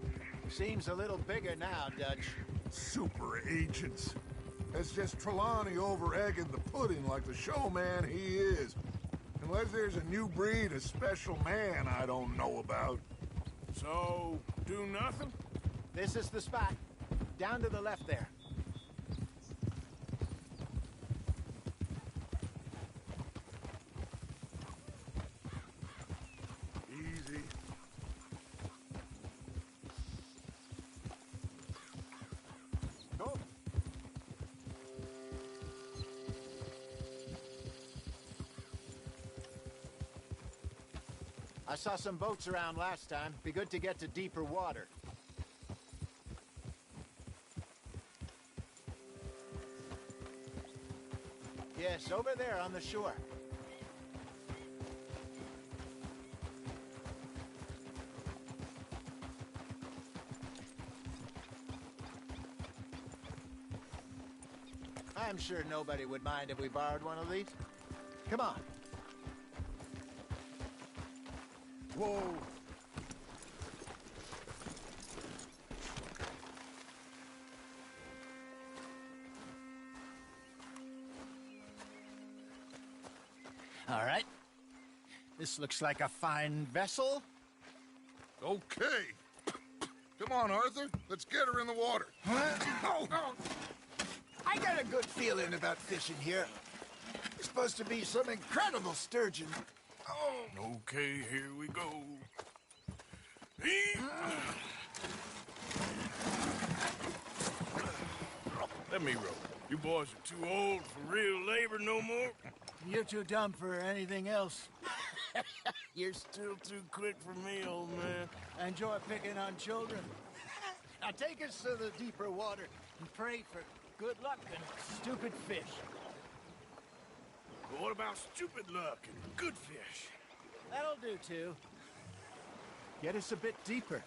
Seems a little bigger now, Dutch. Super agents. It's just Trelawney over-egging the pudding like the showman he is. Unless there's a new breed of special man I don't know about. So, do nothing? This is the spot. Down to the left there. Easy. Go. I saw some boats around last time. Be good to get to deeper water. Yes, over there on the shore. I'm sure nobody would mind if we borrowed one of these. Come on. Whoa. All right. This looks like a fine vessel. Okay. Come on, Arthur. Let's get her in the water. Oh. I got a good feeling about fishing here. It's supposed to be some incredible sturgeon. Oh. Okay, here we go. Let me row. You boys are too old for real labor no more. You're too dumb for anything else. You're still too quick for me, old man. I enjoy picking on children. Now take us to the deeper water and pray for good luck and stupid fish. But what about stupid luck and good fish? That'll do, too. Get us a bit deeper.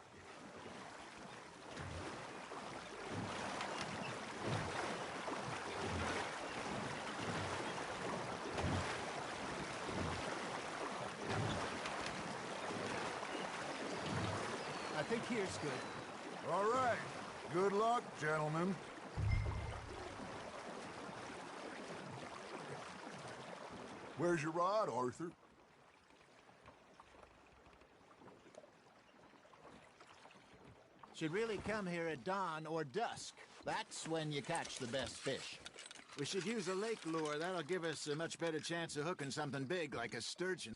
I think here's good. All right. Good luck, gentlemen. Where's your rod, Arthur? Should really come here at dawn or dusk. That's when you catch the best fish. We should use a lake lure. That'll give us a much better chance of hooking something big like a sturgeon.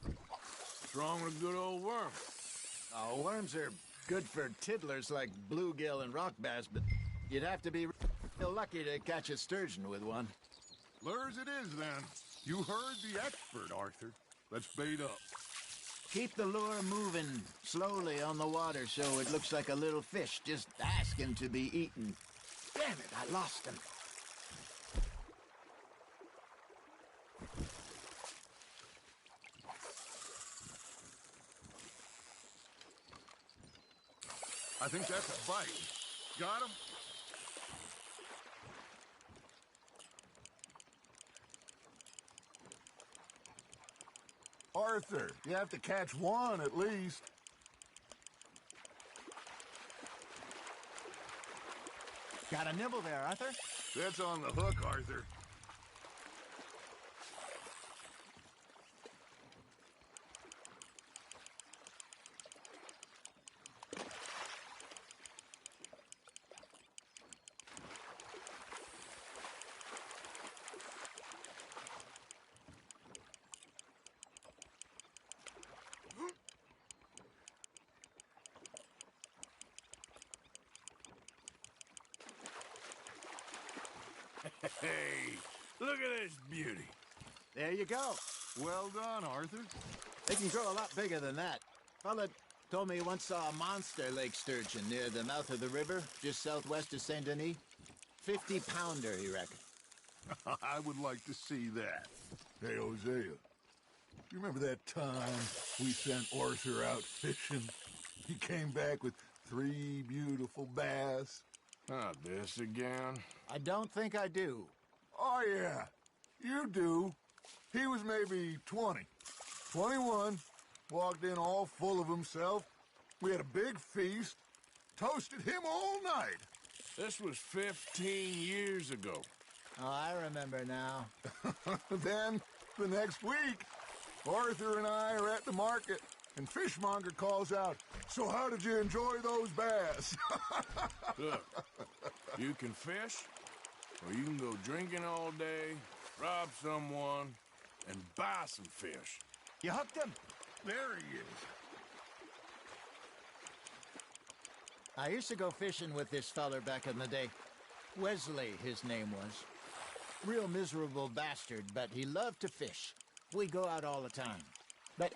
What's wrong with a good old worm? Oh, worms are good for tiddlers like bluegill and rock bass, but you'd have to be real lucky to catch a sturgeon with one. Lures it is, then. You heard the expert, Arthur. Let's bait up. Keep the lure moving slowly on the water so it looks like a little fish just asking to be eaten. Damn it, I lost him. I think that's a bite. Got him? Arthur, you have to catch one at least. Got a nibble there, Arthur? That's on the hook, Arthur. Hey, look at this beauty. There you go. Well done, Arthur. They can grow a lot bigger than that. Fella told me he once saw a monster lake sturgeon near the mouth of the river, just southwest of Saint Denis. 50-pounder, he reckoned. I would like to see that. Hey, Hosea, you remember that time we sent Arthur out fishing? He came back with 3 beautiful bass. Not this again. I don't think I do. Oh, yeah, you do. He was maybe 20, 21, walked in all full of himself. We had a big feast, toasted him all night. This was 15 years ago. Oh, I remember now. Then, the next week, Arthur and I are at the market, and Fishmonger calls out, "So how did you enjoy those bass?" Look, you can fish, or you can go drinking all day, rob someone, and buy some fish. You hooked him? There he is. I used to go fishing with this feller back in the day. Wesley, his name was. Real miserable bastard, but he loved to fish. We go out all the time. But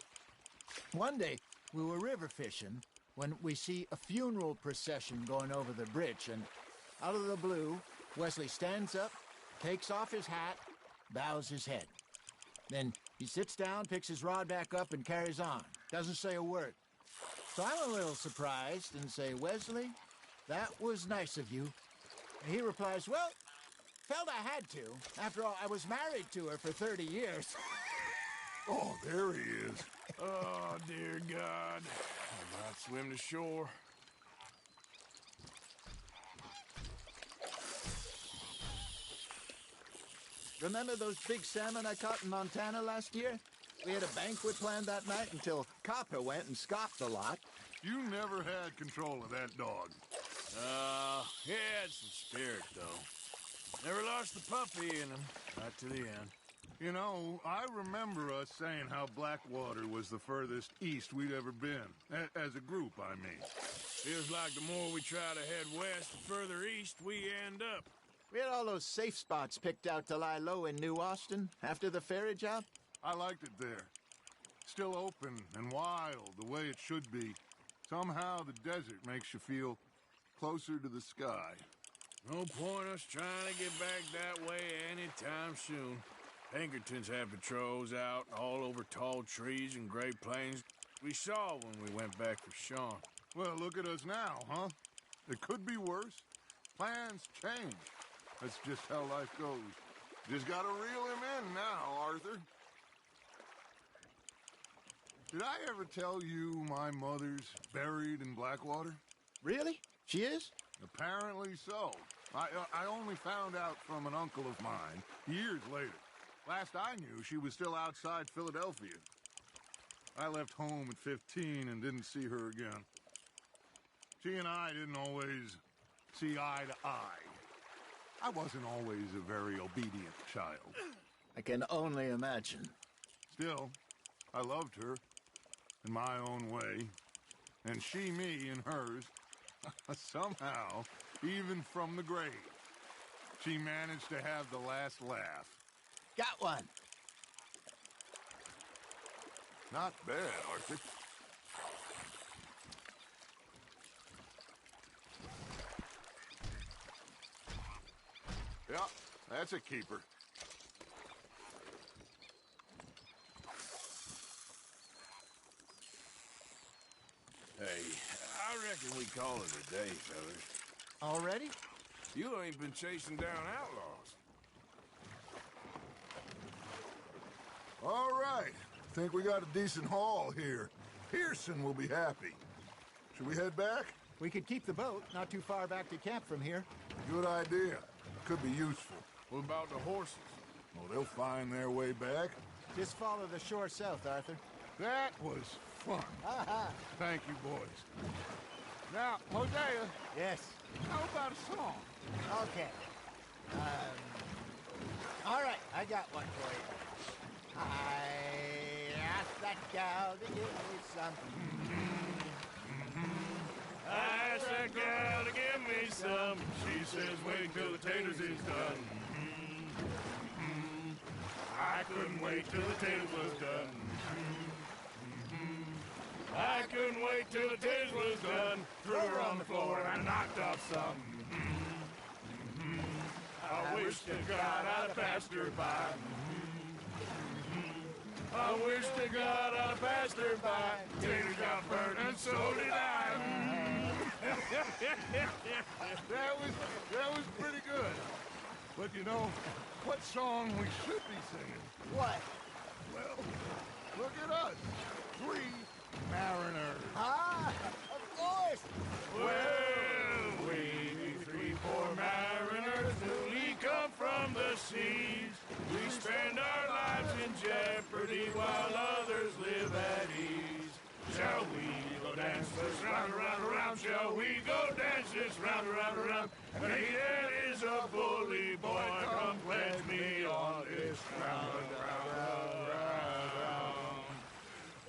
one day, we were river fishing when we see a funeral procession going over the bridge, and out of the blue, Wesley stands up, takes off his hat, bows his head. Then he sits down, picks his rod back up, and carries on. Doesn't say a word. So I'm a little surprised and say, "Wesley, that was nice of you." And he replies, "Well, felt I had to. After all, I was married to her for 30 years. Oh, there he is. Oh, dear God. I might swim to shore. Remember those big salmon I caught in Montana last year? We had a banquet planned that night until Copper went and scoffed a lot. You never had control of that dog. He had some spirit, though. Never lost the puppy in him, right to the end. You know, I remember us saying how Blackwater was the furthest east we'd ever been. As a group, I mean. Feels like the more we try to head west, the further east we end up. We had all those safe spots picked out to lie low in New Austin after the ferry job. I liked it there. Still open and wild, the way it should be. Somehow the desert makes you feel closer to the sky. No point us trying to get back that way anytime soon. Pinkertons have patrols out all over tall trees and Great Plains. We saw when we went back for Sean. Well, look at us now, huh? It could be worse. Plans change. That's just how life goes. Just gotta reel him in now, Arthur. Did I ever tell you my mother's buried in Blackwater? Really? She is? Apparently so. I only found out from an uncle of mine years later. Last I knew, she was still outside Philadelphia. I left home at 15 and didn't see her again. She and I didn't always see eye to eye. I wasn't always a very obedient child. I can only imagine. Still, I loved her in my own way, and she me in hers. Somehow, even from the grave, she managed to have the last laugh. Got one. Not bad, Arthur. Yeah, that's a keeper. Hey, I reckon we call it a day, fellas. Already? You ain't been chasing down outlaws. All right. Think we got a decent haul here. Pearson will be happy. Should we head back? We could keep the boat not too far back to camp from here. Good idea. Could be useful. What about the horses? Well, they'll find their way back. Just follow the shore south, Arthur. That was fun. Thank you, boys. Now, Hosea. Yes? How about a song? Okay. All right, I got one for you. I asked that gal to give me some. I asked that gal to give me some. She says, wait till the taters is done. I couldn't wait till the tales was done. I couldn't wait till the tales was done. Threw her on the floor and I knocked off some. I wish to God I'd passed her by. I wish to God I'd passed her by. Tater got burnt and so did I. That was pretty good. But you know, what song we should be singing? What? Well, look at us. 3 mariners. Ah, of course. Well, we 3 poor mariners newly come from the seas. We spend our lives in jeopardy while others live at ease. Shall we go dance this round, around, around? Shall we go dance this round, around, around? And he that is a bully boy, come pledge me on this round, round, round, round.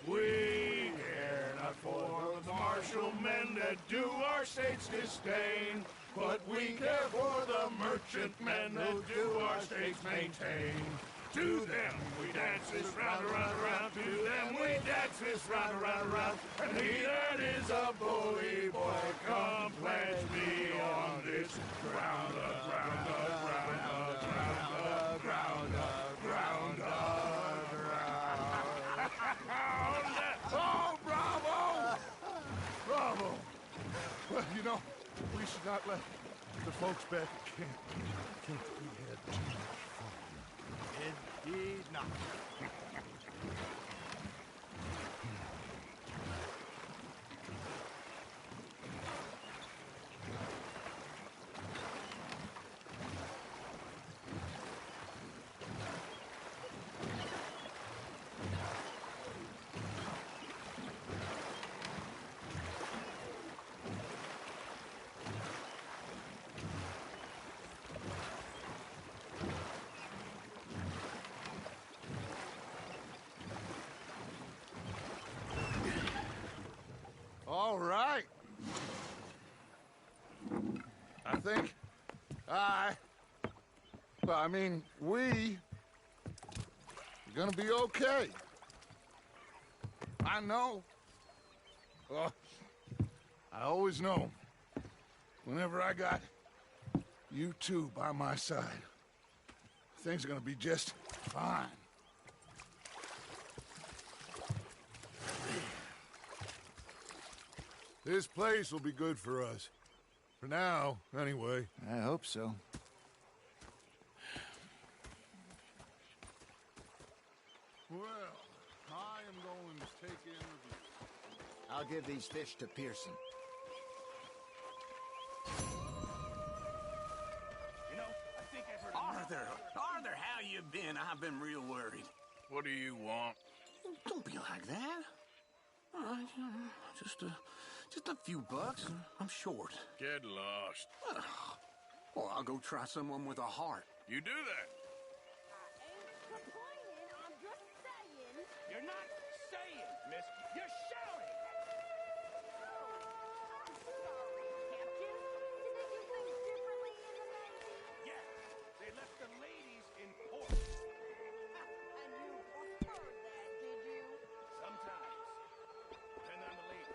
We care not for the martial men that do our states disdain, but we care for the merchant men who do our states maintain. To them we dance this round, around, around. To them we dance this round, around, around. And he that is a bully boy, come pledge me on this ground, ground, ground, ground, ground, ground, ground. Oh, bravo! Bravo! Well, you know, we should not let the folks back at camp think that we had too much fun. Indeed not. All right. I think we are gonna be okay. I know. Well, I always know. Whenever I got you two by my side, things are gonna be just fine. This place will be good for us. For now, anyway. I hope so. Well, I am going to take in review. I'll give these fish to Pearson. You know, I think I've heard Arthur, how you been? I've been real worried. What do you want? Don't be like that. All right, just a few bucks. I'm short. Get lost. Well, I'll go try someone with a heart. You do that. I'm just saying. You're not saying, miss. You're shouting. I'm sorry, Captain. Did they do things differently in the Navy? Yes, they left the ladies in port. And you preferred that, did you? Sometimes. Depending on the ladies.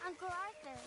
Uncle Arthur.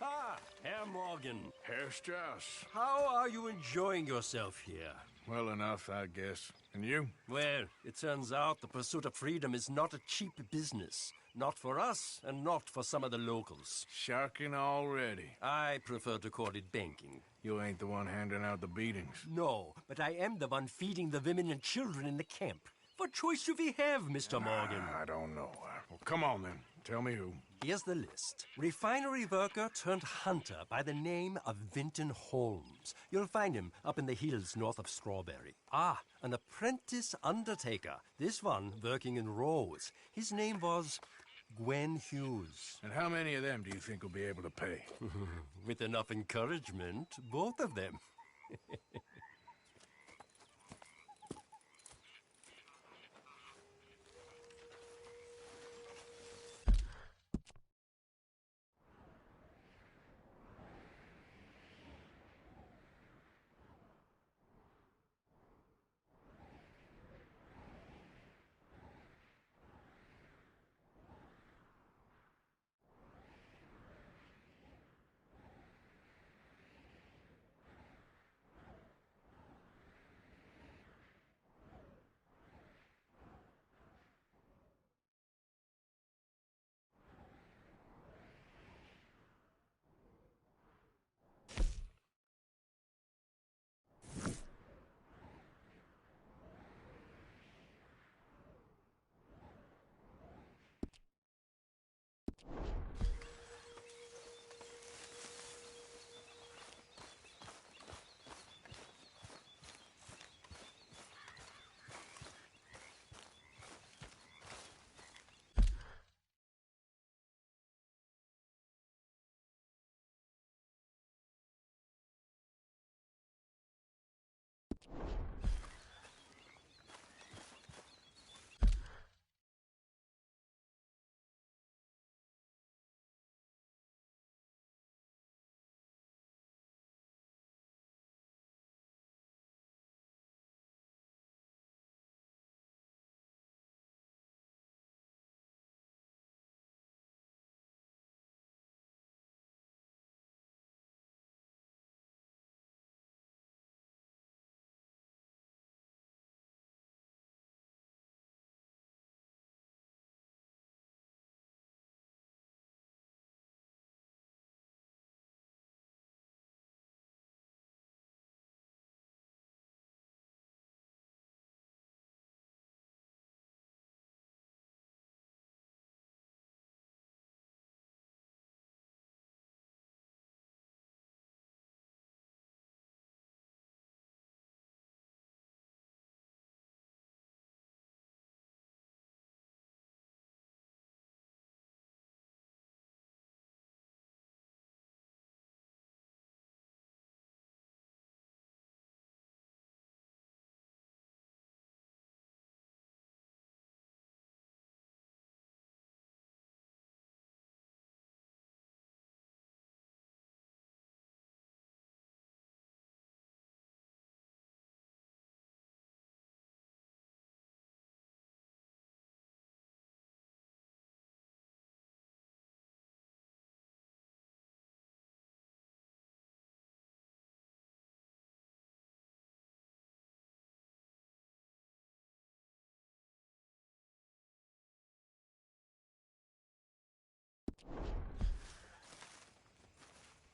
Ah, Herr Morgan. Herr Strauss. How are you enjoying yourself here? well enough, I guess. And you? Well, it turns out the pursuit of freedom is not a cheap business. Not for us, and not for some of the locals. Sharking already. I prefer to call it banking. You ain't the one handing out the beatings. No, but I am the one feeding the women and children in the camp. What choice do we have, Mr. Morgan? I don't know. Well, come on, then. Tell me who. Here's the list. Refinery worker turned hunter by the name of Vinton Holmes. You'll find him up in the hills north of Strawberry. Ah, an apprentice undertaker. This one working in Rose. His name was Gwen Hughes. And how many of them do you think will be able to pay? With enough encouragement, both of them.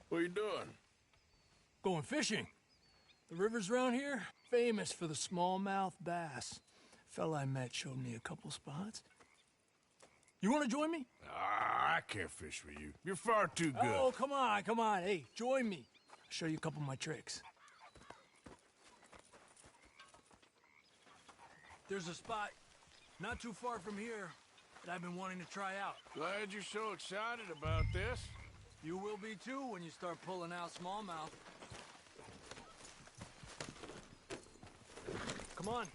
What are you doing? Going fishing. The rivers around here, famous for the smallmouth bass. Fella I met showed me a couple spots. You want to join me? I can't fish with you. You're far too good. Oh, come on, come on. Hey, join me. I'll show you a couple of my tricks. There's a spot not too far from here that I've been wanting to try out. Glad you're so excited about this. You will be too when you start pulling out smallmouth. Come on.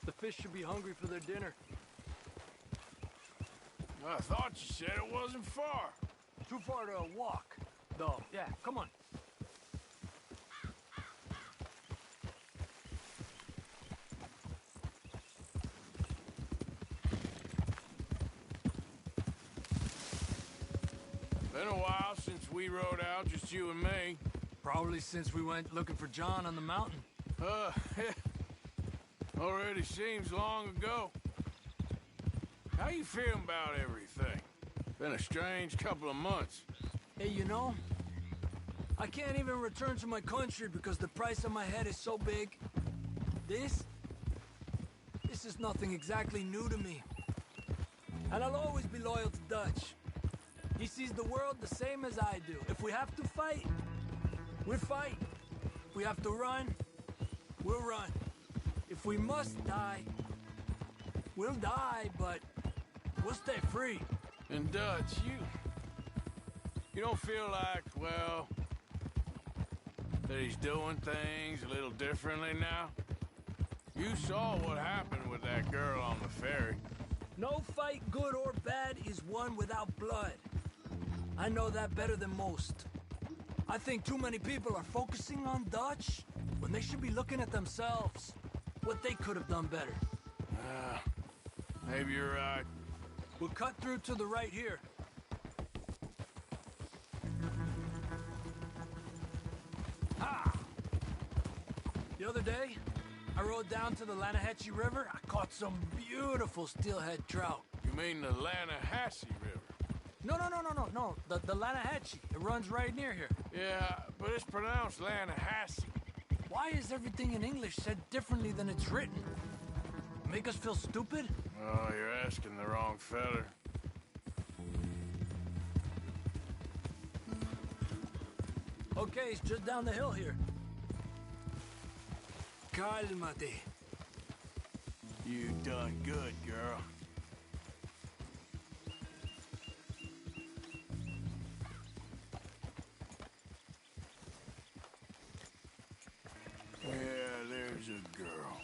The fish should be hungry for their dinner. I thought you said it wasn't far. Too far to walk, though. Yeah, come on. Been a while since we rode out, just you and me. Probably since we went looking for John on the mountain. Already seems long ago. How you feeling about everything? Been a strange couple of months. Hey, you know, I can't even return to my country because the price of my head is so big. This is nothing exactly new to me. And I'll always be loyal to Dutch. He sees the world the same as I do. If we have to fight, we'll fight. If we have to run, we'll run. If we must die, we'll die, but we'll stay free. And Dutch, you don't feel like, well, that he's doing things a little differently now? You saw what happened with that girl on the ferry. No fight, good or bad, is won without blood. I know that better than most. I think too many people are focusing on Dutch when they should be looking at themselves. What they could have done better. Maybe you're right. We'll cut through to the right here. Ah! The other day, I rode down to the Lanahatchee River. I caught some beautiful steelhead trout. You mean the Lanahatchee River? No. The Lanahatchee. It runs right near here. Yeah, but it's pronounced Lanahatchee. Why is everything in English said differently than it's written? Make us feel stupid? Oh, you're asking the wrong feller. Okay, it's just down the hill here. Cálmate. You done good, girl. Yeah, there's a girl.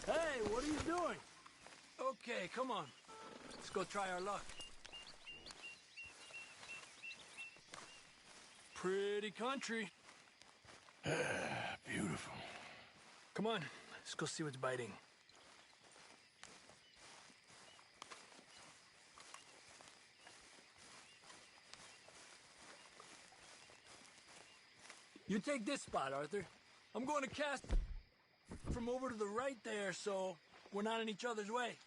Hey, what are you doing? Okay, come on. Let's go try our luck. Pretty country. Beautiful. Come on, let's go see what's biting. You take this spot, Arthur. I'm going to cast from over to the right there, so we're not in each other's way.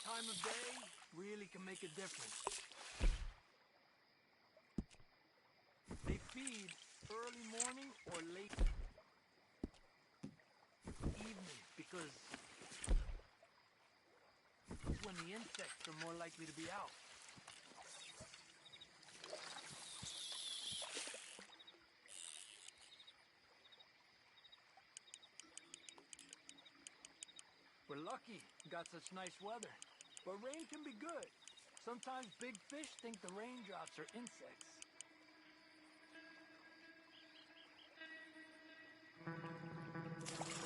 Time of day really can make a difference. They feed early morning or late evening because that's when the insects are more likely to be out. We're lucky we got such nice weather. But rain can be good. Sometimes big fish think the raindrops are insects.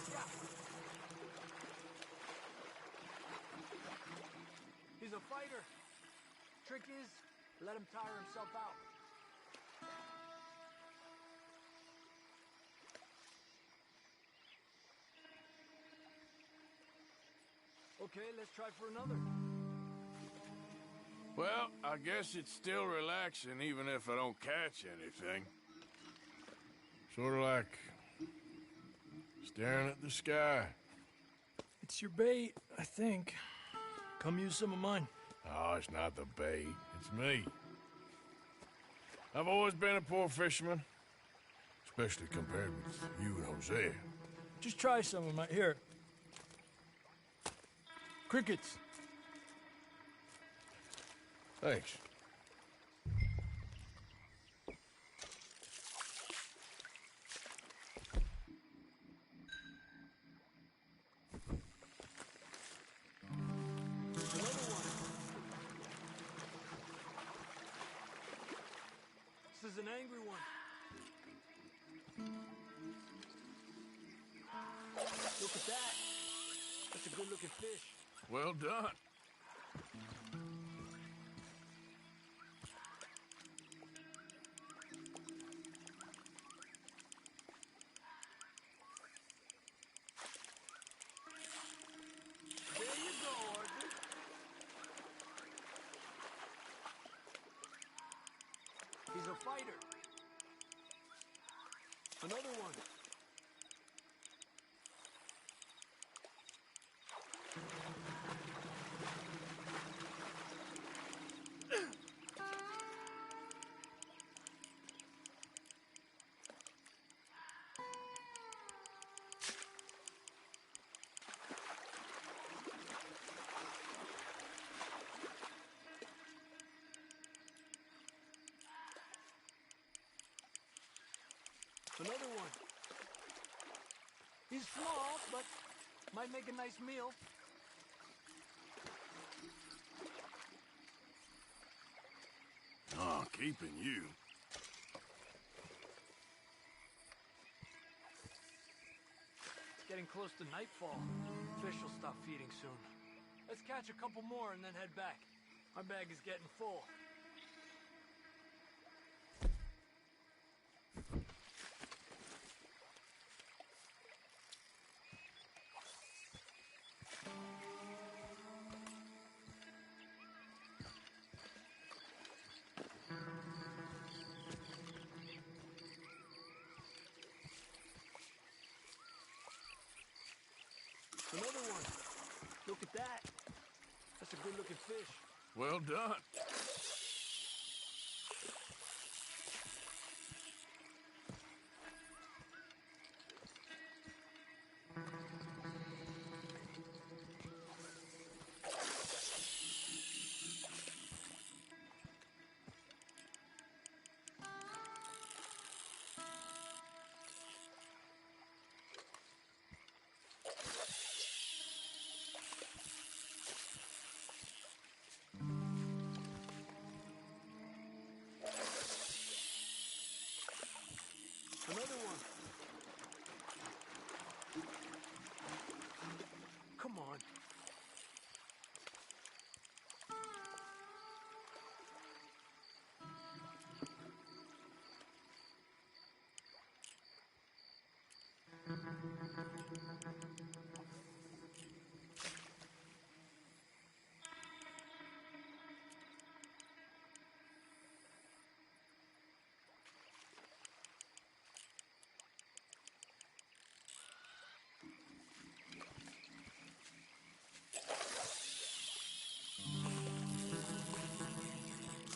Yeah. He's a fighter. Trick is, let him tire himself out. Okay, let's try for another. Well, I guess it's still relaxing even if I don't catch anything. Sort of like staring at the sky. It's your bait, I think. Come use some of mine. Oh, it's not the bait. It's me. I've always been a poor fisherman. Especially compared with you and Hosea. Just try some of my... Here. Crickets. Thanks. This is is an angry one. Look at that. That's a good-looking fish. Well done. There you go, Arthur. He's a fighter. Another one. Another one. He's small, but might make a nice meal. Oh, keeping you. It's getting close to nightfall. Fish will stop feeding soon. Let's catch a couple more and then head back. My bag is getting full. Another one. Look at that. That's a good-looking fish. Well done. Another one. Come on.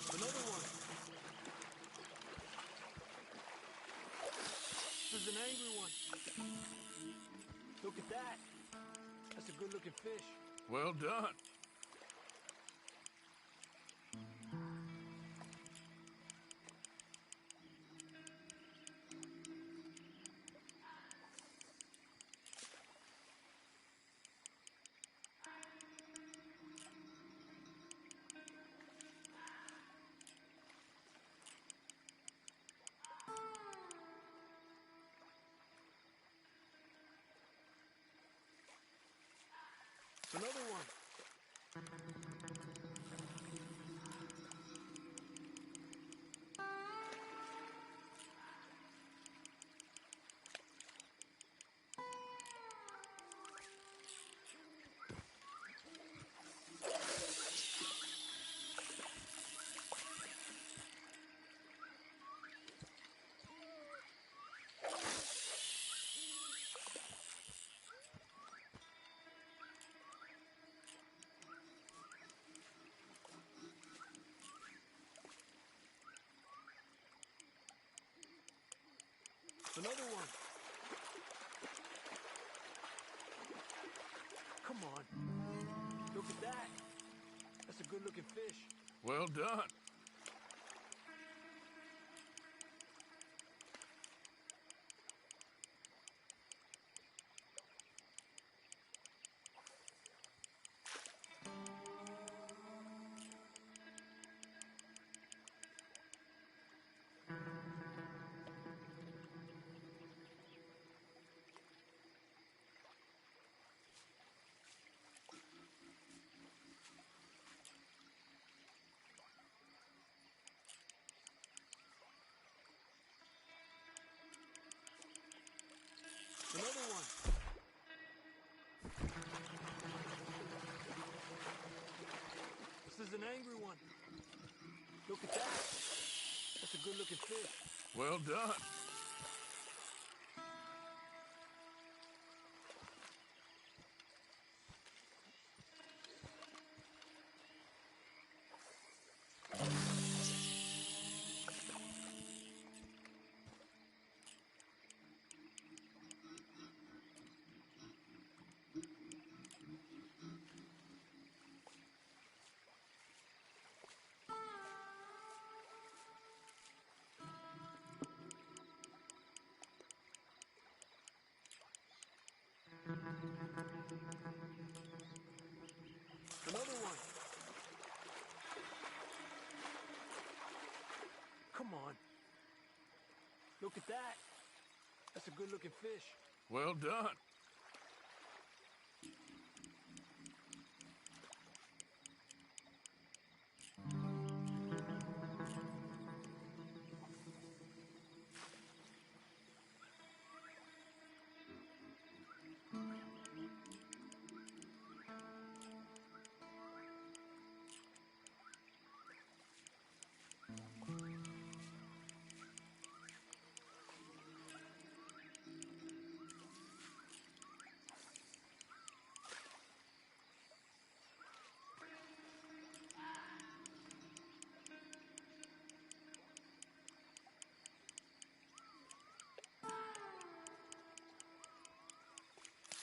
Another one. This is an angry one. Look at that. That's a good-looking fish. Well done. Another one. Another one. Come on. Look at that. That's a good-looking fish. Well done. Look at that. That's a good-looking fish. Well done. Another one. Come on. Look at that. That's a good-looking fish. Well done.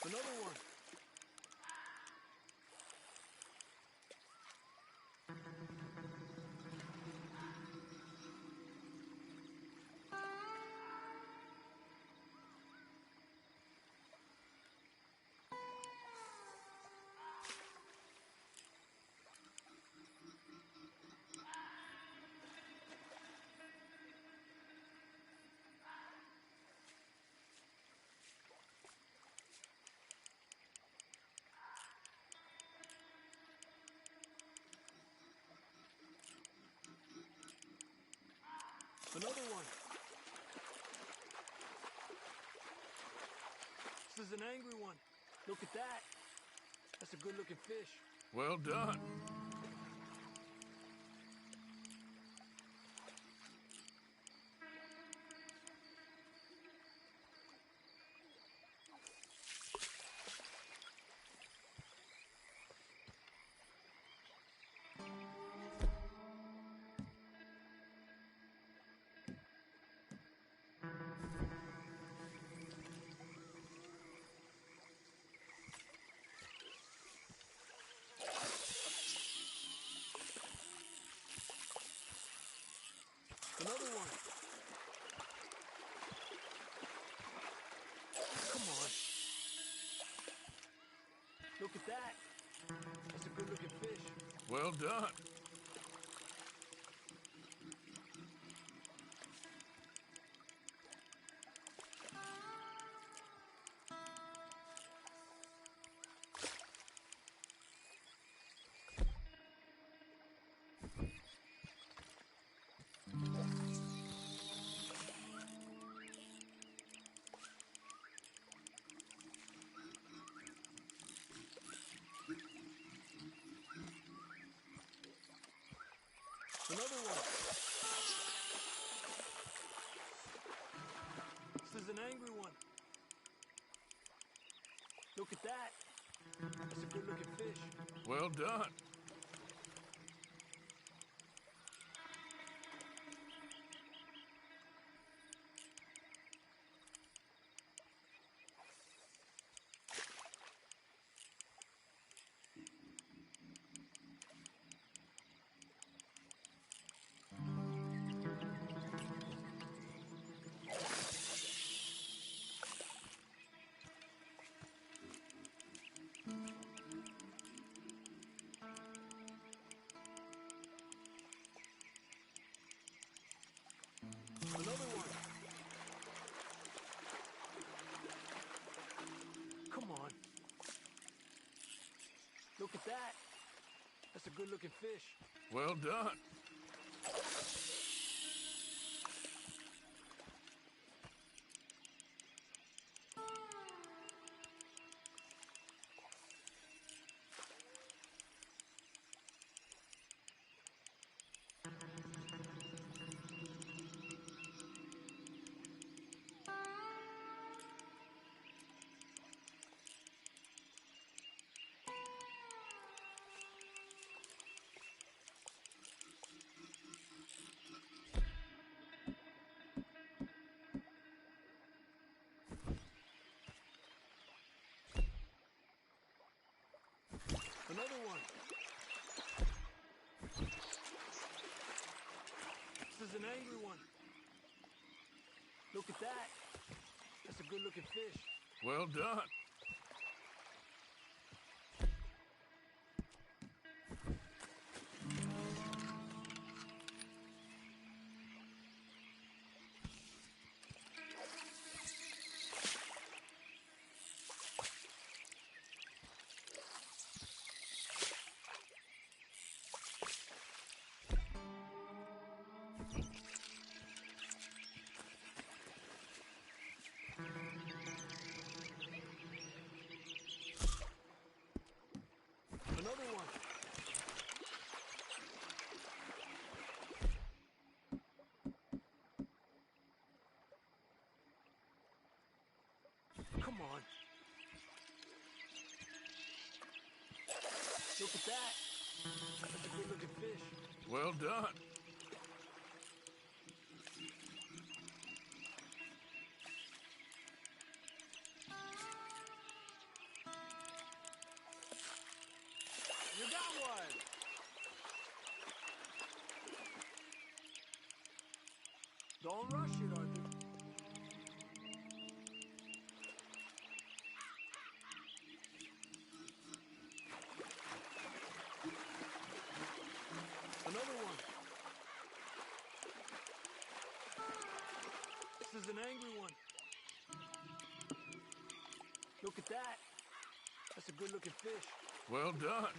Another one. Another one. This is an angry one. Look at that. That's a good-looking fish. Well done. Another one. Come on. Look at that. That's a good-looking fish. Well done. Another one. This is an angry one. Look at that. That's a good-looking fish. Well done. Another one. Come on. Look at that. That's a good-looking fish. Well done. is an angry one. Look at that. That's a good-looking fish. Well done. Another one. Come on. Look at that. That's a good-looking fish. Well done. You got one. Don't rush it, Arthur. Another one. This is an angry one. Look at that. That's a good-looking fish. Well done.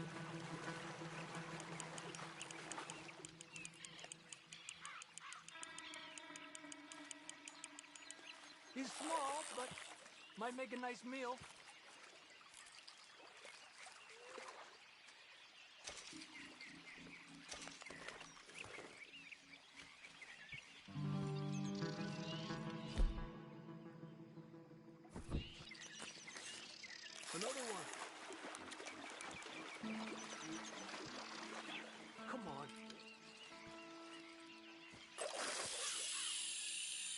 He's small, but might make a nice meal. Another one. Come on.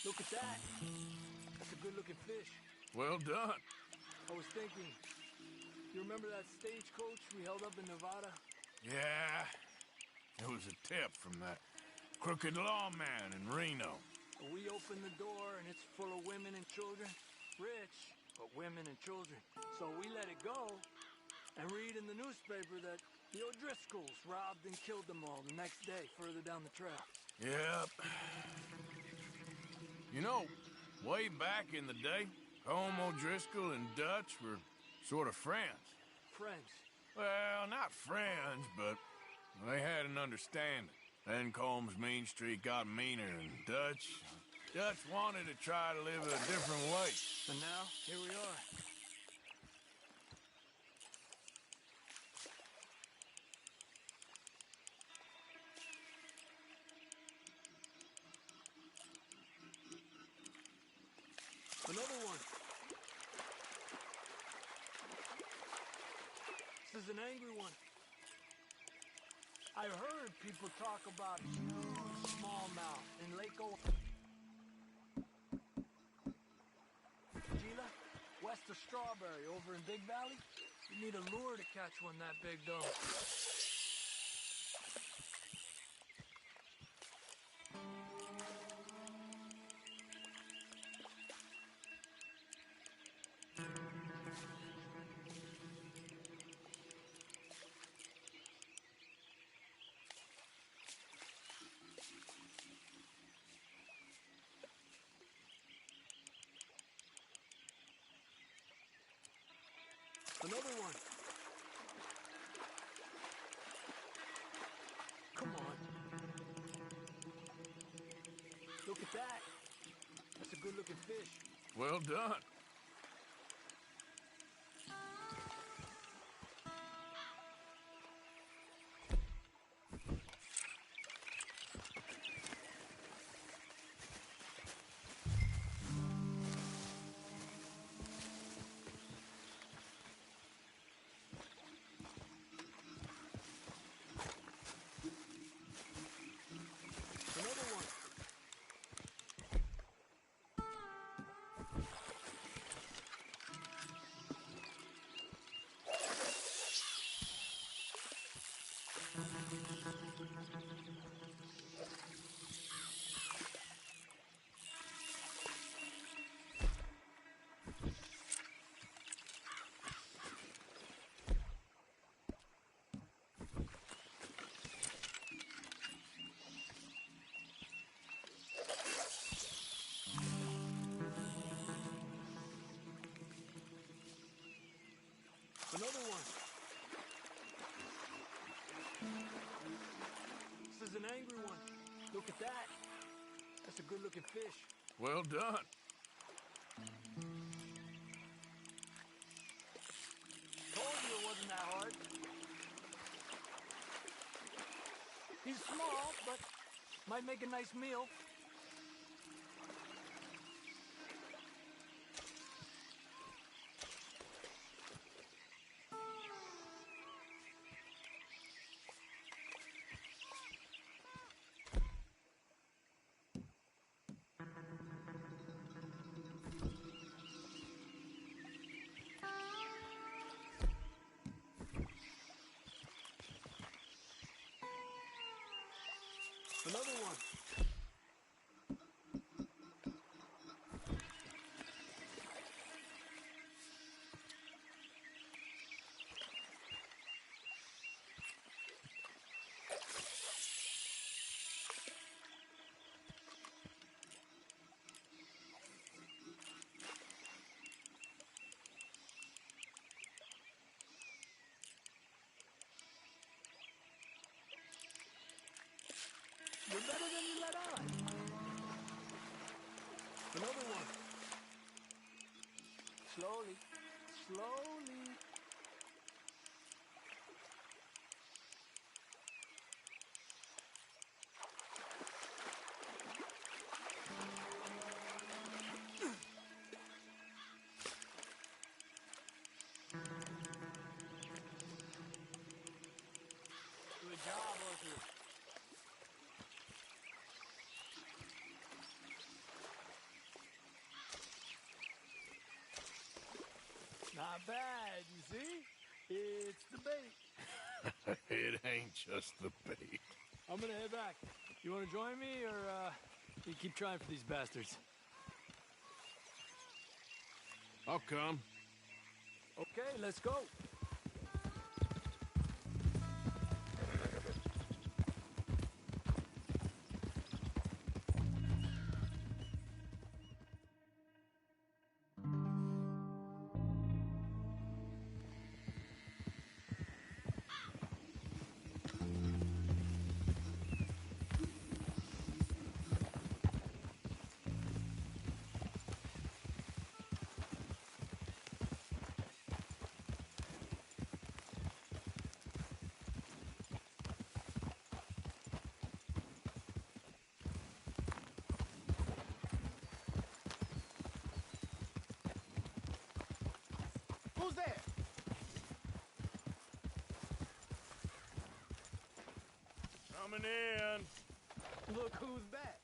Look at that. That's a good-looking fish. Well done. I was thinking, you remember that stagecoach we held up in Nevada? Yeah. It was a tip from that crooked lawman in Reno. We opened the door and it's full of women and children. Rich, but women and children. So we let it go and read in the newspaper that the O'Driscolls robbed and killed them all the next day further down the trail. Yep. You know, way back in the day, Colm O'Driscoll and Dutch were sort of friends. Friends? Well, not friends, but they had an understanding. Then Colm's mean streak got meaner, and Dutch wanted to try to live a different way. And now, here we are. Another one. This is an angry one. I heard people talk about huge smallmouth in Lake Gila, west of Strawberry, over in Big Valley. You need a lure to catch one that big, though. Another one. Come on. Look at that. That's a good-looking fish. Well done. Another one. everyone. Look at that. That's a good-looking fish. Well done. Told you it wasn't that hard. He's small, but might make a nice meal. Another one. You're better than you let on. Another one. Slowly. Slowly. Good job, Arthur. Not bad, you see? It's the bait. It ain't just the bait. I'm gonna head back. You wanna join me, or, you keep trying for these bastards? I'll come. Okay, let's go. Who's there? Coming in. Look who's back.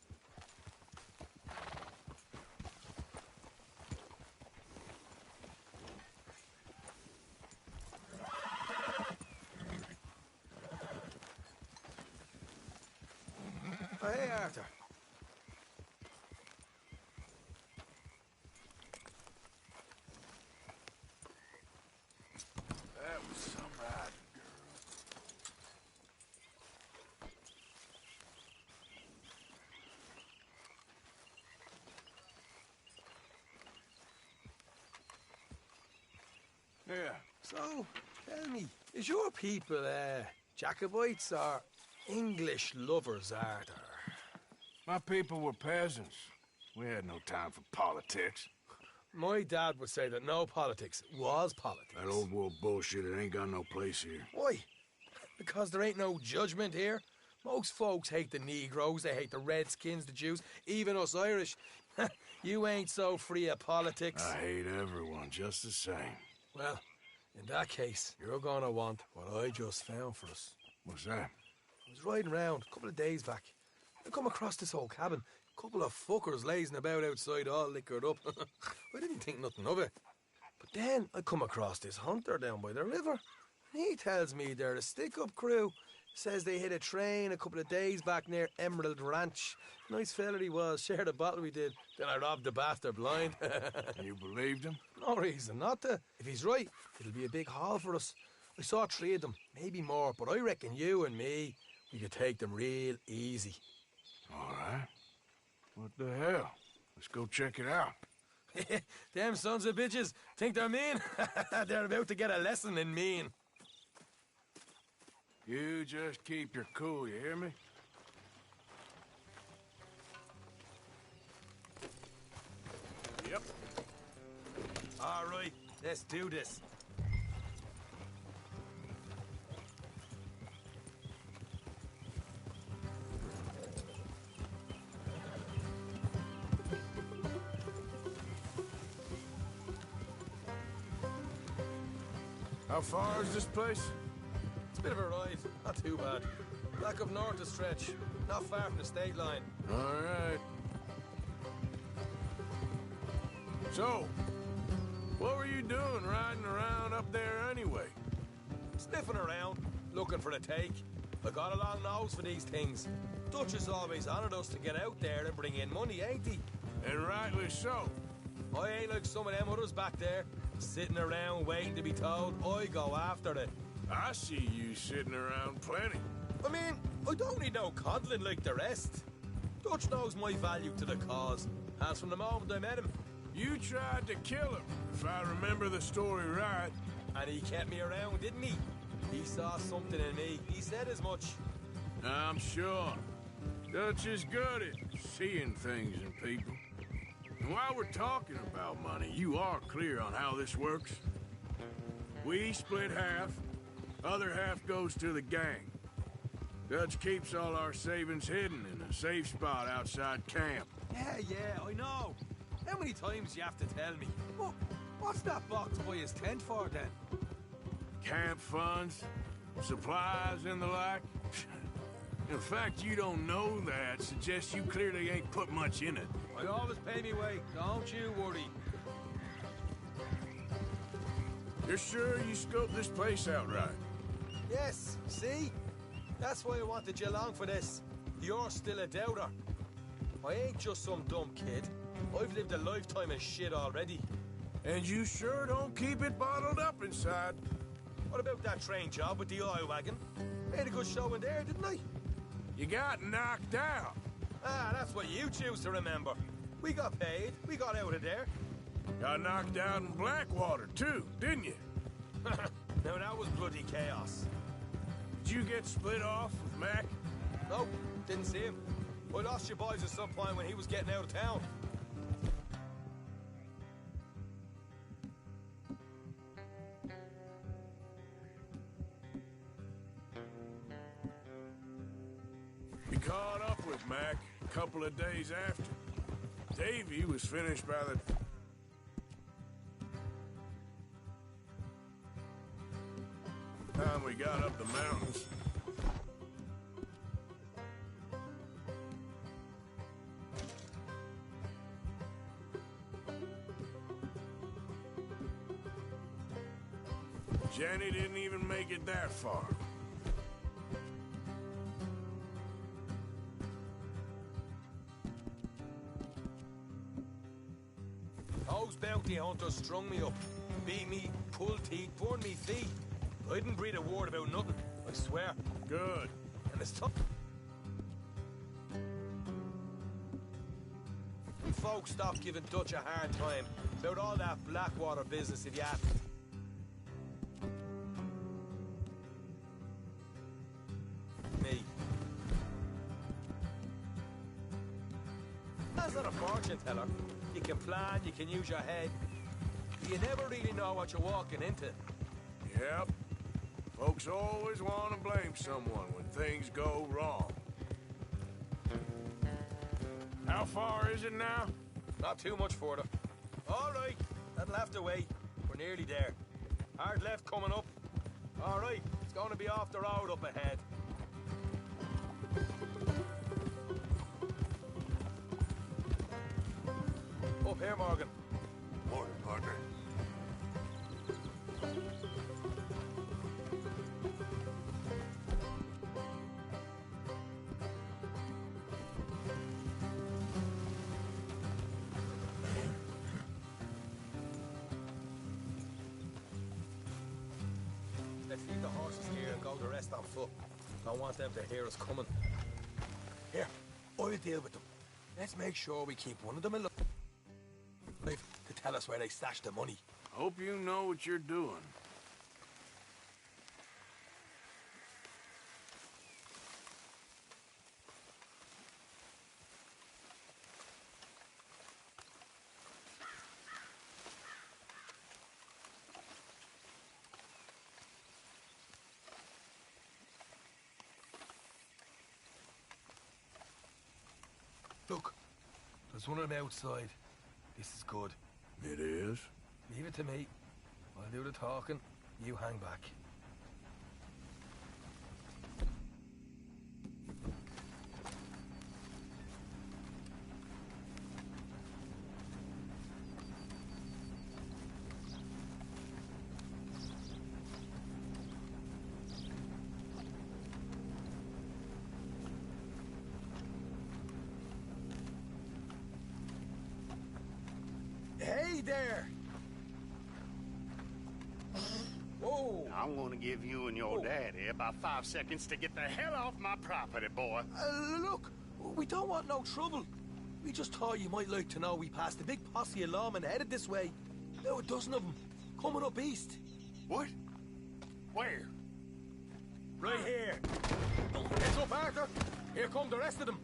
Oh, hey, Arthur. That was some riding, girl. Yeah. So, tell me, is your people, Jacobites or English lovers, Arthur? My people were peasants. We had no time for politics. My dad would say that no politics was politics. That old world bullshit, it ain't got no place here. Why? Because there ain't no judgment here. Most folks hate the Negroes, they hate the Redskins, the Jews, even us Irish. You ain't so free of politics. I hate everyone just the same. Well, in that case, you're gonna want what I just found for us. What's that? I was riding around a couple of days back. I come across this old cabin. Couple of fuckers lazing about outside all liquored up. I didn't think nothing of it. But then I come across this hunter down by the river. He tells me they're a stick-up crew. Says they hit a train a couple of days back near Emerald Ranch. Nice fella he was, shared a bottle we did. Then I robbed the bastard blind. You believed him? No reason not to. If he's right, it'll be a big haul for us. I saw 3 of them, maybe more, but I reckon you and me, we could take them real easy. All right. What the hell? Let's go check it out. Them sons of bitches think they're mean. They're about to get a lesson in mean. You just keep your cool, you hear me? Let's do this. How far is this place? It's a bit of a ride, not too bad. Back up north a stretch, not far from the state line. All right. So, what were you doing riding around up there anyway? Sniffing around, looking for a take. I got a long nose for these things. Dutch has always honoured us to get out there and bring in money, ain't he? And rightly so. I ain't like some of them others back there, sitting around waiting to be told I go after it. I see you sitting around plenty. I mean, I don't need no coddling like the rest. Dutch knows my value to the cause, as from the moment I met him. You tried to kill him, if I remember the story right. And he kept me around, didn't he? He saw something in me. He said as much. I'm sure. Dutch is good at seeing things in people. And while we're talking about money, you are clear on how this works? We split half, other half goes to the gang. Dutch keeps all our savings hidden in a safe spot outside camp. Yeah, I know. How many times you have to tell me? What's that box by his tent for, then? Camp funds, supplies, and the like. In fact, you don't know that suggests you clearly ain't put much in it. I always pay me way, don't you worry. You're sure you scoped this place out right? Yes, see? That's why I wanted you along for this. You're still a doubter. I ain't just some dumb kid. I've lived a lifetime of shit already. And you sure don't keep it bottled up inside. What about that train job with the oil wagon? Made a good show in there, didn't I? You got knocked out. Ah, that's what you choose to remember. We got paid. We got out of there. Got knocked out in Blackwater, too, didn't you? Now, that was bloody chaos. Did you get split off with Mac? Nope, didn't see him. I lost your boys at some point when he was getting out of town. We caught up with Mac a couple of days after. Davy was finished by the... time we got up the mountains. Jenny didn't even make it that far. Those bounty hunters strung me up, beat me, pulled teeth, burned me feet. I didn't breathe a word about nothing, I swear. Good. And it's tough. Folks stopped giving Dutch a hard time about all that Blackwater business if you ask. Me. That's not a fortune teller. You can plan, you can use your head. You never really know what you're walking into. Yep. Folks always want to blame someone when things go wrong. How far is it now? Not too much further. All right, that'll have to wait. We're nearly there. Hard left coming up. All right, it's going to be off the road up ahead. Up here, Morgan. Morning, partner. Let's leave the horses here and go the rest on foot. Don't want them to hear us coming. Here, I'll deal with them. Let's make sure we keep one of them alive to tell us where they stashed the money. Hope you know what you're doing. Look, there's one of them outside. This is good. It is? Leave it to me. I'll do the talking. You hang back. Hey there! Whoa! I'm gonna give you and your daddy about 5 seconds to get the hell off my property, boy. Look, we don't want no trouble. We just thought you might like to know we passed a big posse of lawmen headed this way. About a dozen of them, coming up east. What? Where? Right here. Heads up, Arthur. Here come the rest of them.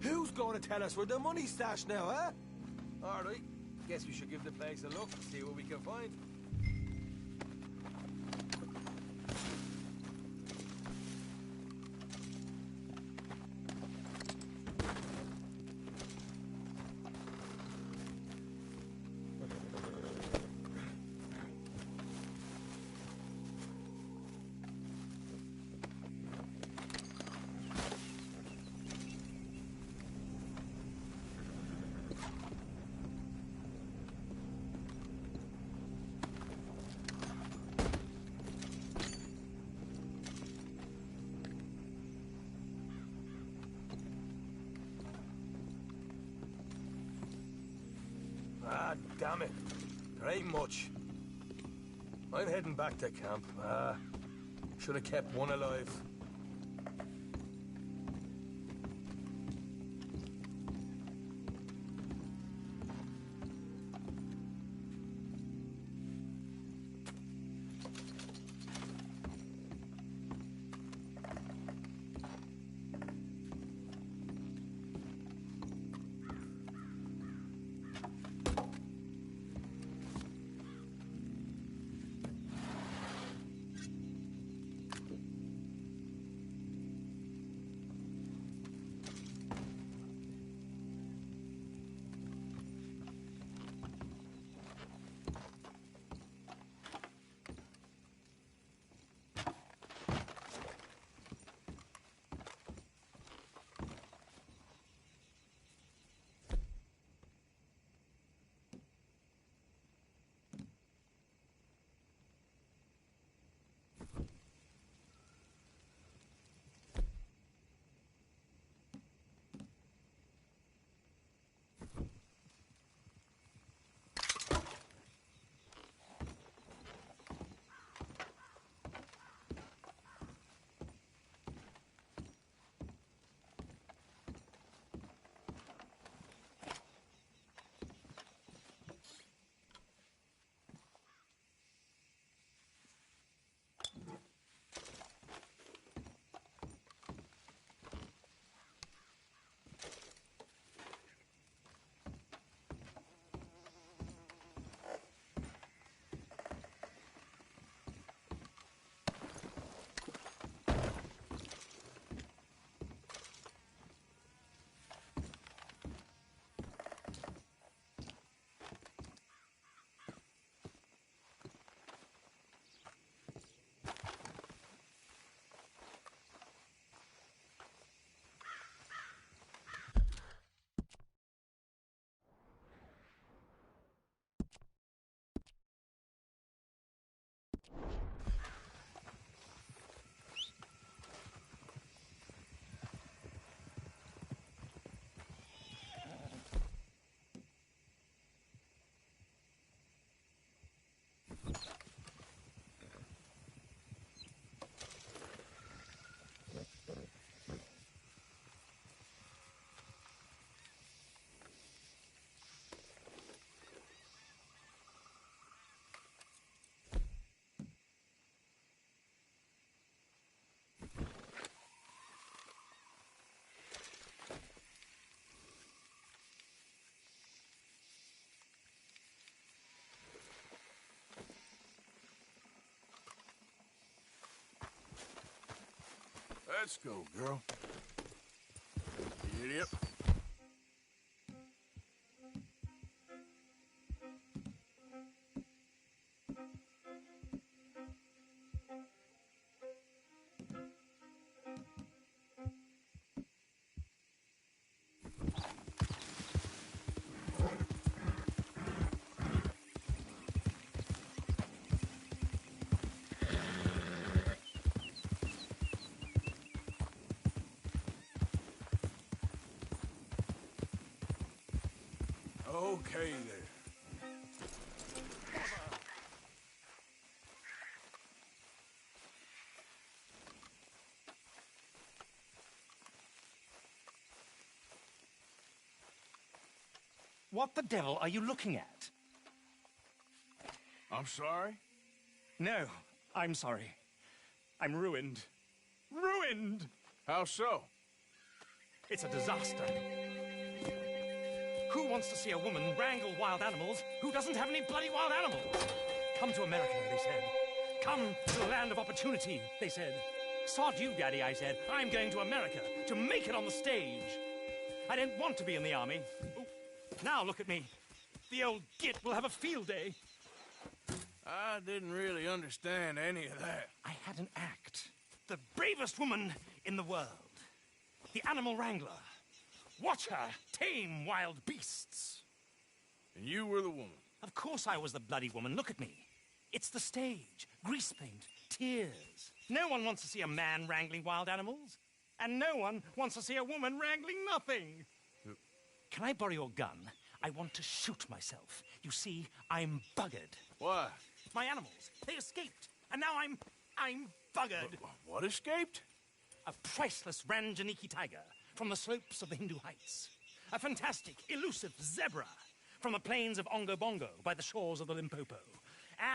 Who's going to tell us where the money's stashed now, huh? All right. Guess we should give the place a look and see what we can find. Ah, damn it. There ain't much. I'm heading back to camp. Should have kept one alive. Let's go, girl. Giddy up. Okay there. What the devil are you looking at? I'm sorry? No, I'm sorry. I'm ruined. Ruined! How so? It's a disaster. Who wants to see a woman wrangle wild animals who doesn't have any bloody wild animals? Come to America, they said. Come to the land of opportunity, they said. Sod you, Daddy, I said. I'm going to America to make it on the stage. I didn't want to be in the army. Ooh. Now look at me. The old git will have a field day. I didn't really understand any of that. I had an act. The bravest woman in the world. The animal wrangler. Watch her tame wild beasts. And you were the woman? Of course I was the bloody woman. Look at me. It's the stage. Grease paint. Tears. No one wants to see a man wrangling wild animals. And no one wants to see a woman wrangling nothing. Can I borrow your gun? I want to shoot myself. You see, I'm buggered. Why? My animals. They escaped. And now I'm buggered. What escaped? A priceless Ranjaniki tiger from the slopes of the Hindu Heights. A fantastic, elusive zebra from the plains of Ongo Bongo by the shores of the Limpopo.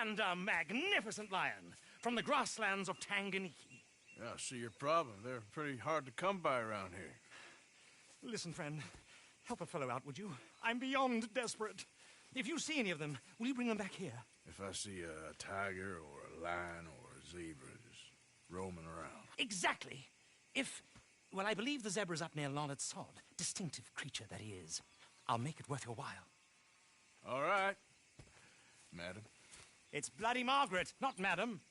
And a magnificent lion from the grasslands of Tanganyika. Yeah, I see your problem. They're pretty hard to come by around here. Listen, friend. Help a fellow out, would you? I'm beyond desperate. If you see any of them, will you bring them back here? If I see a tiger or a lion or a zebra just roaming around. Exactly. Well, I believe the zebra's up near Lonnet Sod. Distinctive creature that he is. I'll make it worth your while. All right, madam. It's bloody Margaret, not madam.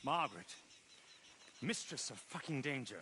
Margaret. Mistress of fucking danger.